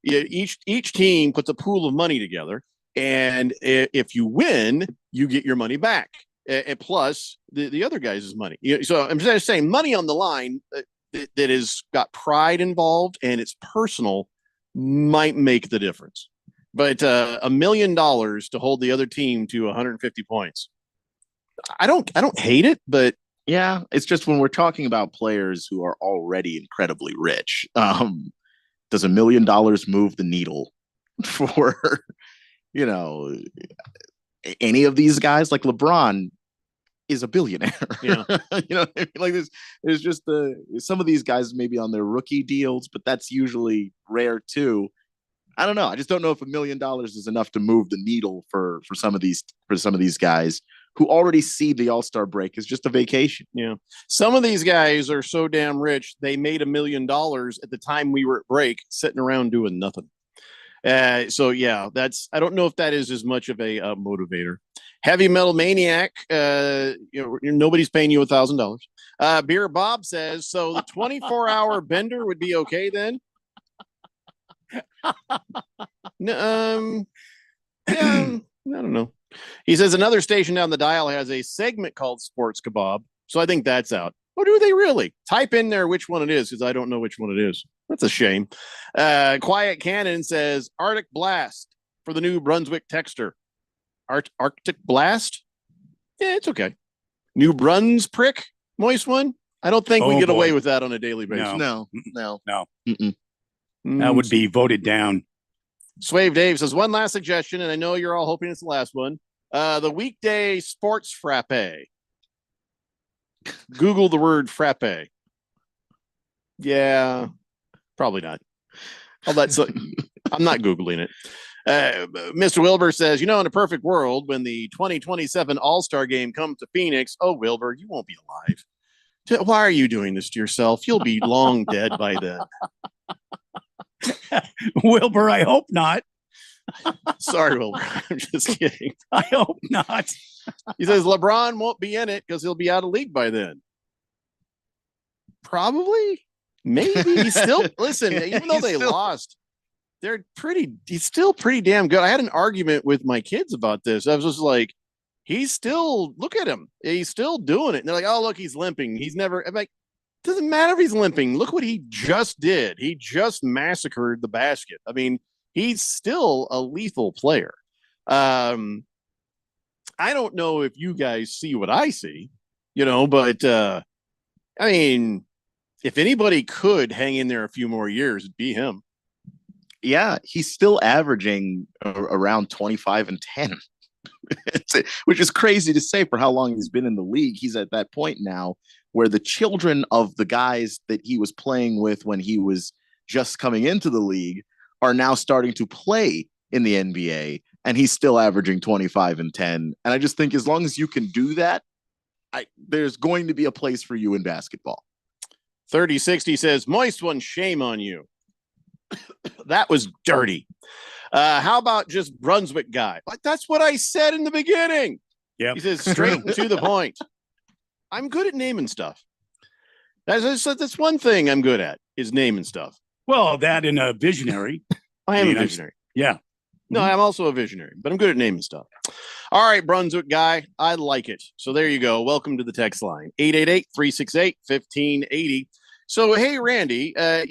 each team puts a pool of money together, and if you win, you get your money back, and plus the other guys' money. So I'm just saying, money on the line that has got pride involved and it's personal might make the difference. But $1 million to hold the other team to 150 points. I don't hate it, but yeah, it's just when we're talking about players who are already incredibly rich, does $1 million move the needle for, any of these guys? Like LeBron is a billionaire. Yeah. Like there's just some of these guys maybe on their rookie deals, but that's usually rare too. I don't know. I just don't know if $1 million is enough to move the needle for some of these guys who already see the All-Star break as just a vacation. Yeah. Some of these guys are so damn rich, they made $1 million at the time we were at break, sitting around doing nothing. So yeah, I don't know if that is as much of a motivator. Heavy Metal Maniac, nobody's paying you $1,000. Beer Bob says, so the 24-hour bender would be okay then? No, yeah, I don't know. He says another station down the dial has a segment called Sports Kebab, so I think that's out. Or do they really? Type in there which one it is, because I don't know which one it is. That's a shame. Quiet Cannon says Arctic Blast for the New Brunswick texter. Arctic Blast? Yeah, it's okay. New Brunswick, moist one? I don't think we get away with that on a daily basis. No. That would be voted down. Swave Dave says one last suggestion, and I know you're all hoping it's the last one. The weekday sports frappe. Google the word frappe. Yeah, probably not. I'm not Googling it. Mr. Wilbur says, in a perfect world, when the 2027 All-Star game comes to Phoenix, oh, Wilbur, you won't be alive. Why are you doing this to yourself? You'll be long dead by then. Wilbur, I hope not. Sorry, Wilbur. I'm just kidding. I hope not. He says LeBron won't be in it because he'll be out of league by then. Probably. Maybe. He's still, listen, even though they lost, he's still pretty damn good. I had an argument with my kids about this. I was just like, look at him. He's still doing it. And they're like, oh, look, he's limping. I'm like, doesn't matter if he's limping. Look what he just did. He just massacred the basket. I mean, he's still a lethal player. I don't know if you guys see what I see, but I mean, if anybody could hang in there a few more years, it'd be him. Yeah, he's still averaging around 25 and 10, which is crazy to say for how long he's been in the league. He's at that point now where the children of the guys that he was playing with when he was just coming into the league are now starting to play in the NBA, and he's still averaging 25 and 10. And I just think as long as you can do that, there's going to be a place for you in basketball. 3060 says, moist one, shame on you. That was dirty. How about just Brunswick guy? That's what I said in the beginning. Yeah. He says straight and to the point. I'm good at naming stuff. That's one thing I'm good at is naming stuff. Well, that and a visionary. I am a visionary. Yeah. No, I'm also a visionary, but I'm good at naming stuff. All right, Brunswick guy, I like it. So there you go. Welcome to the text line, 888-368-1580. So, hey, Randy, I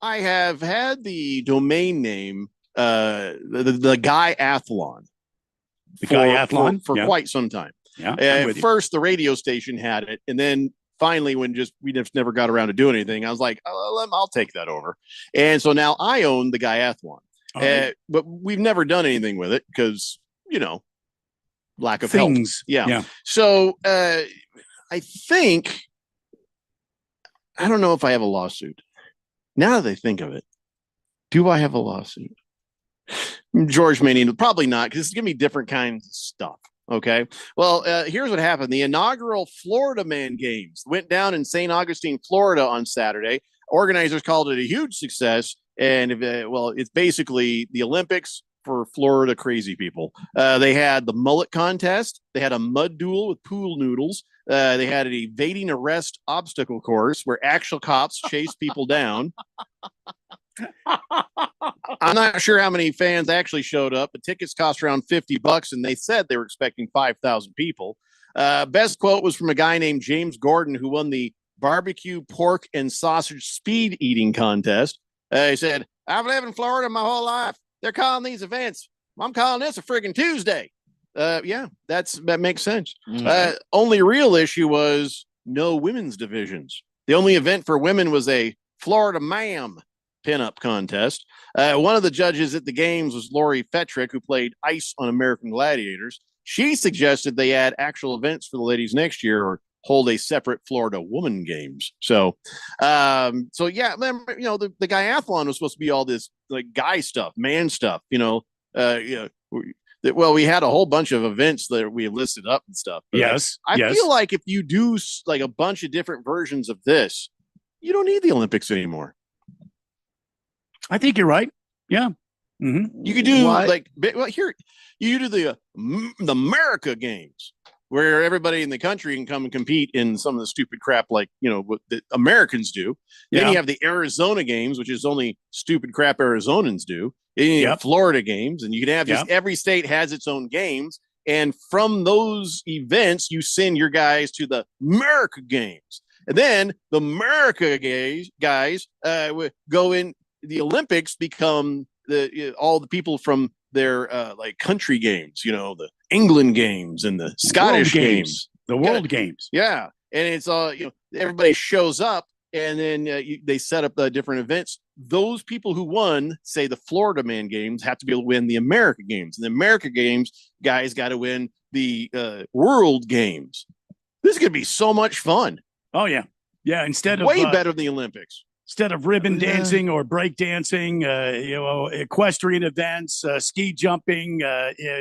have had the domain name, the Guy Athlon. For quite some time. Yeah. First, the radio station had it, and then finally, when we just never got around to doing anything, I was like, I'll take that over. And so now I own the Guy Athlon, but we've never done anything with it because lack of things. Help. Yeah. So I think I don't know if I have a lawsuit. Now that I think of it, do I have a lawsuit? George may need, probably not, because it's gonna be different kinds of stuff. Okay. Well, here's what happened. The inaugural Florida Man Games went down in St. Augustine, Florida on Saturday. Organizers called it a huge success. And it's basically the Olympics for Florida crazy people. They had the mullet contest. They had a mud duel with pool noodles. They had an evading arrest obstacle course where actual cops chased people down. I'm not sure how many fans actually showed up, but tickets cost around $50, and they said they were expecting 5,000 people. Best quote was from a guy named James Gordon, who won the barbecue pork and sausage speed eating contest. He said, I've lived in Florida my whole life. They're calling these events. I'm calling this a friggin' Tuesday. Yeah, that makes sense. Only real issue was no women's divisions. The only event for women was a Florida Ma'am pinup contest. One of the judges at the games was Lori Fetrick, who played Ice on American Gladiators. She suggested they add actual events for the ladies next year or hold a separate Florida Woman Games. So yeah, the Guyathlon was supposed to be all this like guy stuff, man stuff, Well, we had a whole bunch of events that we listed up and stuff. Yes. I feel like if you do like a bunch of different versions of this, you don't need the Olympics anymore. I think you're right. Yeah. Mm-hmm. You could do here. You do the America Games, where everybody in the country can come and compete in some of the stupid crap like what the Americans do. Then you have the Arizona Games, which is only stupid crap Arizonans do. Then you have Florida Games, and you can have just every state has its own games. And from those events, you send your guys to the America Games, and then the America guys go in. The Olympics become all the people from their like country games, the England games and the Scottish games, the World Games. Yeah, and it's everybody shows up, and then they set up different events. Those people who won, say the Florida Man Games, have to be able to win the America Games, and the America Games guys got to win the World Games. This is gonna be so much fun. Oh yeah, yeah. Instead of way better than the Olympics. Instead of ribbon dancing or break dancing, equestrian events, ski jumping,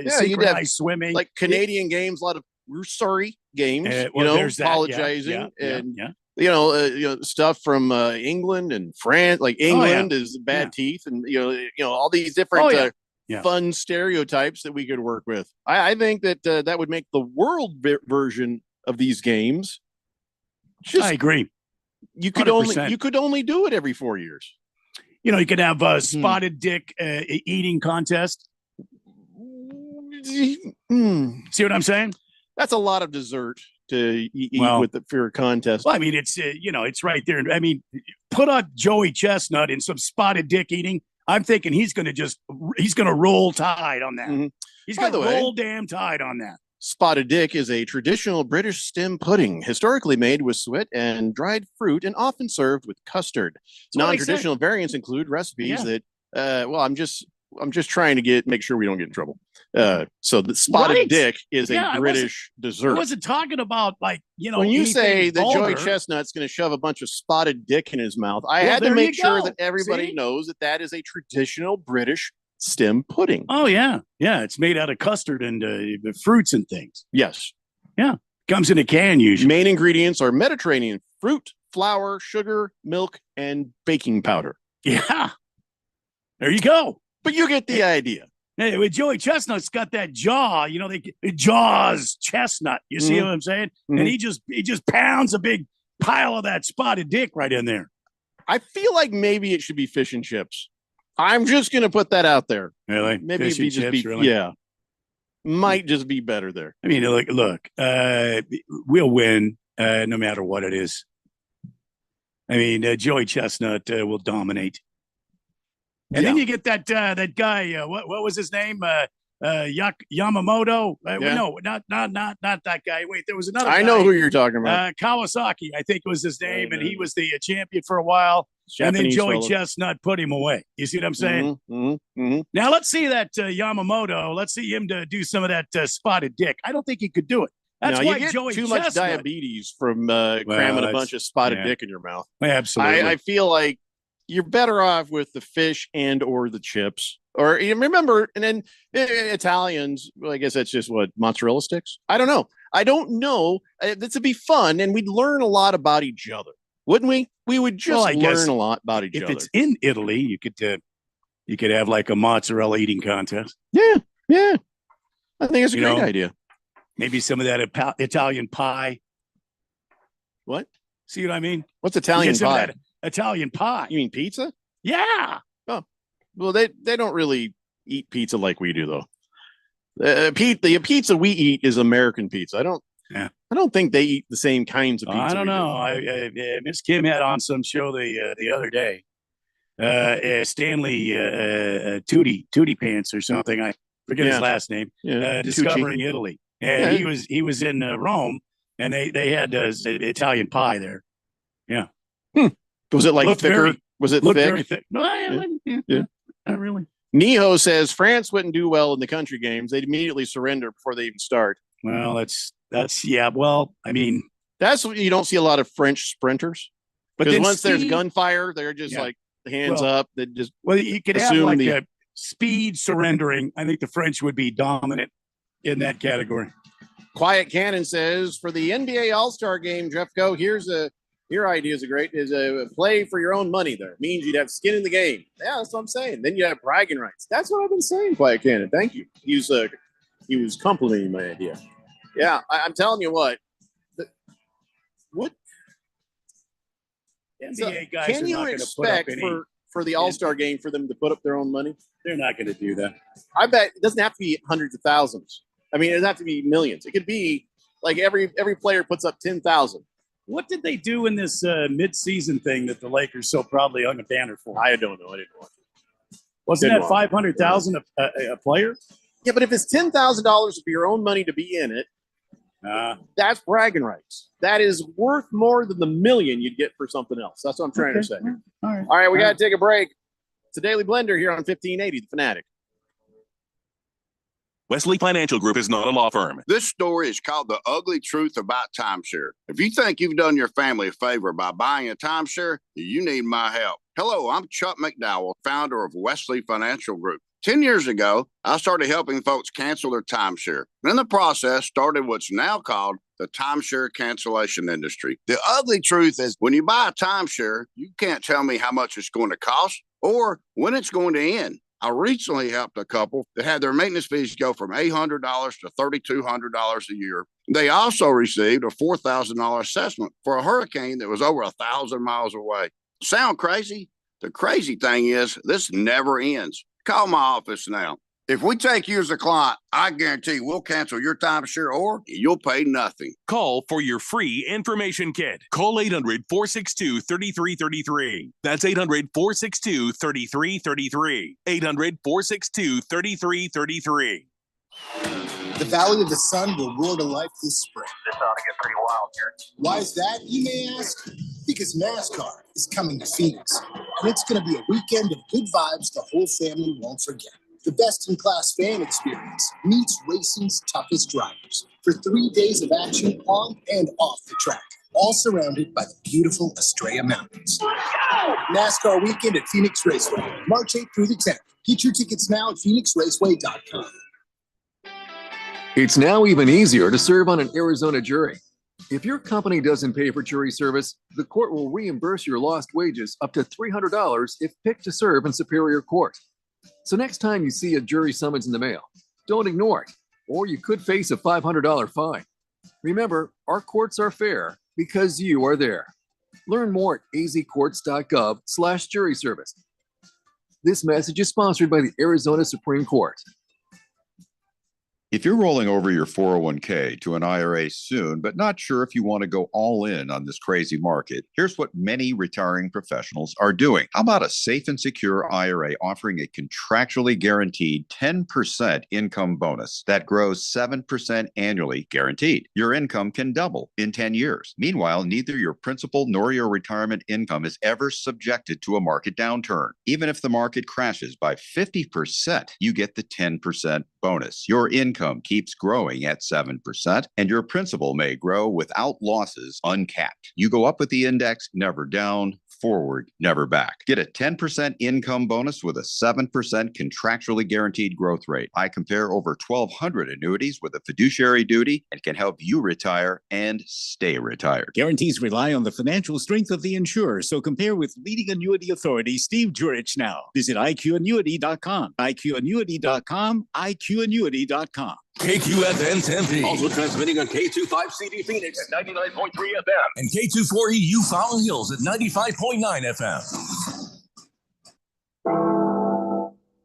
synchronized swimming, like Canadian games, a lot of sorry games, apologizing, and stuff from England and France. Like England is bad teeth, and all these different fun stereotypes that we could work with. I think that that would make the world version of these games. I agree. You could 100%. only do it every 4 years. You could have a spotted dick eating contest. See what I'm saying? That's a lot of dessert to eat for a contest. Well, I mean, it's it's right there. I mean, put up Joey Chestnut in some spotted dick eating. I'm thinking he's going to roll tide on that. Mm-hmm. He's going to roll damn tide on that. Spotted dick is a traditional British stem pudding, historically made with suet and dried fruit and often served with custard. Non-traditional variants include recipes that, I'm just trying to make sure we don't get in trouble. So the spotted dick is a British dessert. I wasn't talking about when you say that Joey Chestnut's going to shove a bunch of spotted dick in his mouth, I had to make sure that everybody knows that is a traditional British stem pudding. Oh yeah, it's made out of custard and fruits and things. Yes, comes in a can usually. Main ingredients are Mediterranean fruit, flour, sugar, milk, and baking powder. Yeah, there you go. But you get the idea. Hey, with Joey Chestnut's got that jaw. Jaws chestnut. You see what I'm saying? Mm-hmm. And he just pounds a big pile of that spotted dick right in there. I feel like maybe it should be fish and chips. I'm just going to put that out there. Really? Maybe it'd just be, really? Might just be better there. I mean, look, we'll win no matter what it is. I mean, Joey Chestnut will dominate. And then you get that guy, what was his name? Yamamoto? No, not that guy. Wait, there was another guy. I know who you're talking about. Kawasaki, I think was his name, and he was the champion for a while. Japanese and then Joey Chestnut put him away. You see what I'm saying? Now let's see that Yamamoto. Let's see him to do some of that spotted dick. I don't think he could do it. That's why you get Joey too Chestnut. much diabetes from cramming a bunch of spotted dick in your mouth. Absolutely. I feel like you're better off with the fish and or the chips. Or remember, and then Italians, well, I guess that's just mozzarella sticks? I don't know. This would be fun, and we'd learn a lot about each other, wouldn't we? We would just learn a lot about each other. If it's in Italy, you could have like a mozzarella eating contest. Yeah. I think it's a great idea. Maybe some of that Italian pie. What? See what I mean? What's Italian pie? Italian pie. You mean pizza? Yeah. Oh, well, they don't really eat pizza like we do, though. The pizza we eat is American pizza. I don't think they eat the same kinds of pizza. I don't know. Miss Kim had on some show the other day. Stanley Tootie Pants or something. I forget his last name. Discovering Italy. And he was in Rome, and they had Italian pie there. Yeah. Was it like thicker? Was it thick? Very thick. No, not really. Niho says France wouldn't do well in the country games. They'd immediately surrender before they even start. Well, that's yeah. Well, I mean, that's what you don't see a lot of French sprinters. But then once there's gunfire, they're just like hands up. They just you could have like speed, surrendering. I think the French would be dominant in that category. Quiet Cannon says for the NBA All-Star game, Jeffco, your idea is a play for your own money there. It means you'd have skin in the game. Yeah, that's what I'm saying. Then you have bragging rights. That's what I've been saying, Quiet Cannon. Thank you. He was complimenting my idea. Yeah, I'm telling you what. NBA guys can are you not going to put expect up for the All-Star game for them to put up their own money? They're not going to do that. I bet it doesn't have to be hundreds of thousands. I mean, it doesn't have to be millions. It could be like every player puts up 10,000. What did they do in this mid-season thing that the Lakers so proudly hung a banner for? I don't know. I didn't watch it. Wasn't that $500,000 a player? Yeah, but if it's $10,000 of your own money to be in it, that's bragging rights. That is worth more than the million you'd get for something else. That's what I'm trying to say. All right, we got to take a break. It's a Daily Blender here on 1580, The Fanatic. Wesley Financial Group is not a law firm. This story is called The Ugly Truth About Timeshare. If you think you've done your family a favor by buying a timeshare, you need my help. Hello, I'm Chuck McDowell, founder of Wesley Financial Group. 10 years ago, I started helping folks cancel their timeshare. And in the process, started what's now called the timeshare cancellation industry. The ugly truth is when you buy a timeshare, you can't tell me how much it's going to cost or when it's going to end. I recently helped a couple that had their maintenance fees go from $800 to $3,200 a year. They also received a $4,000 assessment for a hurricane that was over 1,000 miles away. Sound crazy? The crazy thing is this never ends. Call my office now. If we take you as a client, I guarantee we'll cancel your timeshare or you'll pay nothing. Call for your free information kit. Call 800-462-3333. That's 800-462-3333. 800-462-3333. The Valley of the Sun will roar to life this spring. This ought to get pretty wild here. Why is that, you may ask? Because NASCAR is coming to Phoenix, and it's going to be a weekend of good vibes the whole family won't forget. The best-in-class fan experience meets racing's toughest drivers for 3 days of action on and off the track, all surrounded by the beautiful Estrella Mountains. NASCAR weekend at Phoenix Raceway, March 8th through the 10th. Get your tickets now at phoenixraceway.com. It's now even easier to serve on an Arizona jury. If your company doesn't pay for jury service, the court will reimburse your lost wages up to $300 if picked to serve in Superior Court. So next time you see a jury summons in the mail, don't ignore it, or you could face a $500 fine. Remember, our courts are fair because you are there. Learn more at azcourts.gov/jury service. This message is sponsored by the Arizona Supreme Court. If you're rolling over your 401k to an IRA soon, but not sure if you want to go all in on this crazy market, here's what many retiring professionals are doing. How about a safe and secure IRA offering a contractually guaranteed 10% income bonus that grows 7% annually guaranteed? Your income can double in 10 years. Meanwhile, neither your principal nor your retirement income is ever subjected to a market downturn. Even if the market crashes by 50%, you get the 10% bonus. Your income keeps growing at 7%, and your principal may grow without losses uncapped. You go up with the index, never down, forward, never back. Get a 10% income bonus with a 7% contractually guaranteed growth rate. I compare over 1,200 annuities with a fiduciary duty and can help you retire and stay retired. Guarantees rely on the financial strength of the insurer, so compare with leading annuity authority Steve Jurich now. Visit IQannuity.com, IQannuity.com, IQannuity.com. KQFN Tempe. Also transmitting on K25CD Phoenix at 99.3 FM. And K24EU Fountain Hills at 95.9 FM.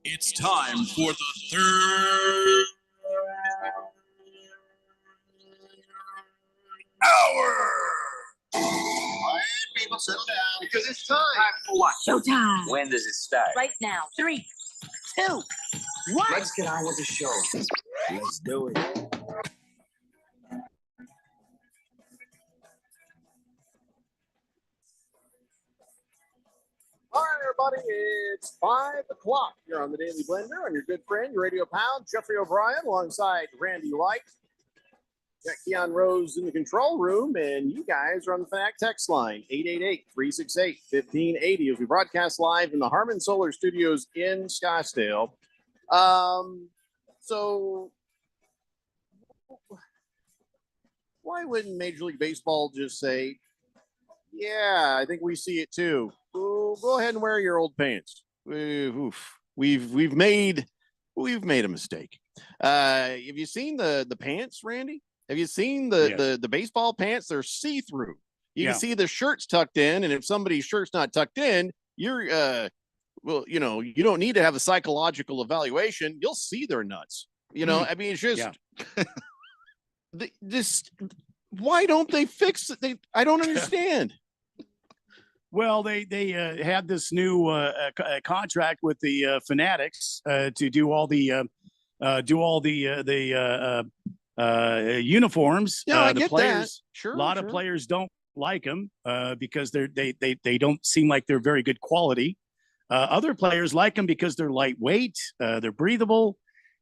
It's time for the third hour. Quiet, people, settle down because it's time. Time for what? Showtime. When does it start? Right now. 3, 2, 1. Let's get on with the show. Let's do it. All right, everybody, it's 5 o'clock here on the Daily Blender. I'm your good friend, your radio pal, Jeffrey O'Brien, alongside Randy White. Got Keon Rose in the control room, and you guys are on the Fanatic text line, 888-368-1580, as we broadcast live in the Harmon Solar Studios in Scottsdale. So why wouldn't Major League Baseball just say, yeah, I think we see it too. Ooh, go ahead and wear your old pants. We've made a mistake. Have you seen the pants, Randy? Have you seen the baseball pants? They're see-through. You can see the shirts tucked in, and if somebody's shirt's not tucked in, you're well, you don't need to have a psychological evaluation. You'll see their nuts. I mean, it's just this. Why don't they fix it? I don't understand. Well, they had this new contract with the Fanatics to do all the uniforms. Yeah, I the get players, that. Sure, a lot of players don't like them because they don't seem like they're very good quality. Other players like them because they're lightweight, they're breathable,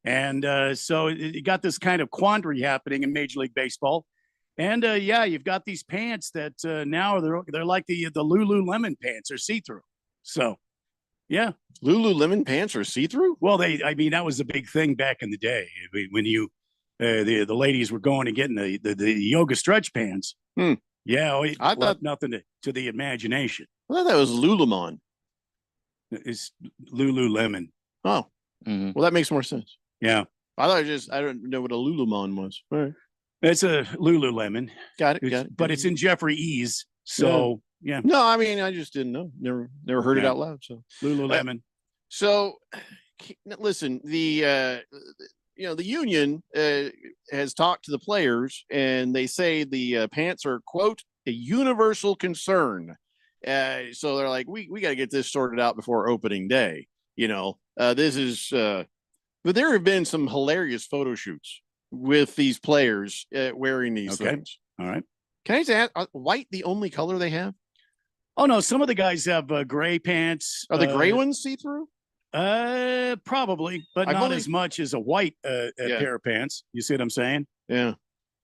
and so you got this kind of quandary happening in Major League Baseball. And you've got these pants that now they're like the Lululemon pants, are see-through. So, yeah, Lululemon pants are see-through. Well, that was a big thing back in the day when the ladies were going and getting the yoga stretch pants. Yeah, I thought nothing to the imagination. I thought that was Lululemon. It's Lululemon. Oh, well, that makes more sense. Yeah, I don't know what a Lululemon was. All right. It's a Lululemon. Got it. But it's in Jeffrey E's. So, yeah. No, I mean, I just didn't know. Never heard it out loud. So Lululemon. So, listen, the union has talked to the players, and they say the pants are, quote, a universal concern. So they're like, we got to get this sorted out before opening day. This is, but there have been some hilarious photo shoots with these players wearing these things. All right. Can I just ask, white the only color they have? Oh, no. Some of the guys have gray pants. Are the gray ones see-through? Probably, but not as much as a white pair of pants. You see what I'm saying? Yeah.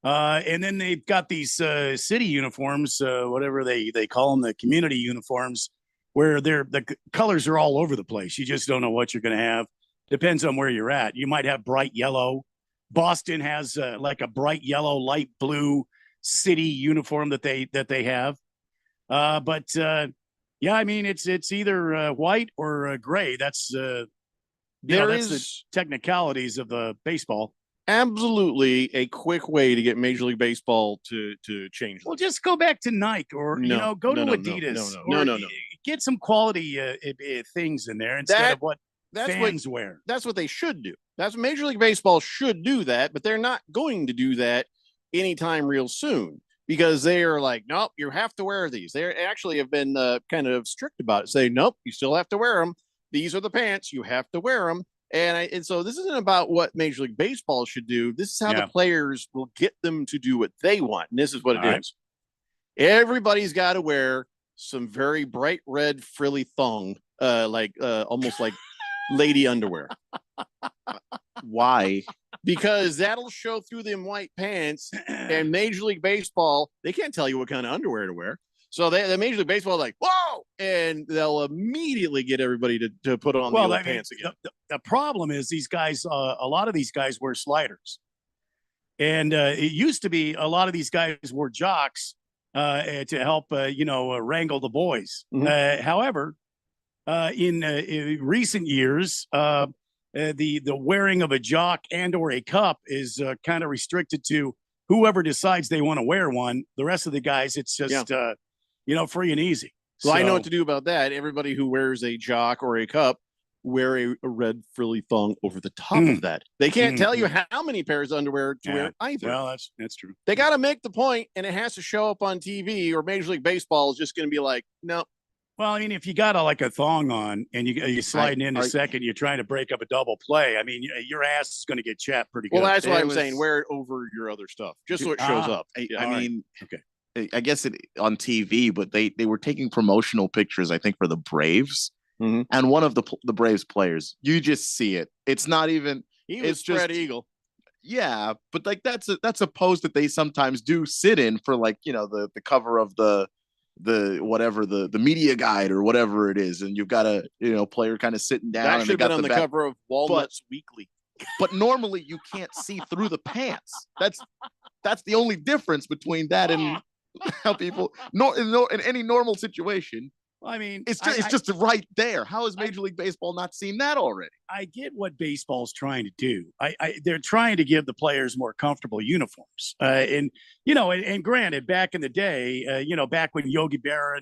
And then they've got these city uniforms, whatever they call them, the community uniforms, where the colors are all over the place. You just don't know what you're going to have. Depends on where you're at. You might have bright yellow. Boston has like a bright yellow, light blue city uniform that they have. But I mean, it's either white or gray. That's the technicalities of baseball. Absolutely a quick way to get Major League Baseball to change. Well, just go back to Nike or go to Adidas. No. Get some quality things in there instead of what fans wear. That's what they should do. That's what Major League Baseball should do that, but they're not going to do that anytime real soon because they are like, nope, you have to wear these. They actually have been kind of strict about it, saying, nope, you still have to wear them. These are the pants. You have to wear them. And so this isn't about what Major League Baseball should do. This is how the players will get them to do what they want. And this is what it is. Everybody's got to wear some very bright red frilly thong, almost like lady underwear. Why? Because that'll show through them white pants, and Major League Baseball, they can't tell you what kind of underwear to wear. So the Major League Baseball is like, whoa, and they'll immediately get everybody to put on the pants again. The problem is these guys, a lot of these guys wear sliders. And it used to be a lot of these guys wore jocks to help, wrangle the boys. Mm-hmm. However, in recent years, the wearing of a jock and or a cup is kind of restricted to whoever decides they want to wear one. The rest of the guys, it's just, free and easy. So I know what to do about that. Everybody who wears a jock or a cup, wear a red frilly thong over the top of that. They can't tell you how many pairs of underwear to wear either. Well, that's true. They got to make the point, and it has to show up on TV, or Major League Baseball is just going to be like, no. Well, I mean, if you got a thong on and you're sliding in a second, you're trying to break up a double play. I mean, your ass is going to get chapped pretty good. Well, that's why I'm saying wear it over your other stuff, just so it shows up. I mean, I guess it on TV, but they were taking promotional pictures, I think, for the Braves. Mm-hmm. And one of the Braves players, you just see it. It's not even. He was spread eagle. Yeah, but like that's a pose that they sometimes do sit in for, like, the cover of the whatever the media guide or whatever it is, and you've got a player kind of sitting down. That and should they have got been on the back- cover of Walnuts Weekly. But normally you can't see through the pants. That's the only difference between that and how people in any normal situation. I mean, it's just right there. How has Major League Baseball not seen that already? I get what baseball's trying to do. They're trying to give the players more comfortable uniforms. And granted, back in the day, back when Yogi Berra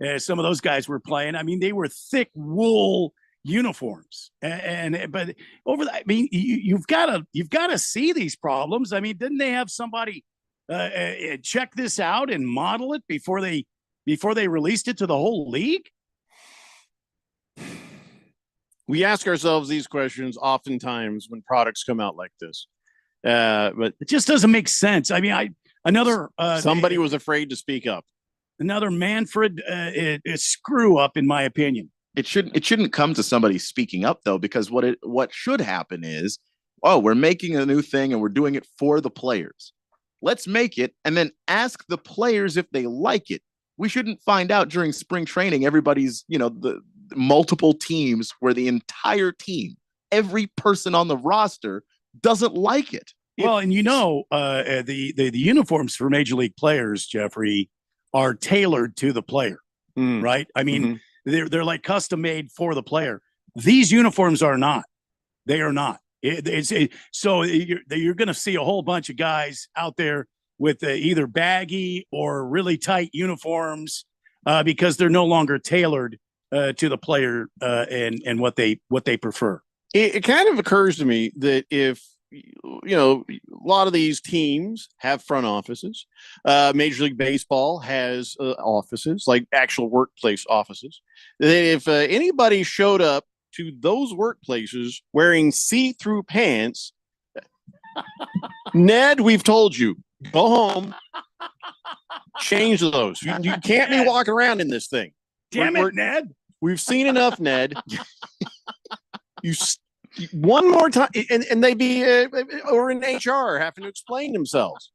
and some of those guys were playing, I mean, they were thick wool uniforms. But over that, I mean, you've got to see these problems. I mean, didn't they have somebody check this out and model it before they released it to the whole league? We ask ourselves these questions oftentimes when products come out like this, but it just doesn't make sense. I mean, somebody was afraid to speak up. Another Manfred screw up, in my opinion. It shouldn't come to somebody speaking up, though, because what should happen is, we're making a new thing and we're doing it for the players. Let's make it and then ask the players if they like it. We shouldn't find out during spring training everybody's, the multiple teams where the entire team, every person on the roster doesn't like it. Well, and the uniforms for Major League players, Jeffrey, are tailored to the player, right? I mean, they're like custom made for the player. These uniforms are not. They are not. So you're going to see a whole bunch of guys out there with either baggy or really tight uniforms because they're no longer tailored to the player and what they prefer. It kind of occurs to me that if a lot of these teams have front offices, Major League Baseball has offices, like actual workplace offices, that if anybody showed up to those workplaces wearing see-through pants, Ned, we've told you, go home, change those. You can't be walking around in this thing. Damn it, Ned. We've seen enough, Ned. One more time, and they be or in HR having to explain themselves.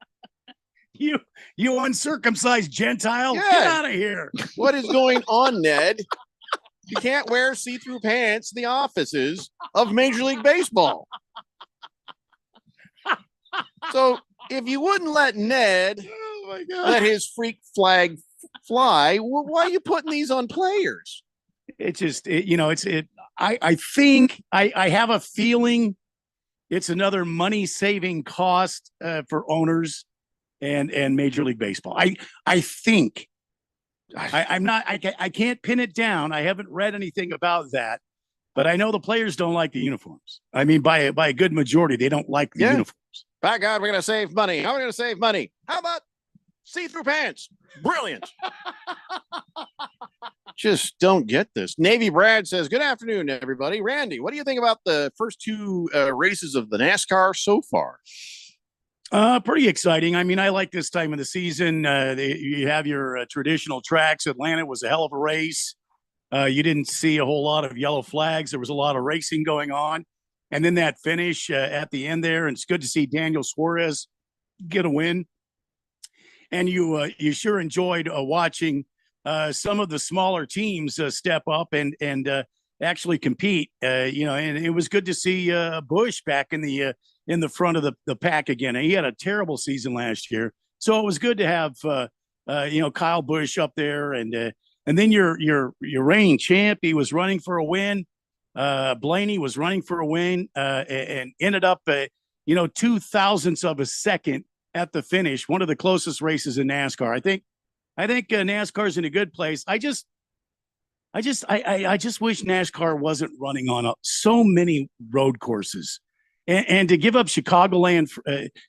You uncircumcised Gentile, Yeah. Get out of here. What is going on, Ned? You can't wear see-through pants in the offices of Major League Baseball. So if you wouldn't let Ned let his freak flag fly, why are you putting these on players? It's just, I think I have a feeling it's another money saving cost for owners and Major League Baseball. I think I can't pin it down. I haven't read anything about that, but I know the players don't like the uniforms. I mean, by a good majority, they don't like the uniforms. By God, we're going to save money. How are we going to save money? How about see-through pants? Brilliant. Just don't get this. Navy Brad says, good afternoon, everybody. Randy, what do you think about the first two races of the NASCAR so far? Pretty exciting. I mean, I like this time of the season. You have your traditional tracks. Atlanta was a hell of a race. You didn't see a whole lot of yellow flags. There was a lot of racing going on. And then that finish at the end there, and it's good to see Daniel Suarez get a win. And you sure enjoyed watching some of the smaller teams step up and actually compete. And it was good to see Busch back in the front of the pack again. And he had a terrible season last year, so it was good to have Kyle Busch up there. And then your reigning champ, he was running for a win. Blaney was running for a win and ended up 0.002 of a second at the finish. One of the closest races in NASCAR. I think NASCAR's in a good place. I just wish NASCAR wasn't running on so many road courses, and to give up Chicagoland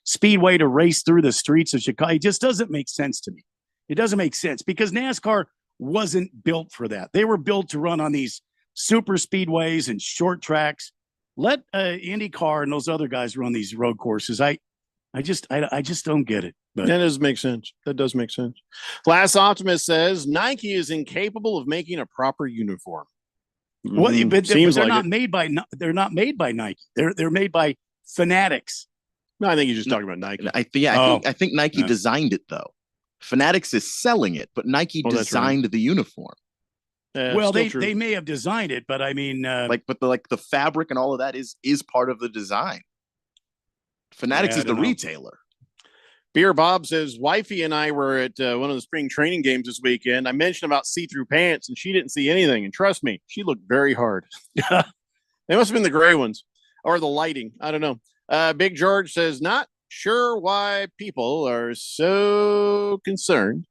Speedway to race through the streets of Chicago, it just doesn't make sense to me. It doesn't make sense because NASCAR wasn't built for that. They were built to run on these super speedways and short tracks. Let IndyCar and those other guys run these road courses. I just don't get it. But that does make sense. That does make sense. Glass Optimist says Nike is incapable of making a proper uniform. Well, but Seems they're like not made by Nike. They're made by Fanatics. No, I think he's just talking about Nike. I think Nike designed it though. Fanatics is selling it, but Nike designed the uniform. Well, they may have designed it, but I mean, the fabric and all of that is part of the design. Fanatics is the retailer. Beer Bob says, wifey and I were at one of the spring training games this weekend. I mentioned about see-through pants, and she didn't see anything. And trust me, she looked very hard. They must have been the gray ones or the lighting. I don't know. Big George says, not sure why people are so concerned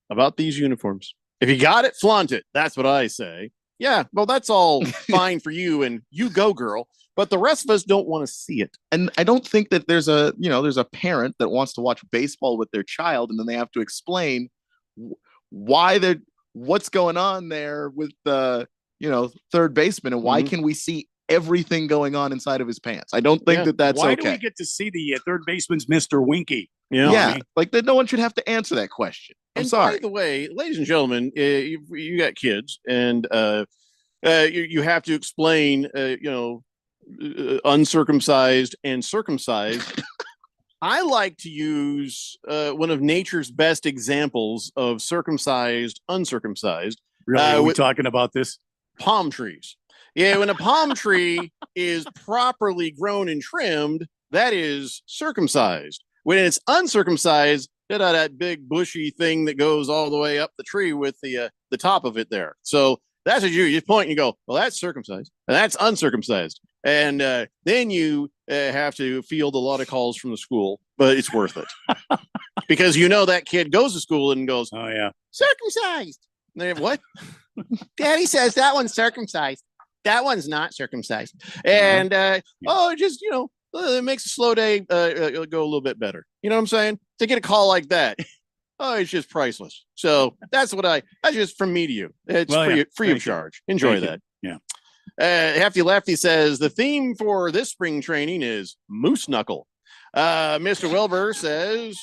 about these uniforms. If you got it, flaunt it. That's what I say. Yeah, well, that's all fine for you, and you go, girl. But the rest of us don't want to see it. And I don't think that there's a parent that wants to watch baseball with their child, and then they have to explain what's going on there with the third baseman, and why can we see everything going on inside of his pants? I don't think that's why okay. Do we get to see the third baseman's Mr. Winky? Like that. No one should have to answer that question. I'm sorry. By the way, ladies and gentlemen, you got kids, and you have to explain, uncircumcised and circumcised. I like to use one of nature's best examples of circumcised, uncircumcised. Really? Are we talking about this? Palm trees. Yeah, when a palm tree is properly grown and trimmed, that is circumcised. When it's uncircumcised, that big bushy thing that goes all the way up the tree with the top of it there. So that's what you just point and you go, well, that's circumcised and that's uncircumcised. And then you have to field a lot of calls from the school, but it's worth it. Because that kid goes to school and goes, oh, yeah, circumcised. And they have, what? Daddy says that one's circumcised. That one's not circumcised. And, it makes a slow day go a little bit better. You know what I'm saying? To get a call like that, it's just priceless. So that's just from me to you. It's free of charge. Enjoy that. Yeah. Hefty Lefty says the theme for this spring training is moose knuckle. Mr. Wilbur says,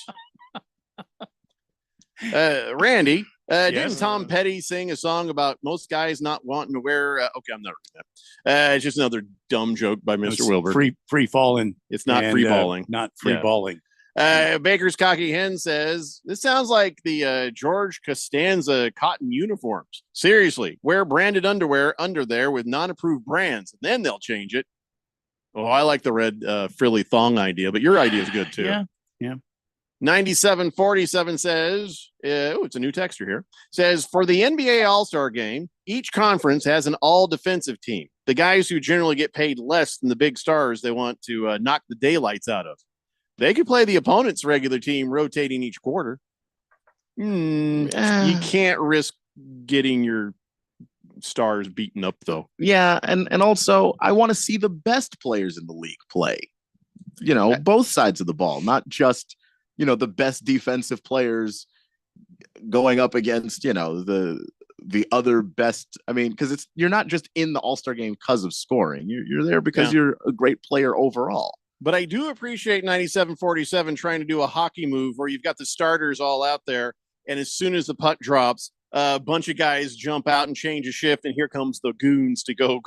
Randy, didn't Tom Petty sing a song about most guys not wanting to wear? Okay, I'm not reading that. It's just another dumb joke by Mr. Wilbur. Free falling. It's not free balling. Not free balling. Baker's Cocky Hen says, this sounds like the George Costanza cotton uniforms. Seriously, wear branded underwear under there with non-approved brands, and then they'll change it. Oh, I like the red frilly thong idea, but your idea is good too. Yeah. 9747 says, it's a new texture here, says, for the NBA All-Star game, each conference has an all-defensive team. The guys who generally get paid less than the big stars they want to knock the daylights out of. They could play the opponent's regular team rotating each quarter. You can't risk getting your stars beaten up, though. Yeah, and also, I want to see the best players in the league play. Both sides of the ball, not just the best defensive players going up against the other best. I mean, because you're not just in the All-Star game because of scoring. You're there because you're a great player overall. But I do appreciate 9747 trying to do a hockey move where you've got the starters all out there, and as soon as the puck drops, a bunch of guys jump out and change a shift, and here comes the goons to go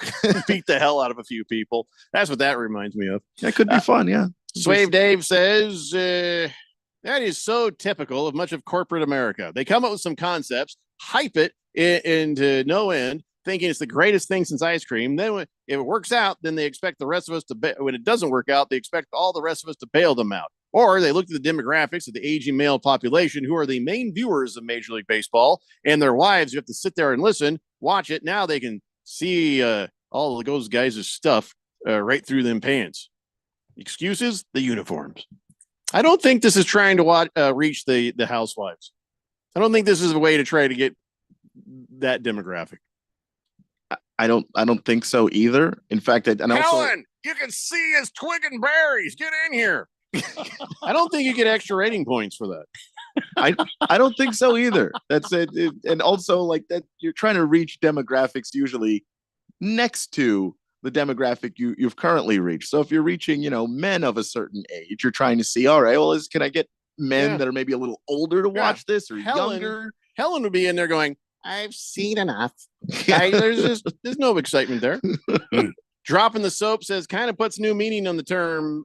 beat the hell out of a few people. That's what that reminds me of. That could be fun, yeah. Swave Dave says, that is so typical of much of corporate America. They come up with some concepts, hype it into no end, thinking it's the greatest thing since ice cream. Then if it works out, then they expect the rest of us to when it doesn't work out, they expect all the rest of us to bail them out. Or they look at the demographics of the aging male population, who are the main viewers of Major League Baseball, and their wives. You have to sit there and listen, watch it. Now they can see all of those guys' stuff right through them pants. Excuses, the uniforms. I don't think this is trying to reach the housewives. I don't think this is a way to try to get that demographic. I don't think so either. In fact, Helen, you can see his twig and berries. Get in here. I don't think you get extra rating points for that. I don't think so either. That's it. And also, like that, you're trying to reach demographics usually next to the demographic you've currently reached. So if you're reaching, men of a certain age, you're trying to see, all right, well, can I get men that are maybe a little older to watch this or younger? Helen would be in there going, I've seen enough. There's no excitement there. Dropping the soap says kind of puts new meaning on the term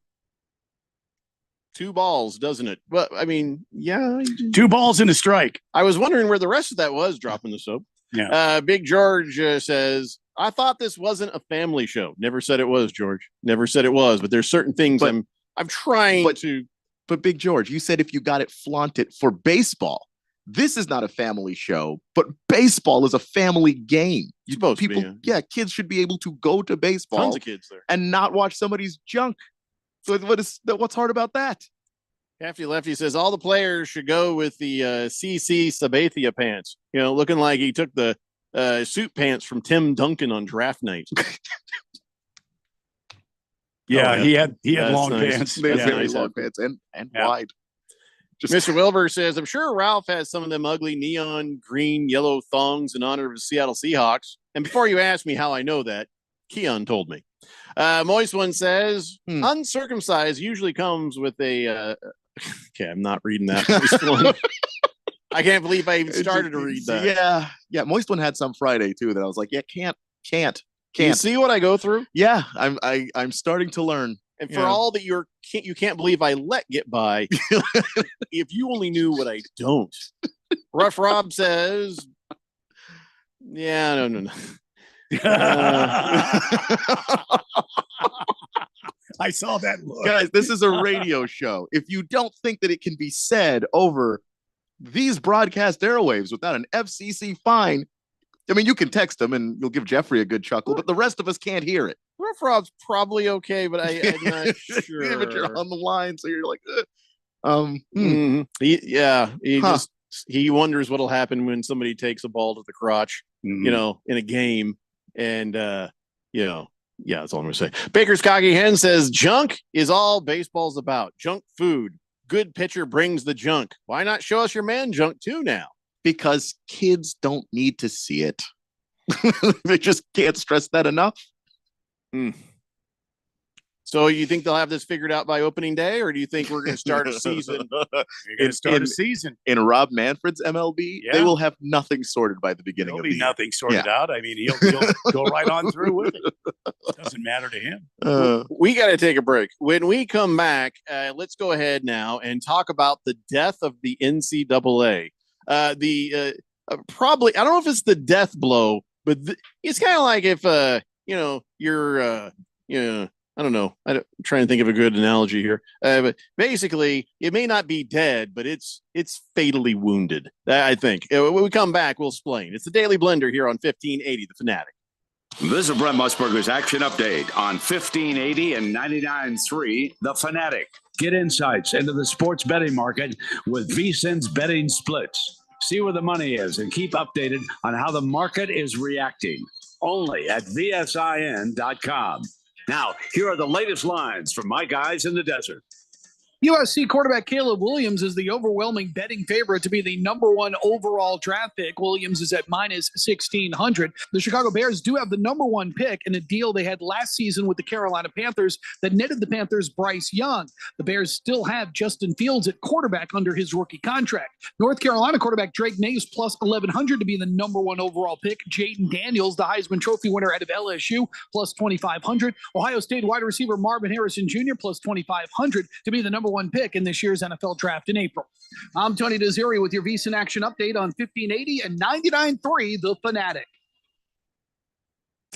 2 balls, doesn't it? Well, I mean, yeah. 2 balls and a strike. I was wondering where the rest of that was dropping the soap. Yeah. Big George says, I thought this wasn't a family show. Never said it was, George. Never said it was, but there's certain things I'm trying to. But Big George, you said if you got it, flaunt it for baseball. This is not a family show, but baseball is a family game. Supposed people, to be, kids should be able to go to baseball. Tons of kids there. And not watch somebody's junk. So what's hard about that? Hefty Lefty says all the players should go with the CC Sabathia pants. You know, looking like he took the suit pants from Tim Duncan on draft night. Yeah, he had long nice. pants. They had Yeah, very long pants and wide. Mr. Wilbur says, I'm sure Ralph has some of them ugly neon green, yellow thongs in honor of the Seattle Seahawks. And before you ask me how I know that, Keon told me. Moist One says, uncircumcised usually comes with a... okay, I'm not reading that. Moist One. I can't believe I even started to read that. Yeah. Moist One had some Friday, too, that I was like, can't. You see what I go through? Yeah, I'm starting to learn. And for all that you can't believe I let get by, if you only knew what I don't. Rough Rob says, yeah, no. I saw that look. Guys, this is a radio show. If you don't think that it can be said over these broadcast airwaves without an FCC fine, I mean, you can text them and you'll give Jeffrey a good chuckle, but the rest of us can't hear it. Rough Rob's probably okay, but I'm not sure. But you're on the line, so you're like, He wonders what'll happen when somebody takes a ball to the crotch, you know, in a game. And, that's all I'm going to say. Baker's Cocky Hen says junk is all baseball's about. Junk food. Good pitcher brings the junk. Why not show us your man junk too now? Because kids don't need to see it. They just can't stress that enough. So you think they'll have this figured out by opening day, or do you think we're going to start a season? In Rob Manfred's MLB, they will have nothing sorted by the beginning of the year. Nothing sorted out. I mean, he'll go right on through with it. Doesn't matter to him. We got to take a break. When we come back, let's go ahead now and talk about the death of the NCAA. Probably, I don't know if it's the death blow, but it's kind of like if you're I don't know. I'm trying to think of a good analogy here. But basically, it may not be dead, but it's fatally wounded. I think. When we come back, we'll explain. It's the Daily Blender here on 1580 The Fanatic. This is Brent Musburger's action update on 1580 and 99.3 The Fanatic. Get insights into the sports betting market with VSiN's betting splits. See where the money is and keep updated on how the market is reacting. Only at VSIN.com. Now, here are the latest lines from my guys in the desert. USC quarterback Caleb Williams is the overwhelming betting favorite to be the #1 overall draft pick. Williams is at minus 1,600. The Chicago Bears do have the #1 pick in a deal they had last season with the Carolina Panthers that netted the Panthers Bryce Young. The Bears still have Justin Fields at quarterback under his rookie contract. North Carolina quarterback Drake May is plus 1,100 to be the #1 overall pick. Jayden Daniels, the Heisman Trophy winner out of LSU, plus 2,500. Ohio State wide receiver Marvin Harrison Jr. plus 2,500 to be the #1 pick in this year's NFL draft in April. I'm Tony Desiri with your VSiN action update on 1580 and 99.3 The Fanatic.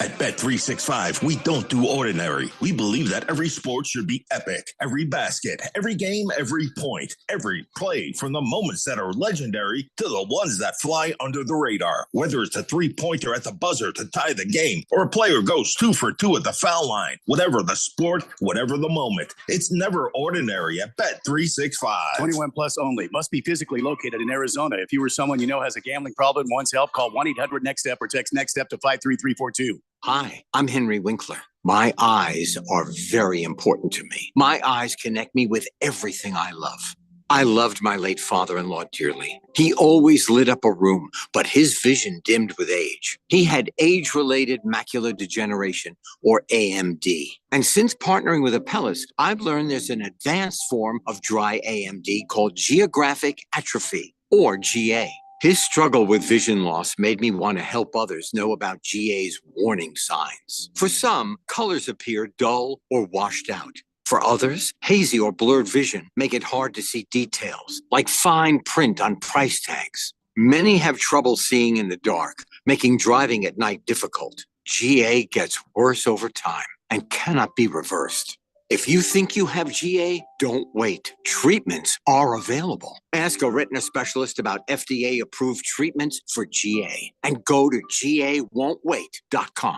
At Bet365, we don't do ordinary. We believe that every sport should be epic. Every basket, every game, every point, every play, from the moments that are legendary to the ones that fly under the radar. Whether it's a three-pointer at the buzzer to tie the game, or a player goes 2 for 2 at the foul line. Whatever the sport, whatever the moment, it's never ordinary at Bet365. 21 plus only. Must be physically located in Arizona. If you or someone you know has a gambling problem and wants help, call 1-800-NEXT-STEP or text NEXT-STEP to 53342. Hi, I'm Henry Winkler. My eyes are very important to me. My eyes connect me with everything I love. I loved my late father-in-law dearly. He always lit up a room, but his vision dimmed with age. He had age-related macular degeneration, or AMD. And since partnering with Apellis, I've learned there's an advanced form of dry AMD called geographic atrophy, or GA. His struggle with vision loss made me want to help others know about GA's warning signs. For some, colors appear dull or washed out. For others, hazy or blurred vision make it hard to see details, like fine print on price tags. Many have trouble seeing in the dark, making driving at night difficult. GA gets worse over time and cannot be reversed. If you think you have GA, don't wait. Treatments are available. Ask a retina specialist about FDA-approved treatments for GA and go to GAWon'tWait.com.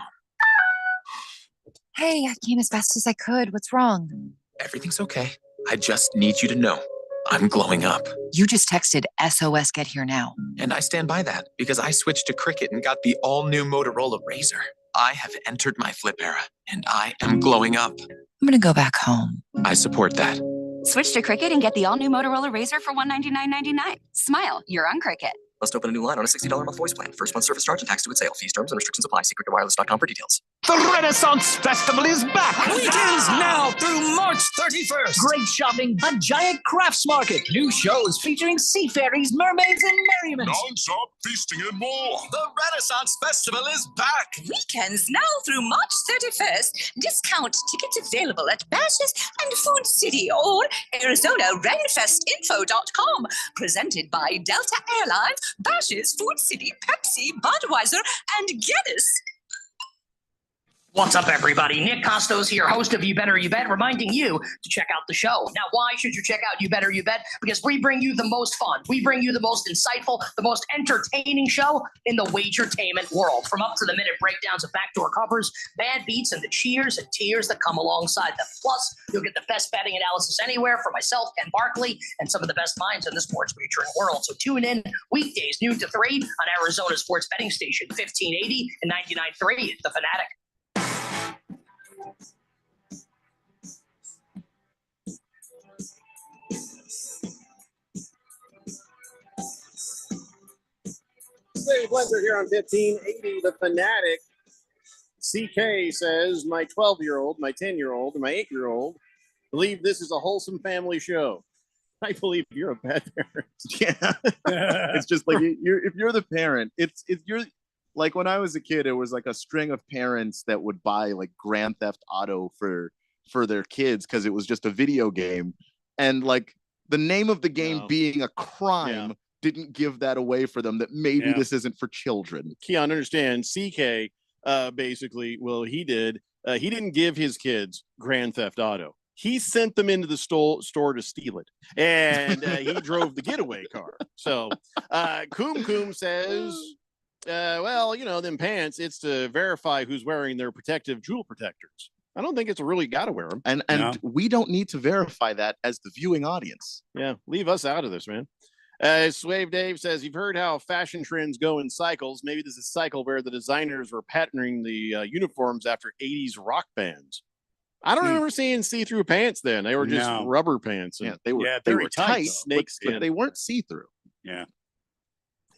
Hey, I came as fast as I could. What's wrong? Everything's okay. I just need you to know I'm glowing up. You just texted SOS Get Here Now. And I stand by that because I switched to Cricut and got the all-new Motorola Razr. I have entered my flip era and I am glowing up. I'm gonna go back home. I support that. Switch to Cricut and get the all-new Motorola Razr for $199.99. Smile, you're on Cricut. Must open a new line on a $60 a month voice plan. First month service charge and tax to its sale. Fees, terms, and restrictions apply. See CricketWireless.com for details. The Renaissance Festival is back. Weekends now through March 31st. Great shopping, a giant crafts market, new shows featuring sea fairies, mermaids, and merriment. Non-stop feasting and more. The Renaissance Festival is back. Weekends now through March 31st. Discount tickets available at Bashes and Food City or ArizonaRenfestinfo.com. Presented by Delta Airlines, Bashes, Food City, Pepsi, Budweiser, and Guinness. What's up, everybody? Nick Costos here, host of You Better You Bet, reminding you to check out the show. Now, why should you check out You Better You Bet? Because we bring you the most fun. We bring you the most insightful, the most entertaining show in the wagertainment world. From up-to-the-minute breakdowns of backdoor covers, bad beats, and the cheers and tears that come alongside them. Plus, you'll get the best betting analysis anywhere from myself, Ken Barkley, and some of the best minds in the sports wagering world. So tune in weekdays, noon to 3 on Arizona Sports Betting Station, 1580 and 99.3, The Fanatic. Daily Blender here on 1580, The Fanatic. CK says, my 12-year-old, my 10-year-old, and my 8-year-old believe this is a wholesome family show. I believe you're a bad parent. Yeah. It's just like if you're the parent, it's you're like when I was a kid, it was like a string of parents that would buy like Grand Theft Auto for their kids because it was just a video game. And like the name of the game being a crime didn't give that away for them, that maybe this isn't for children. Keon, understand, CK basically, well, he didn't give his kids Grand Theft Auto. He sent them into the store to steal it, and he drove the getaway car. So Coom says, well, you know, them pants, it's to verify who's wearing their protective jewel protectors. I don't think it's really got to wear them. And we don't need to verify that as the viewing audience. Yeah, leave us out of this, man. Swave Dave says, you've heard how fashion trends go in cycles. Maybe this is a cycle where the designers were patterning the uniforms after 80s rock bands. I don't remember seeing see-through pants then. They were just rubber pants. And they were tight, but they weren't see-through. Yeah.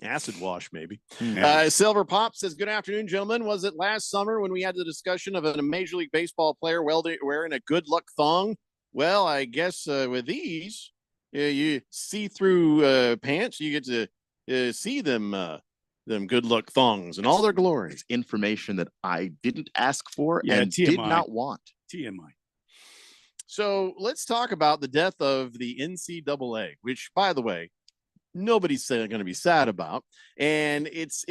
Acid wash, maybe. Yeah. Silver Pop says, good afternoon, gentlemen. Was it last summer when we had the discussion of a Major League Baseball player wearing a good luck thong? Well, I guess with these, you see through pants, you get to see them good luck thongs and all their glory. It's information that I didn't ask for and TMI. did not want. TMI. So let's talk about the death of the NCAA, which, by the way, nobody's going to be sad about. And it's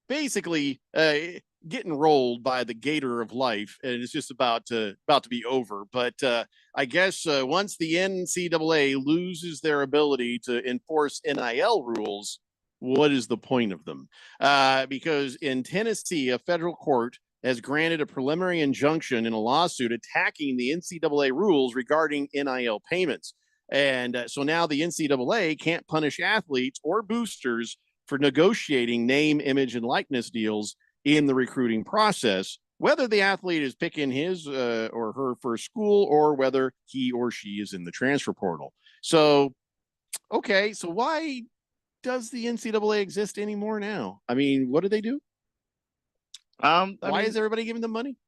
basically getting rolled by the gator of life, and it's just about to be over. But I guess once the NCAA loses their ability to enforce NIL rules, what is the point of them? Because in Tennessee, a federal court has granted a preliminary injunction in a lawsuit attacking the NCAA rules regarding NIL payments. And so now the NCAA can't punish athletes or boosters for negotiating name, image, and likeness deals in the recruiting process, whether the athlete is picking his or her first school or whether he or she is in the transfer portal. So, okay, so why does the NCAA exist anymore now? I mean, what do they do? Why is everybody giving them money?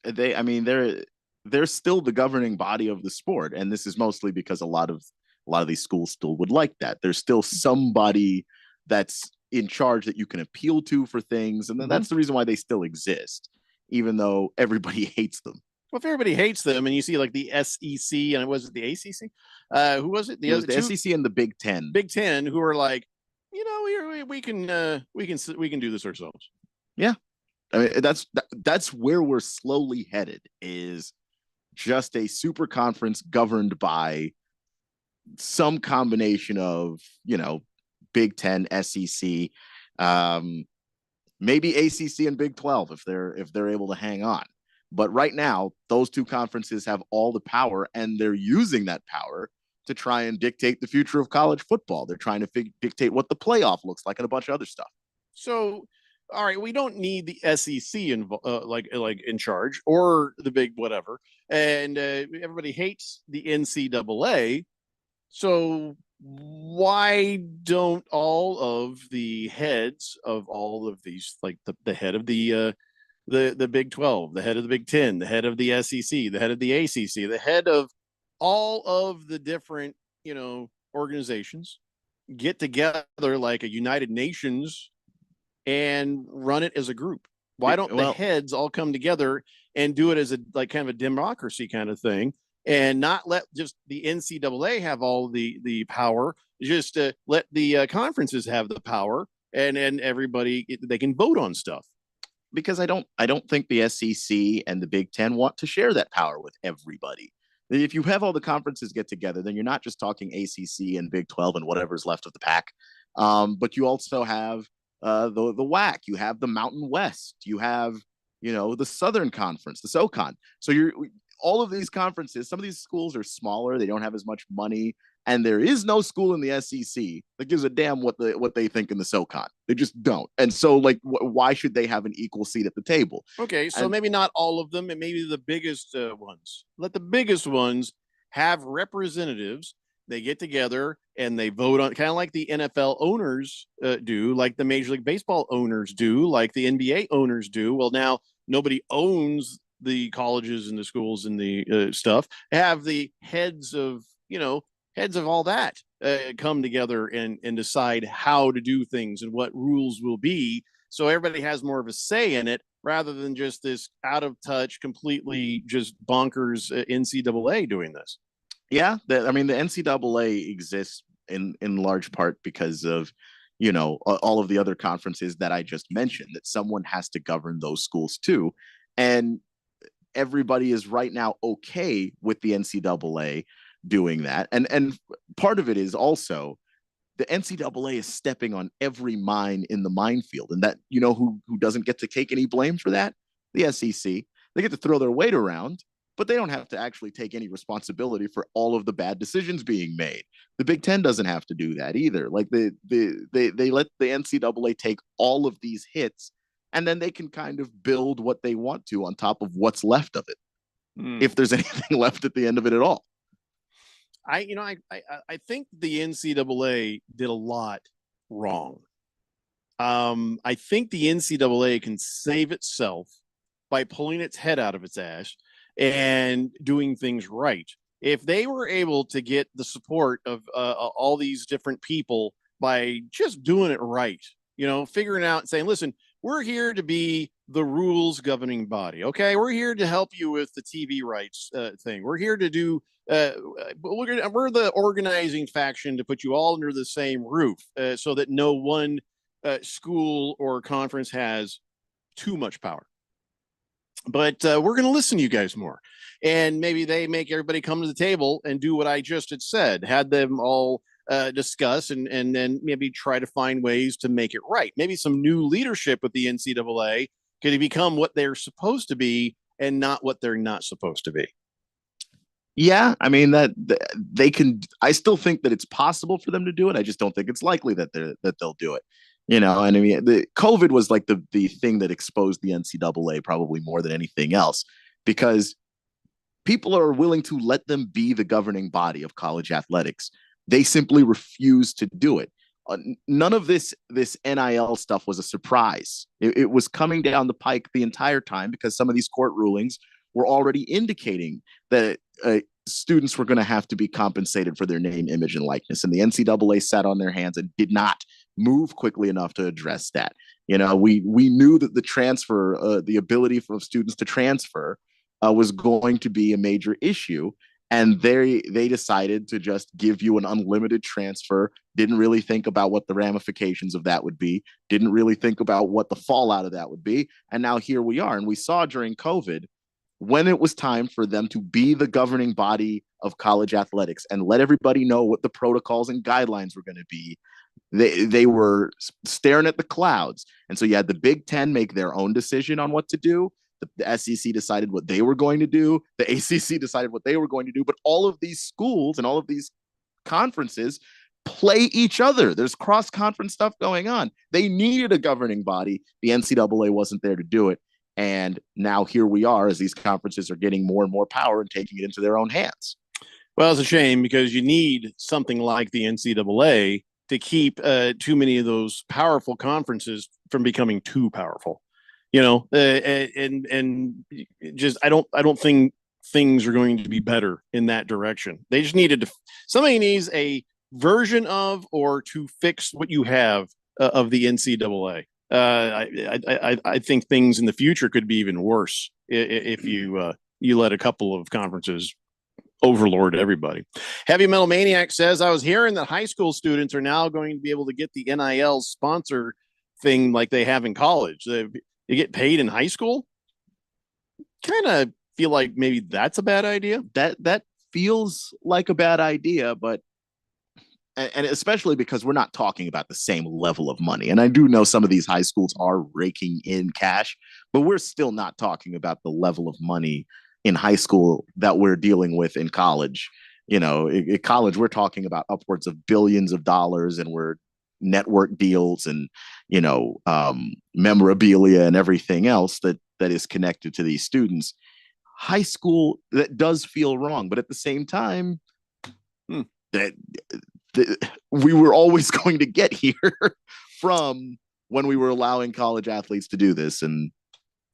They're still the governing body of the sport, and this is mostly because a lot of these schools still would like that. There's still somebody that's in charge that you can appeal to for things, and then that's the reason why they still exist, even though everybody hates them. Well, if everybody hates them, and you see like the SEC and was it the ACC? Who was it? It was the SEC and the Big Ten. Big Ten, who are like, we can do this ourselves. Yeah, I mean that's where we're slowly headed. Is just a super conference governed by some combination of Big Ten, SEC, maybe ACC and Big 12 if they're able to hang on. But right now, those two conferences have all the power, and they're using that power to try and dictate the future of college football. They're trying to dictate what the playoff looks like and a bunch of other stuff. So, all right, we don't need the SEC like in charge or the big whatever, and everybody hates the NCAA. So why don't all of the heads of all of these, like the head of the Big 12, the head of the Big 10, the head of the SEC, the head of the ACC, the head of all of the different, organizations get together like a United Nations and run it as a group? Why don't the heads all come together and do it as a like kind of a democracy kind of thing, and not let just the NCAA have all the power, just let the conferences have the power, and everybody, they can vote on stuff? Because I don't think the SEC and the Big Ten want to share that power with everybody. If you have all the conferences get together, then you're not just talking ACC and Big 12 and whatever's left of the pack, but you also have the WAC, you have the Mountain West, you have the Southern Conference, the SoCon. So all of these conferences, some of these schools are smaller, they don't have as much money, and there is no school in the SEC that gives a damn what they think in the SoCon. They just don't. And so, like, why should they have an equal seat at the table? Okay, so maybe not all of them, and maybe the biggest ones. Let the biggest ones have representatives. They get together and they vote on, kind of like the NFL owners do, like the Major League Baseball owners do, like the NBA owners do. Well, now nobody owns the colleges and the schools and the stuff. Have the heads of all that come together and decide how to do things and what rules will be, so everybody has more of a say in it, rather than just this out of touch, completely just bonkers NCAA doing this. Yeah, the NCAA exists in large part because of all of the other conferences that I just mentioned, that someone has to govern those schools too, and everybody is right now okay with the NCAA doing that. And part of it is also the NCAA is stepping on every mine in the minefield. And that, who doesn't get to take any blame for that? The SEC. They get to throw their weight around, but they don't have to actually take any responsibility for all of the bad decisions being made. The Big Ten doesn't have to do that either. Like they let the NCAA take all of these hits, and then they can kind of build what they want to on top of what's left of it. If there's anything left at the end of it at all. I think the NCAA did a lot wrong. I think the NCAA can save itself by pulling its head out of its ass and doing things right. If they were able to get the support of all these different people by just doing it right, figuring out and saying, listen, we're here to be the rules governing body. Okay, we're here to help you with the TV rights thing. We're here to do. We're the organizing faction to put you all under the same roof, so that no one school or conference has too much power. But we're going to listen to you guys more, and maybe they make everybody come to the table and do what I just had said. Had them all discuss and then maybe try to find ways to make it right. Maybe some new leadership with the NCAA could become what they're supposed to be and not what they're not supposed to be. Yeah, I mean that they can. I still think that it's possible for them to do it. I just don't think it's likely that they'll do it. And I mean, the COVID was like the thing that exposed the NCAA probably more than anything else, because people are willing to let them be the governing body of college athletics. They simply refuse to do it. None of this NIL stuff was a surprise. It was coming down the pike the entire time, because some of these court rulings were already indicating that students were going to have to be compensated for their name, image, and likeness. And the NCAA sat on their hands and did not move quickly enough to address that. We knew that the transfer, the ability for students to transfer was going to be a major issue. And they decided to just give you an unlimited transfer, didn't really think about what the ramifications of that would be, didn't really think about what the fallout of that would be. And now here we are. And we saw during COVID, when it was time for them to be the governing body of college athletics and let everybody know what the protocols and guidelines were going to be, they were staring at the clouds. And so you had the Big Ten make their own decision on what to do. The SEC decided what they were going to do. The ACC decided what they were going to do. But all of these schools and all of these conferences play each other. There's cross-conference stuff going on. They needed a governing body. The NCAA wasn't there to do it. And now here we are as these conferences are getting more and more power and taking it into their own hands. Well, it's a shame because you need something like the NCAA to keep too many of those powerful conferences from becoming too powerful. And just I don't think things are going to be better in that direction. They just needed to. Somebody needs a version of or to fix what you have of the NCAA. I think things in the future could be even worse if you let a couple of conferences overlord everybody. Heavy Metal Maniac says, I was hearing that high school students are now going to be able to get the NIL sponsor thing like they have in college. You get paid in high school. Kind of feel like maybe that's a bad idea. That feels like a bad idea, but and especially because we're not talking about the same level of money. And I do know some of these high schools are raking in cash, but we're still not talking about the level of money in high school that we're dealing with in college. In college, we're talking about upwards of billions of dollars, and we're network deals and memorabilia and everything else that is connected to these students. High school, that does feel wrong, but at the same time, that we were always going to get here from when we were allowing college athletes to do this. And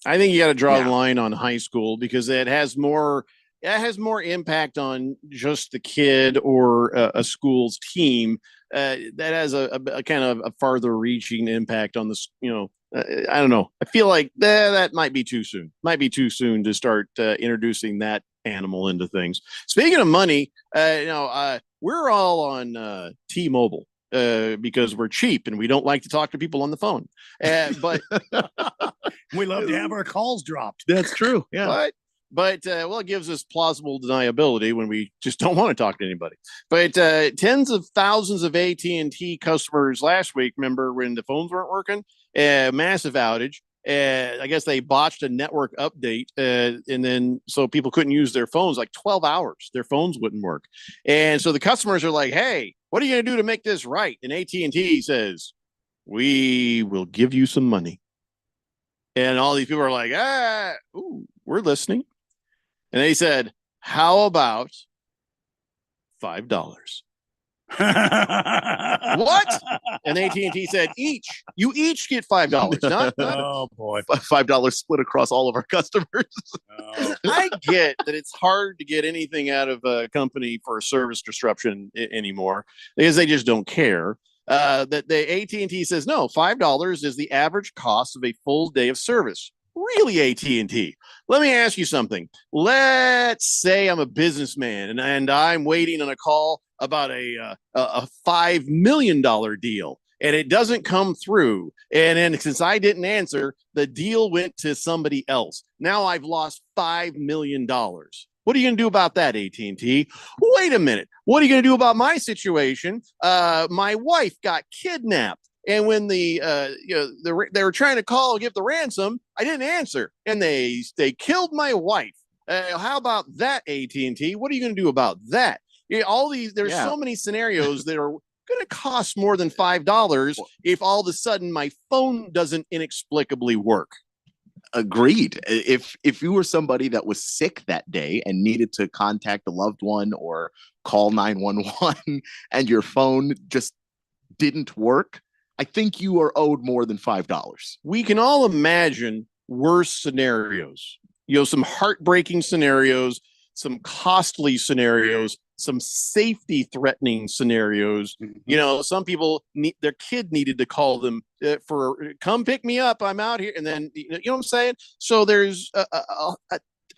I think you got to draw the line on high school because it has more impact on just the kid or a school's team. That has a kind of a farther reaching impact on this. I don't know. I feel like that might be too soon. Might be too soon to start introducing that animal into things. Speaking of money, we're all on T-Mobile because we're cheap and we don't like to talk to people on the phone. But we love to have our calls dropped. That's true. Yeah. But it gives us plausible deniability when we just don't want to talk to anybody. But tens of thousands of AT&T customers last week, remember when the phones weren't working? Massive outage. I guess they botched a network update, and then so people couldn't use their phones like 12 hours. Their phones wouldn't work. And so the customers are like, hey, what are you going to do to make this right? And AT&T says, we will give you some money. And all these people are like, we're listening. And they said, how about $5? What? And AT&T said, you each get $5. Oh boy, $5 split across all of our customers. I get that it's hard to get anything out of a company for a service disruption anymore because they just don't care. That the AT&T says no, $5 is the average cost of a full day of service. Really, AT&T? Let me ask you something. Let's say I'm a businessman and I'm waiting on a call about a $5 million deal, and it doesn't come through. And then since I didn't answer, the deal went to somebody else. Now I've lost $5 million. What are you going to do about that, AT&T? Wait a minute. What are you going to do about my situation? My wife got kidnapped. And when they were trying to call and give the ransom, I didn't answer, and they killed my wife. How about that, AT&T? What are you going to do about that? There's so many scenarios that are going to cost more than $5 if all of a sudden my phone doesn't inexplicably work. Agreed. If you were somebody that was sick that day and needed to contact a loved one or call 911 and your phone just didn't work, I think you are owed more than $5. We can all imagine worse scenarios, some heartbreaking scenarios, some costly scenarios, some safety threatening scenarios. Some people their kid needed to call them for come pick me up. I'm out here. And then, you know what I'm saying? So there's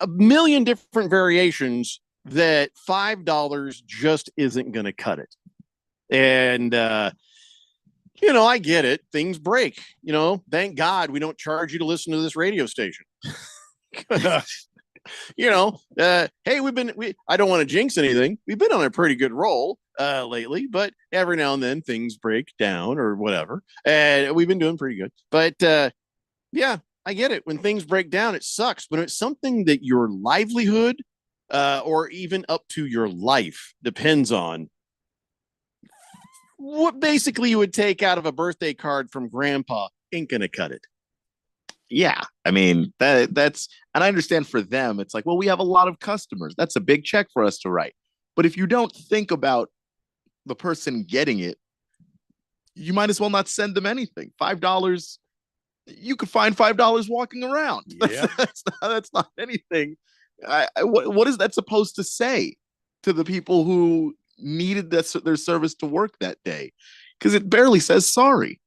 a million different variations that $5 just isn't going to cut it. And, I get it. Things break. Thank God we don't charge you to listen to this radio station. Hey, I don't want to jinx anything. We've been on a pretty good roll lately, but every now and then things break down or whatever. And we've been doing pretty good. But yeah, I get it. When things break down, it sucks. But it's something that your livelihood or even up to your life depends on. What basically you would take out of a birthday card from grandpa ain't gonna cut it. Yeah, I mean that's, and I understand for them it's like, well, we have a lot of customers, that's a big check for us to write. But if you don't think about the person getting it, you might as well not send them anything. $5, you could find $5 walking around. Yeah. That's not anything. What is that supposed to say to the people who needed their service to work that day? Because it barely says sorry.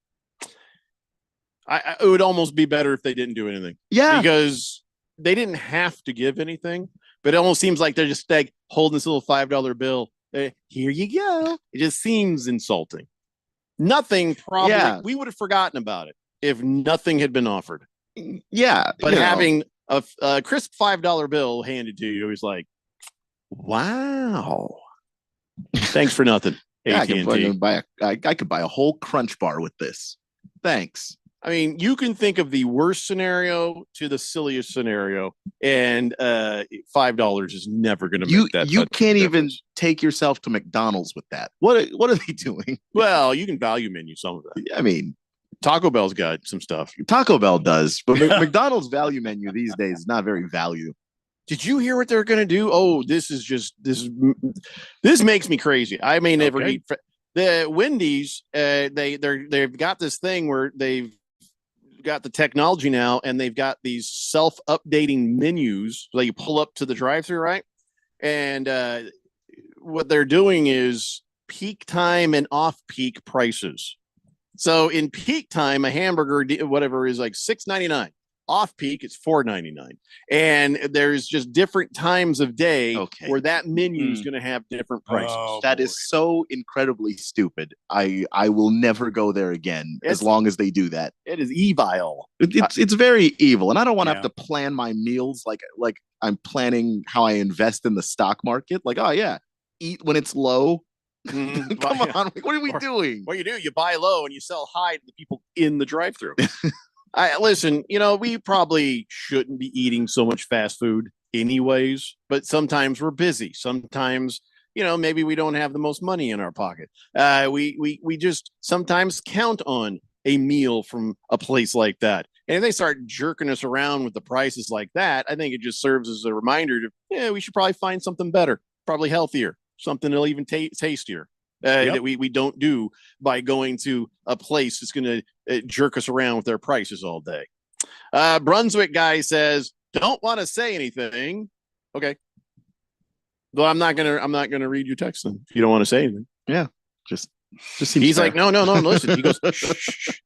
It would almost be better if they didn't do anything. Yeah, because they didn't have to give anything, but it almost seems like they're just like holding this little $5 bill. Here you go. It just seems insulting. Nothing probably. Yeah. We would have forgotten about it if nothing had been offered. Yeah, But having a crisp $5 bill handed to you is like, wow. Thanks for nothing. yeah, AT&T. I could buy a whole Crunch bar with this. Thanks. I mean, you can think of the worst scenario to the silliest scenario, and $5 is never going to make that. You can't even take yourself to McDonald's with that. What are they doing? Well, you can value menu some of that. I mean, Taco Bell's got some stuff. Taco Bell does, but McDonald's value menu these days is not very value. Did you hear what they're going to do? Oh, this makes me crazy. I may never eat the Wendy's. They've got this thing where they've got the technology now, and they've got these self-updating menus that you pull up to the drive-thru, right? And what they're doing is peak time and off-peak prices. So in peak time, a hamburger, whatever, is like $6.99. Off peak, it's $4.99, and there's just different times of day where that menu is going to have different prices. That is so incredibly stupid. I will never go there again as long as they do that. It is evil. It's very evil, and I don't want to have to plan my meals like I'm planning how I invest in the stock market. Like, oh yeah, eat when it's low. Come on, what are we doing? What you do, you buy low and you sell high to the people in the drive-thru. Listen, we probably shouldn't be eating so much fast food anyways, but sometimes we're busy. Sometimes, maybe we don't have the most money in our pocket. We just sometimes count on a meal from a place like that. And if they start jerking us around with the prices like that, I think it just serves as a reminder to, we should probably find something better, probably healthier, something that'll even tastier. That we don't do by going to a place that's going to jerk us around with their prices all day. Brunswick guy says, "Don't want to say anything." Okay. Well, I'm not gonna read your text then. If you don't want to say anything. Yeah. Just seems he's fair. like, no. Listen. He goes, shh.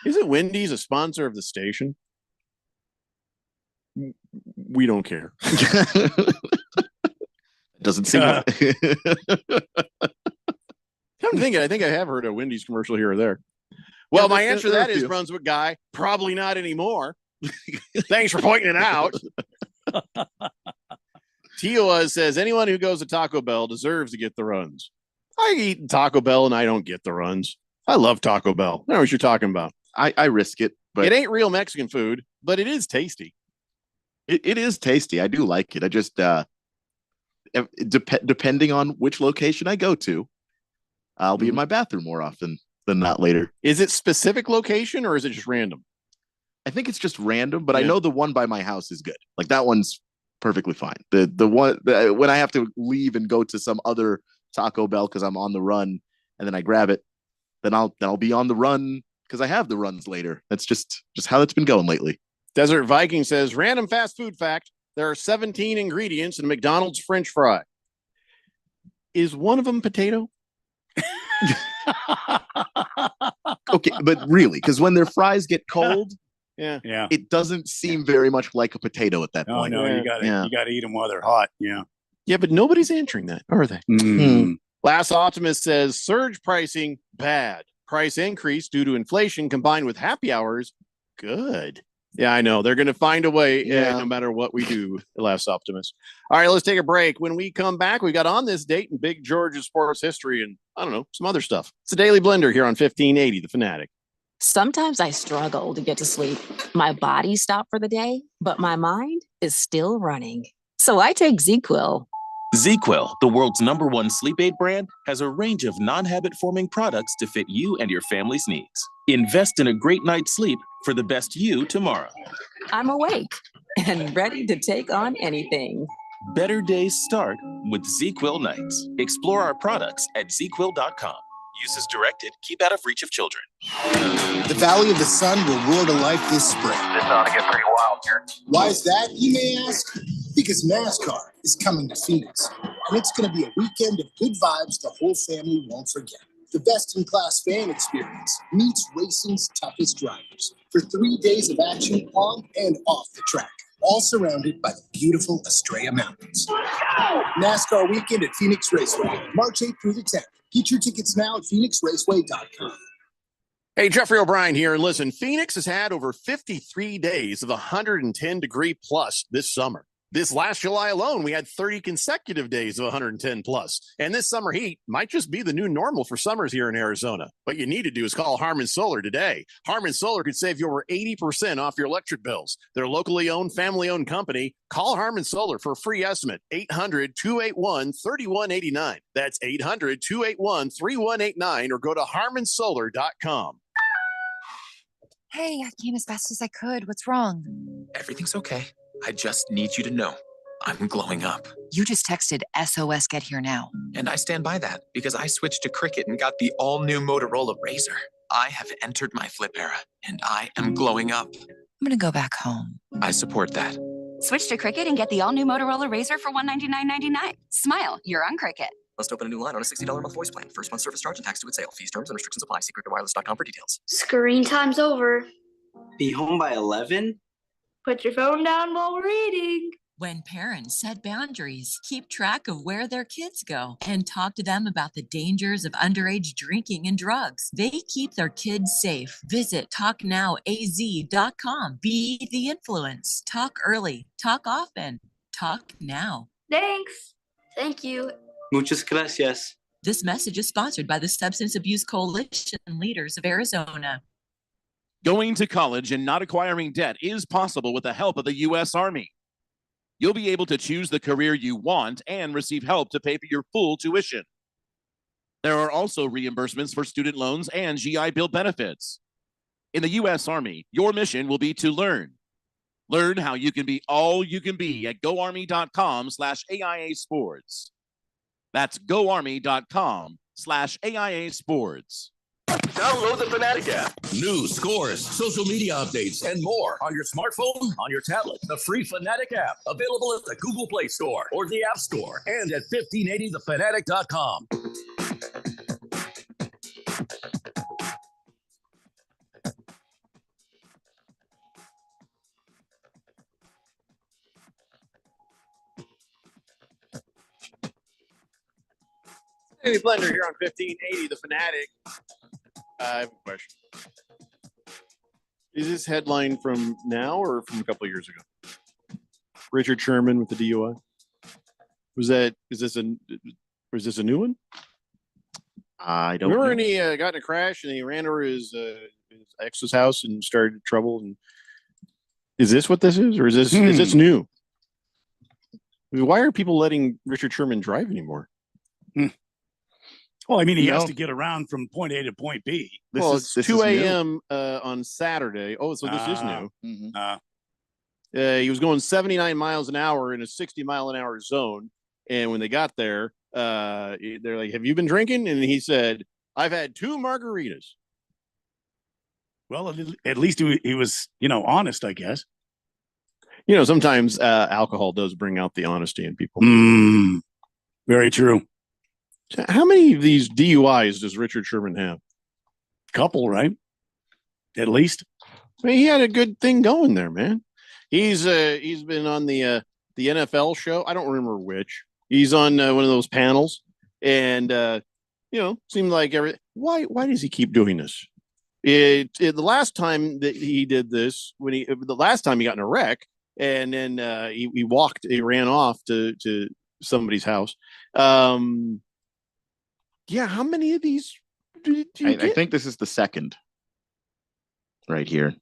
Isn't Wendy's a sponsor of the station? We don't care. Doesn't seem. I'm thinking, I think I have heard a Wendy's commercial here or there. Well, my answer to that is, Brunswick guy, probably not anymore. Thanks for pointing it out. Tioa says, anyone who goes to Taco Bell deserves to get the runs. I eat Taco Bell and I don't get the runs. I love Taco Bell. I know what you're talking about. I risk it, but it ain't real Mexican food, but it is tasty. It is tasty. I do like it. I just depending on which location I go to, I'll be in my bathroom more often than not later. Is it specific location or is it just random? I think it's just random, but I know the one by my house is good. Like that one's perfectly fine. The one when I have to leave and go to some other Taco Bell because I'm on the run and then I grab it, then I'll be on the run because I have the runs later. That's just how it's been going lately. Desert Viking says, random fast food fact. There are 17 ingredients in a McDonald's French fry. Is one of them potato? Okay, but really, because when their fries get cold, Yeah. Yeah. It doesn't seem very much like a potato at that Oh point. no, you gotta eat them while they're hot. Yeah. Yeah, but nobody's answering that, are they? Mm. Last Optimist says surge pricing bad. Price increase due to inflation combined with happy hours good. Yeah, I know. They're going to find a way no matter what we do, Last Optimist. All right, let's take a break. When we come back, we got on this date in Big George's sports history and I don't know, some other stuff. It's a Daily Blender here on 1580 The Fanatic. Sometimes I struggle to get to sleep. My body stopped for the day, but my mind is still running. So I take ZQuil. ZQuil, the world's #1 sleep aid brand, has a range of non-habit forming products to fit you and your family's needs. Invest in a great night's sleep for the best you tomorrow. I'm awake and ready to take on anything. Better days start with ZQuil nights. Explore our products at ZQuil.com. Use as directed. Keep out of reach of children. The Valley of the Sun will roar to life this spring. This ought to get pretty wild here. Why is that, you may ask? Because NASCAR is coming to Phoenix, and it's going to be a weekend of good vibes the whole family won't forget. The best-in-class fan experience meets racing's toughest drivers for 3 days of action on and off the track, all surrounded by the beautiful Estrella Mountains. NASCAR weekend at Phoenix Raceway, March 8th through the 10th. Get your tickets now at phoenixraceway.com. Hey, Jeffrey O'Brien here. And listen, Phoenix has had over 53 days of 110 degree plus this summer. This last July alone, we had 30 consecutive days of 110 plus. And this summer heat might just be the new normal for summers here in Arizona. What you need to do is call Harmon Solar today. Harmon Solar could save you over 80% off your electric bills. They're a locally owned, family-owned company. Call Harmon Solar for a free estimate. 800-281-3189. That's 800-281-3189 or go to harmonsolar.com. Hey, I came as fast as I could. What's wrong? Everything's okay. I just need you to know I'm glowing up. You just texted SOS Get Here Now. And I stand by that because I switched to Cricket and got the all-new Motorola Razr. I have entered my flip era and I am glowing up. I'm going to go back home. I support that. Switch to Cricket and get the all-new Motorola Razr for $199.99. Smile, you're on Cricket. Must open a new line on a $60 a month voice plan. First month service charge and tax to its sale. Fees, terms, and restrictions apply. See cricketwireless.com for details. Screen time's over. Be home by 11? Put your phone down while we're eating. When parents set boundaries, keep track of where their kids go, and talk to them about the dangers of underage drinking and drugs, they keep their kids safe. Visit TalkNowAZ.com. Be the influence. Talk early. Talk often. Talk now. Thanks. Thank you. Muchas gracias. This message is sponsored by the Substance Abuse Coalition Leaders of Arizona. Going to college and not acquiring debt is possible with the help of the U.S. Army. You'll be able to choose the career you want and receive help to pay for your full tuition. There are also reimbursements for student loans and GI Bill benefits. In the U.S. Army, your mission will be to learn. Learn how you can be all you can be at goarmy.com/AIA Sports. That's goarmy.com/AIA Sports. Download the Fanatic app. News, scores, social media updates, and more on your smartphone, on your tablet. The free Fanatic app, available at the Google Play Store or the App Store and at 1580thefanatic.com. Daily Blender here on 1580 The Fanatic. I have a question. Is this headline from now or from a couple of years ago? Richard Sherman with the DUI. Is this a new one? I don't remember know. when he got in a crash and he ran over his ex's house and started trouble. And is this what this is, or is this new? I mean, why are people letting Richard Sherman drive anymore? Well, I mean, he has to get around from point A to point B. It's 2 a.m. On Saturday. Oh, so this is new. He was going 79 miles an hour in a 60-mile-an-hour zone. And when they got there, they're like, have you been drinking? And he said, I've had 2 margaritas. Well, at least he was, honest, I guess. Sometimes alcohol does bring out the honesty in people. Very true. How many of these DUIs does Richard Sherman have? Couple, right? At least. I mean, he had a good thing going there, man. He's been on the NFL show. I don't remember which. He's on one of those panels, and seemed like Why does he keep doing this? The last time that he did this, the last time he got in a wreck, and then he ran off to somebody's house. How many of these do you get? I think this is the second right here.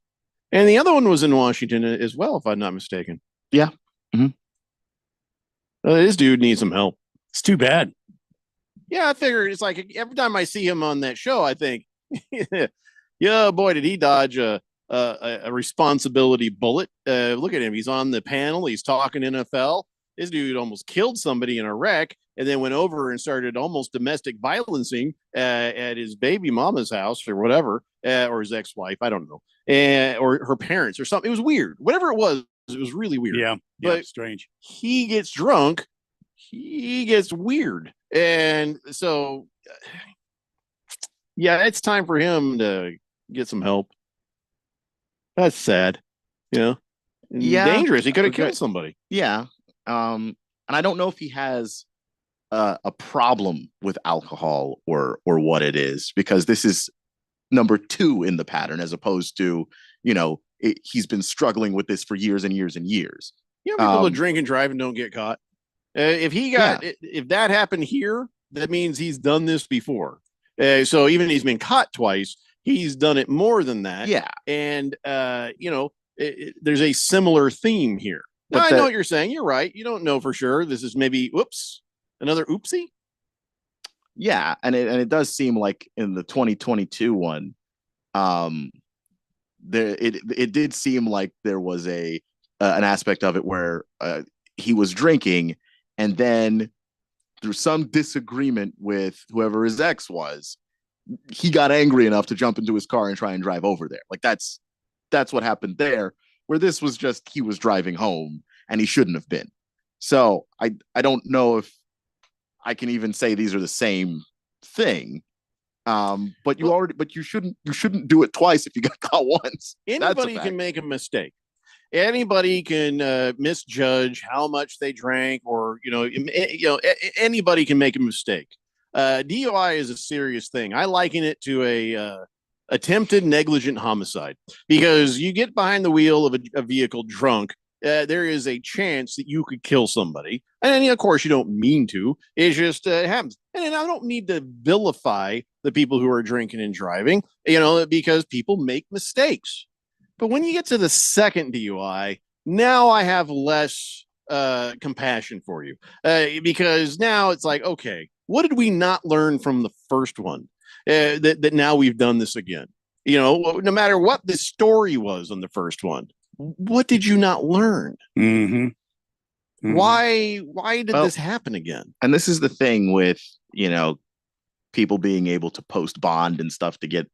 And the other one was in Washington as well, if I'm not mistaken. Yeah. Mm-hmm. This dude needs some help. It's too bad. Yeah, I figured it's like every time I see him on that show, I think, yeah, boy, did he dodge a responsibility bullet. Look at him. He's on the panel. He's talking NFL. This dude almost killed somebody in a wreck and then went over and started almost domestic violencing at his baby mama's house or whatever, or his ex-wife. I don't know. Or her parents or something. It was weird. Whatever it was really weird. Yeah. But strange. He gets drunk. He gets weird. And so, yeah, it's time for him to get some help. That's sad. Yeah. Dangerous. He could have killed somebody. Yeah. And I don't know if he has a problem with alcohol or what it is, because this is number 2 in the pattern, as opposed to, he's been struggling with this for years and years and years. You know, people that drink and drive and don't get caught. If that happened here, that means he's done this before. So even he's been caught twice, he's done it more than that. Yeah. And, there's a similar theme here. Now, I know what you're saying. You're right. You don't know for sure. This is maybe, another oopsie. Yeah. And it does seem like in the 2022 one, it did seem like there was an aspect of it where he was drinking, and then through some disagreement with whoever his ex was, he got angry enough to jump into his car and try and drive over there. Like that's what happened there, where this was just, he was driving home and he shouldn't have been. So I don't know if I can even say these are the same thing. But you shouldn't do it twice if you got caught once. Anybody can make a mistake. Anybody can misjudge how much they drank, or anybody can make a mistake. DUI is a serious thing. I liken it to a attempted negligent homicide, because you get behind the wheel of a vehicle drunk. There is a chance that you could kill somebody, and then, of course, you don't mean to. It just happens. And then I don't need to vilify the people who are drinking and driving, because people make mistakes. But when you get to the second DUI, now I have less compassion for you, because now it's like, okay, what did we not learn from the first one? That now we've done this again. No matter what the story was on the first one, what did you not learn? Mm-hmm. Mm-hmm. Why did this happen again? And this is the thing with, people being able to post bond and stuff to get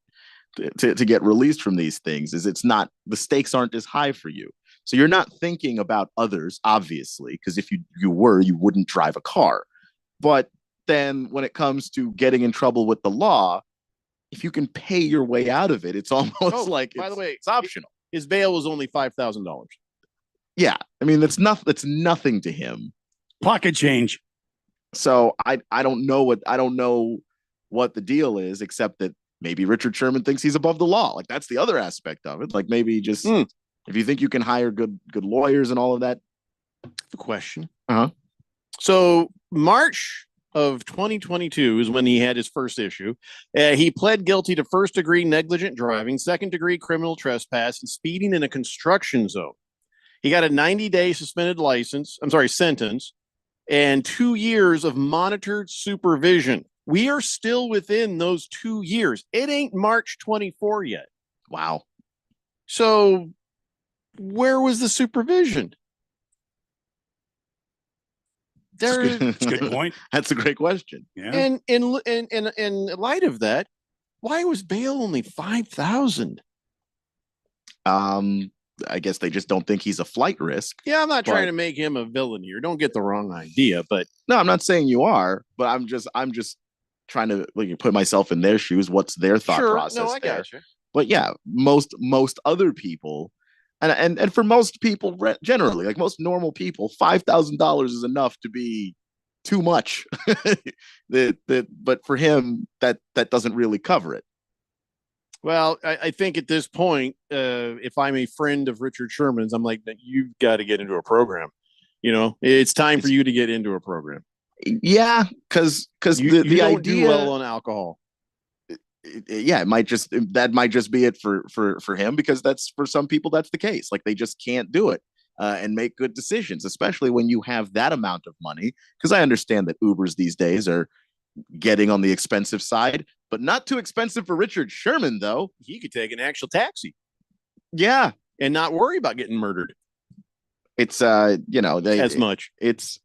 released from these things, is it's not, the stakes aren't as high for you. So you're not thinking about others, obviously, because if you were, you wouldn't drive a car. But then when it comes to getting in trouble with the law, if you can pay your way out of it, it's almost like, by the way, it's optional. His bail was only $5,000. Yeah. I mean, that's nothing to him. Pocket change. So I don't know what the deal is, except that maybe Richard Sherman thinks he's above the law. Like, that's the other aspect of it. Like, maybe just if you think you can hire good lawyers and all of that. The question. Uh-huh. So March of 2022 is when he had his first issue. He pled guilty to first-degree negligent driving, second-degree criminal trespass, and speeding in a construction zone. He got a 90-day suspended sentence, and 2 years of monitored supervision. We are still within those 2 years. It ain't March 24 yet. Wow. So where was the supervision? That's a good point. That's a great question. Yeah. And in light of that, why was bail only $5,000? I guess they just don't think he's a flight risk. Yeah, I'm not trying to make him a villain here. Don't get the wrong idea, but no, I'm not saying you are, but I'm just trying to put myself in their shoes. What's their thought process? No, I got you. But yeah, most other people, and for most people generally, like most normal people, $5,000 is enough to be too much. But for him, that doesn't really cover it. Well, I think at this point, if I'm a friend of Richard Sherman's, I'm like, you've got to get into a program. It's time for you to get into a program. Yeah, because you the don't idea do well on alcohol. Yeah, it might just be it for him, because that's, for some people, that's the case. Like, they just can't do it and make good decisions, especially when you have that amount of money. Because I understand that Ubers these days are getting on the expensive side, but not too expensive for Richard Sherman, though. He could take an actual taxi. Yeah, and not worry about getting murdered. It's as much. It's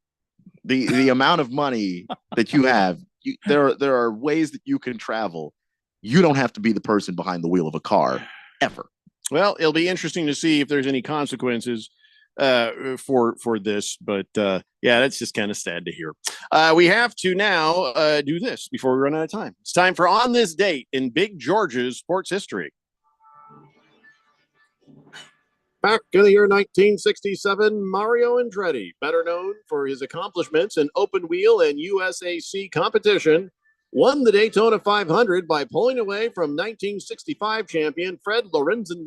the amount of money that you have. There are ways that you can travel. You don't have to be the person behind the wheel of a car ever. Well, it'll be interesting to see if there's any consequences for this, but yeah, that's just kind of sad to hear. We have to now do this before we run out of time. It's time for On This Date in Big George's sports history. Back in the year 1967, Mario Andretti, better known for his accomplishments in open wheel and USAC competition, won the Daytona 500 by pulling away from 1965 champion Fred Lorenzen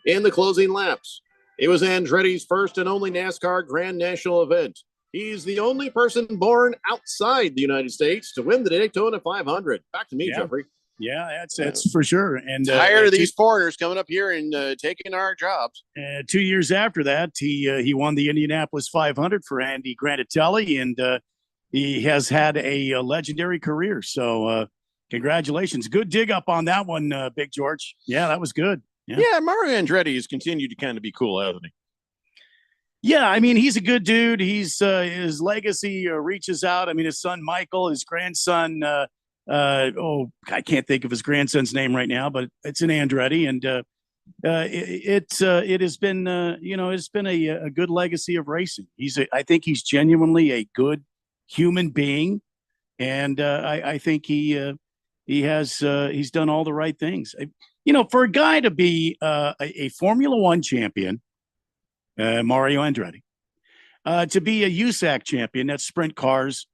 in the closing laps. It was Andretti's first and only NASCAR Grand National event. He's the only person born outside the United States to win the Daytona 500. Back to me, Jeffrey. Yeah, that's for sure. And tired of these foreigners coming up here and taking our jobs. 2 years after that, he won the Indianapolis 500 for Andy Granatelli, and he has had a legendary career. So congratulations. Good dig up on that one, Big George. Yeah, that was good. Yeah, Mario Andretti has continued to kind of be cool, hasn't he? Yeah, I mean, he's a good dude. His legacy reaches out. I mean, his son Michael, his grandson, I can't think of his grandson's name right now, but it's an Andretti, and it has been it's been a good legacy of racing. I think he's genuinely a good human being, and I think he's done all the right things. For a guy to be a Formula One champion, Mario Andretti, to be a USAC champion, that's sprint cars,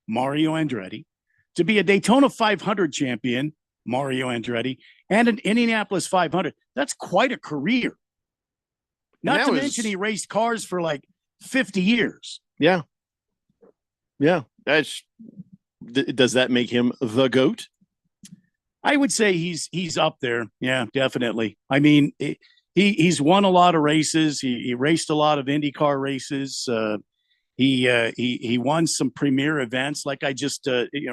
Mario Andretti, to be a Daytona 500 champion, Mario Andretti, and an Indianapolis 500, that's quite a career. Not to mention he raced cars for like 50 years. Yeah. Yeah. Does that make him the GOAT? I would say he's up there. Yeah, definitely. I mean, he's won a lot of races. He raced a lot of IndyCar races. He won some premier events, like I just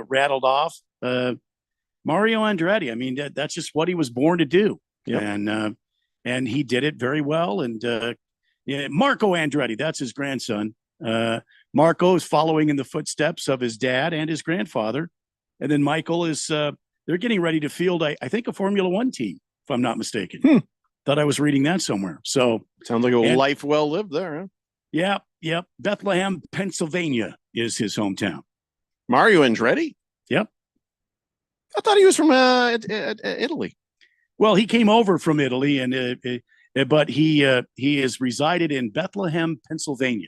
rattled off. Mario Andretti. I mean, that's just what he was born to do. Yep. And he did it very well. And Marco Andretti, that's his grandson. Marco is following in the footsteps of his dad and his grandfather. And then Michael is they're getting ready to field, I think, a Formula One team, if I'm not mistaken. Thought I was reading that somewhere. So sounds like a life well lived there, huh? Yep. Bethlehem, Pennsylvania is his hometown. Mario Andretti? Yep. I thought he was from Italy. Well, he came over from Italy, but he has resided in Bethlehem, Pennsylvania.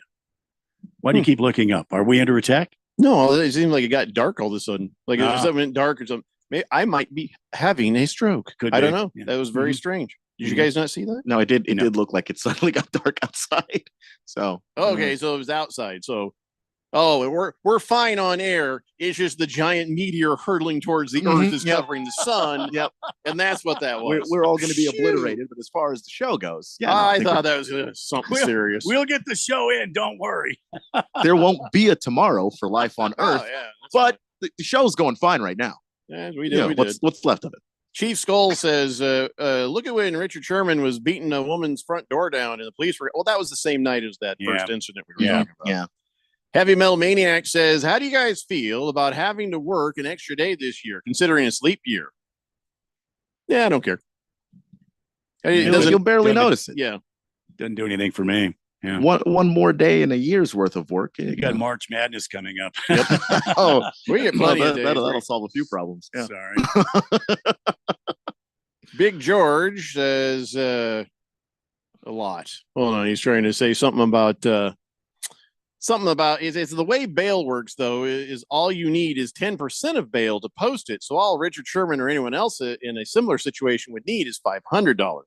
Why do you keep looking up? Are we under attack? No, it seemed like it got dark all of a sudden. Like it something went dark or something. Maybe I might be having a stroke. I don't know. Yeah. That was very strange. Did you guys not see that? No, it did. It did look like it suddenly got dark outside. So okay, so it was outside. So we're fine on air. It's just the giant meteor hurtling towards the Earth is covering the sun. Yep, and that's what that was. We're all going to be obliterated. But as far as the show goes, I thought that was something serious. We'll get the show in. Don't worry. There won't be a tomorrow for Life on Earth. Oh, yeah, but the show's going fine right now. Yeah, we did. What's left of it? Chief Skull says, look at when Richard Sherman was beating a woman's front door down and the police were, that was the same night as that first incident we were talking about. Yeah. Heavy Metal Maniac says, how do you guys feel about having to work an extra day this year, considering a sleep year? Yeah, I don't care. You'll barely notice it. Yeah. Doesn't do anything for me. Yeah. One more day in a year's worth of work. You got March Madness coming up. We get plenty of days. That'll solve a few problems. Yeah. Sorry. Big George says a lot. Hold on, he's trying to say something about it's the way bail works though is all you need is 10% of bail to post it. So all Richard Sherman or anyone else in a similar situation would need is $500.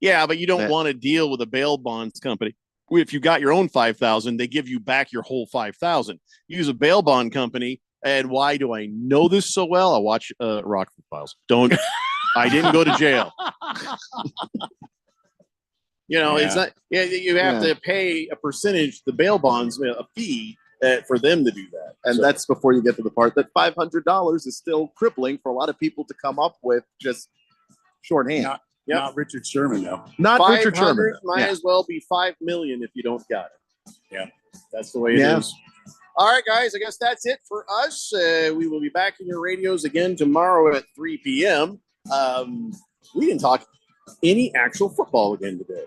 Yeah, but you don't want to deal with a bail bonds company. If you got your own 5,000, they give you back your whole 5,000. Use a bail bond company. And why do I know this so well? I watch Rockford Files. I didn't go to jail. It's not. Yeah, you have to pay a percentage, the bail bonds, a fee for them to do that. And that's before you get to the part that $500 is still crippling for a lot of people to come up with just shorthand. Not Richard Sherman, though. Not Richard Sherman. Might as well be 5 million if you don't got it. Yeah, that's the way it is. All right, guys, I guess that's it for us. We will be back in your radios again tomorrow at 3 p.m. We didn't talk any actual football again today.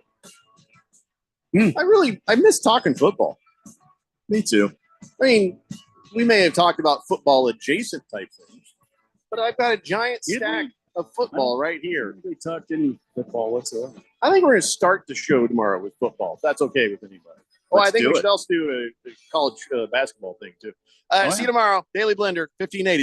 I miss talking football. Me too. I mean, we may have talked about football adjacent type things, but I've got a giant stack of football right here. We talked any football whatsoever. I think we're going to start the show tomorrow with football. If that's okay with anybody. I think we should also do a college basketball thing too. See you tomorrow. Daily Blender, 1580.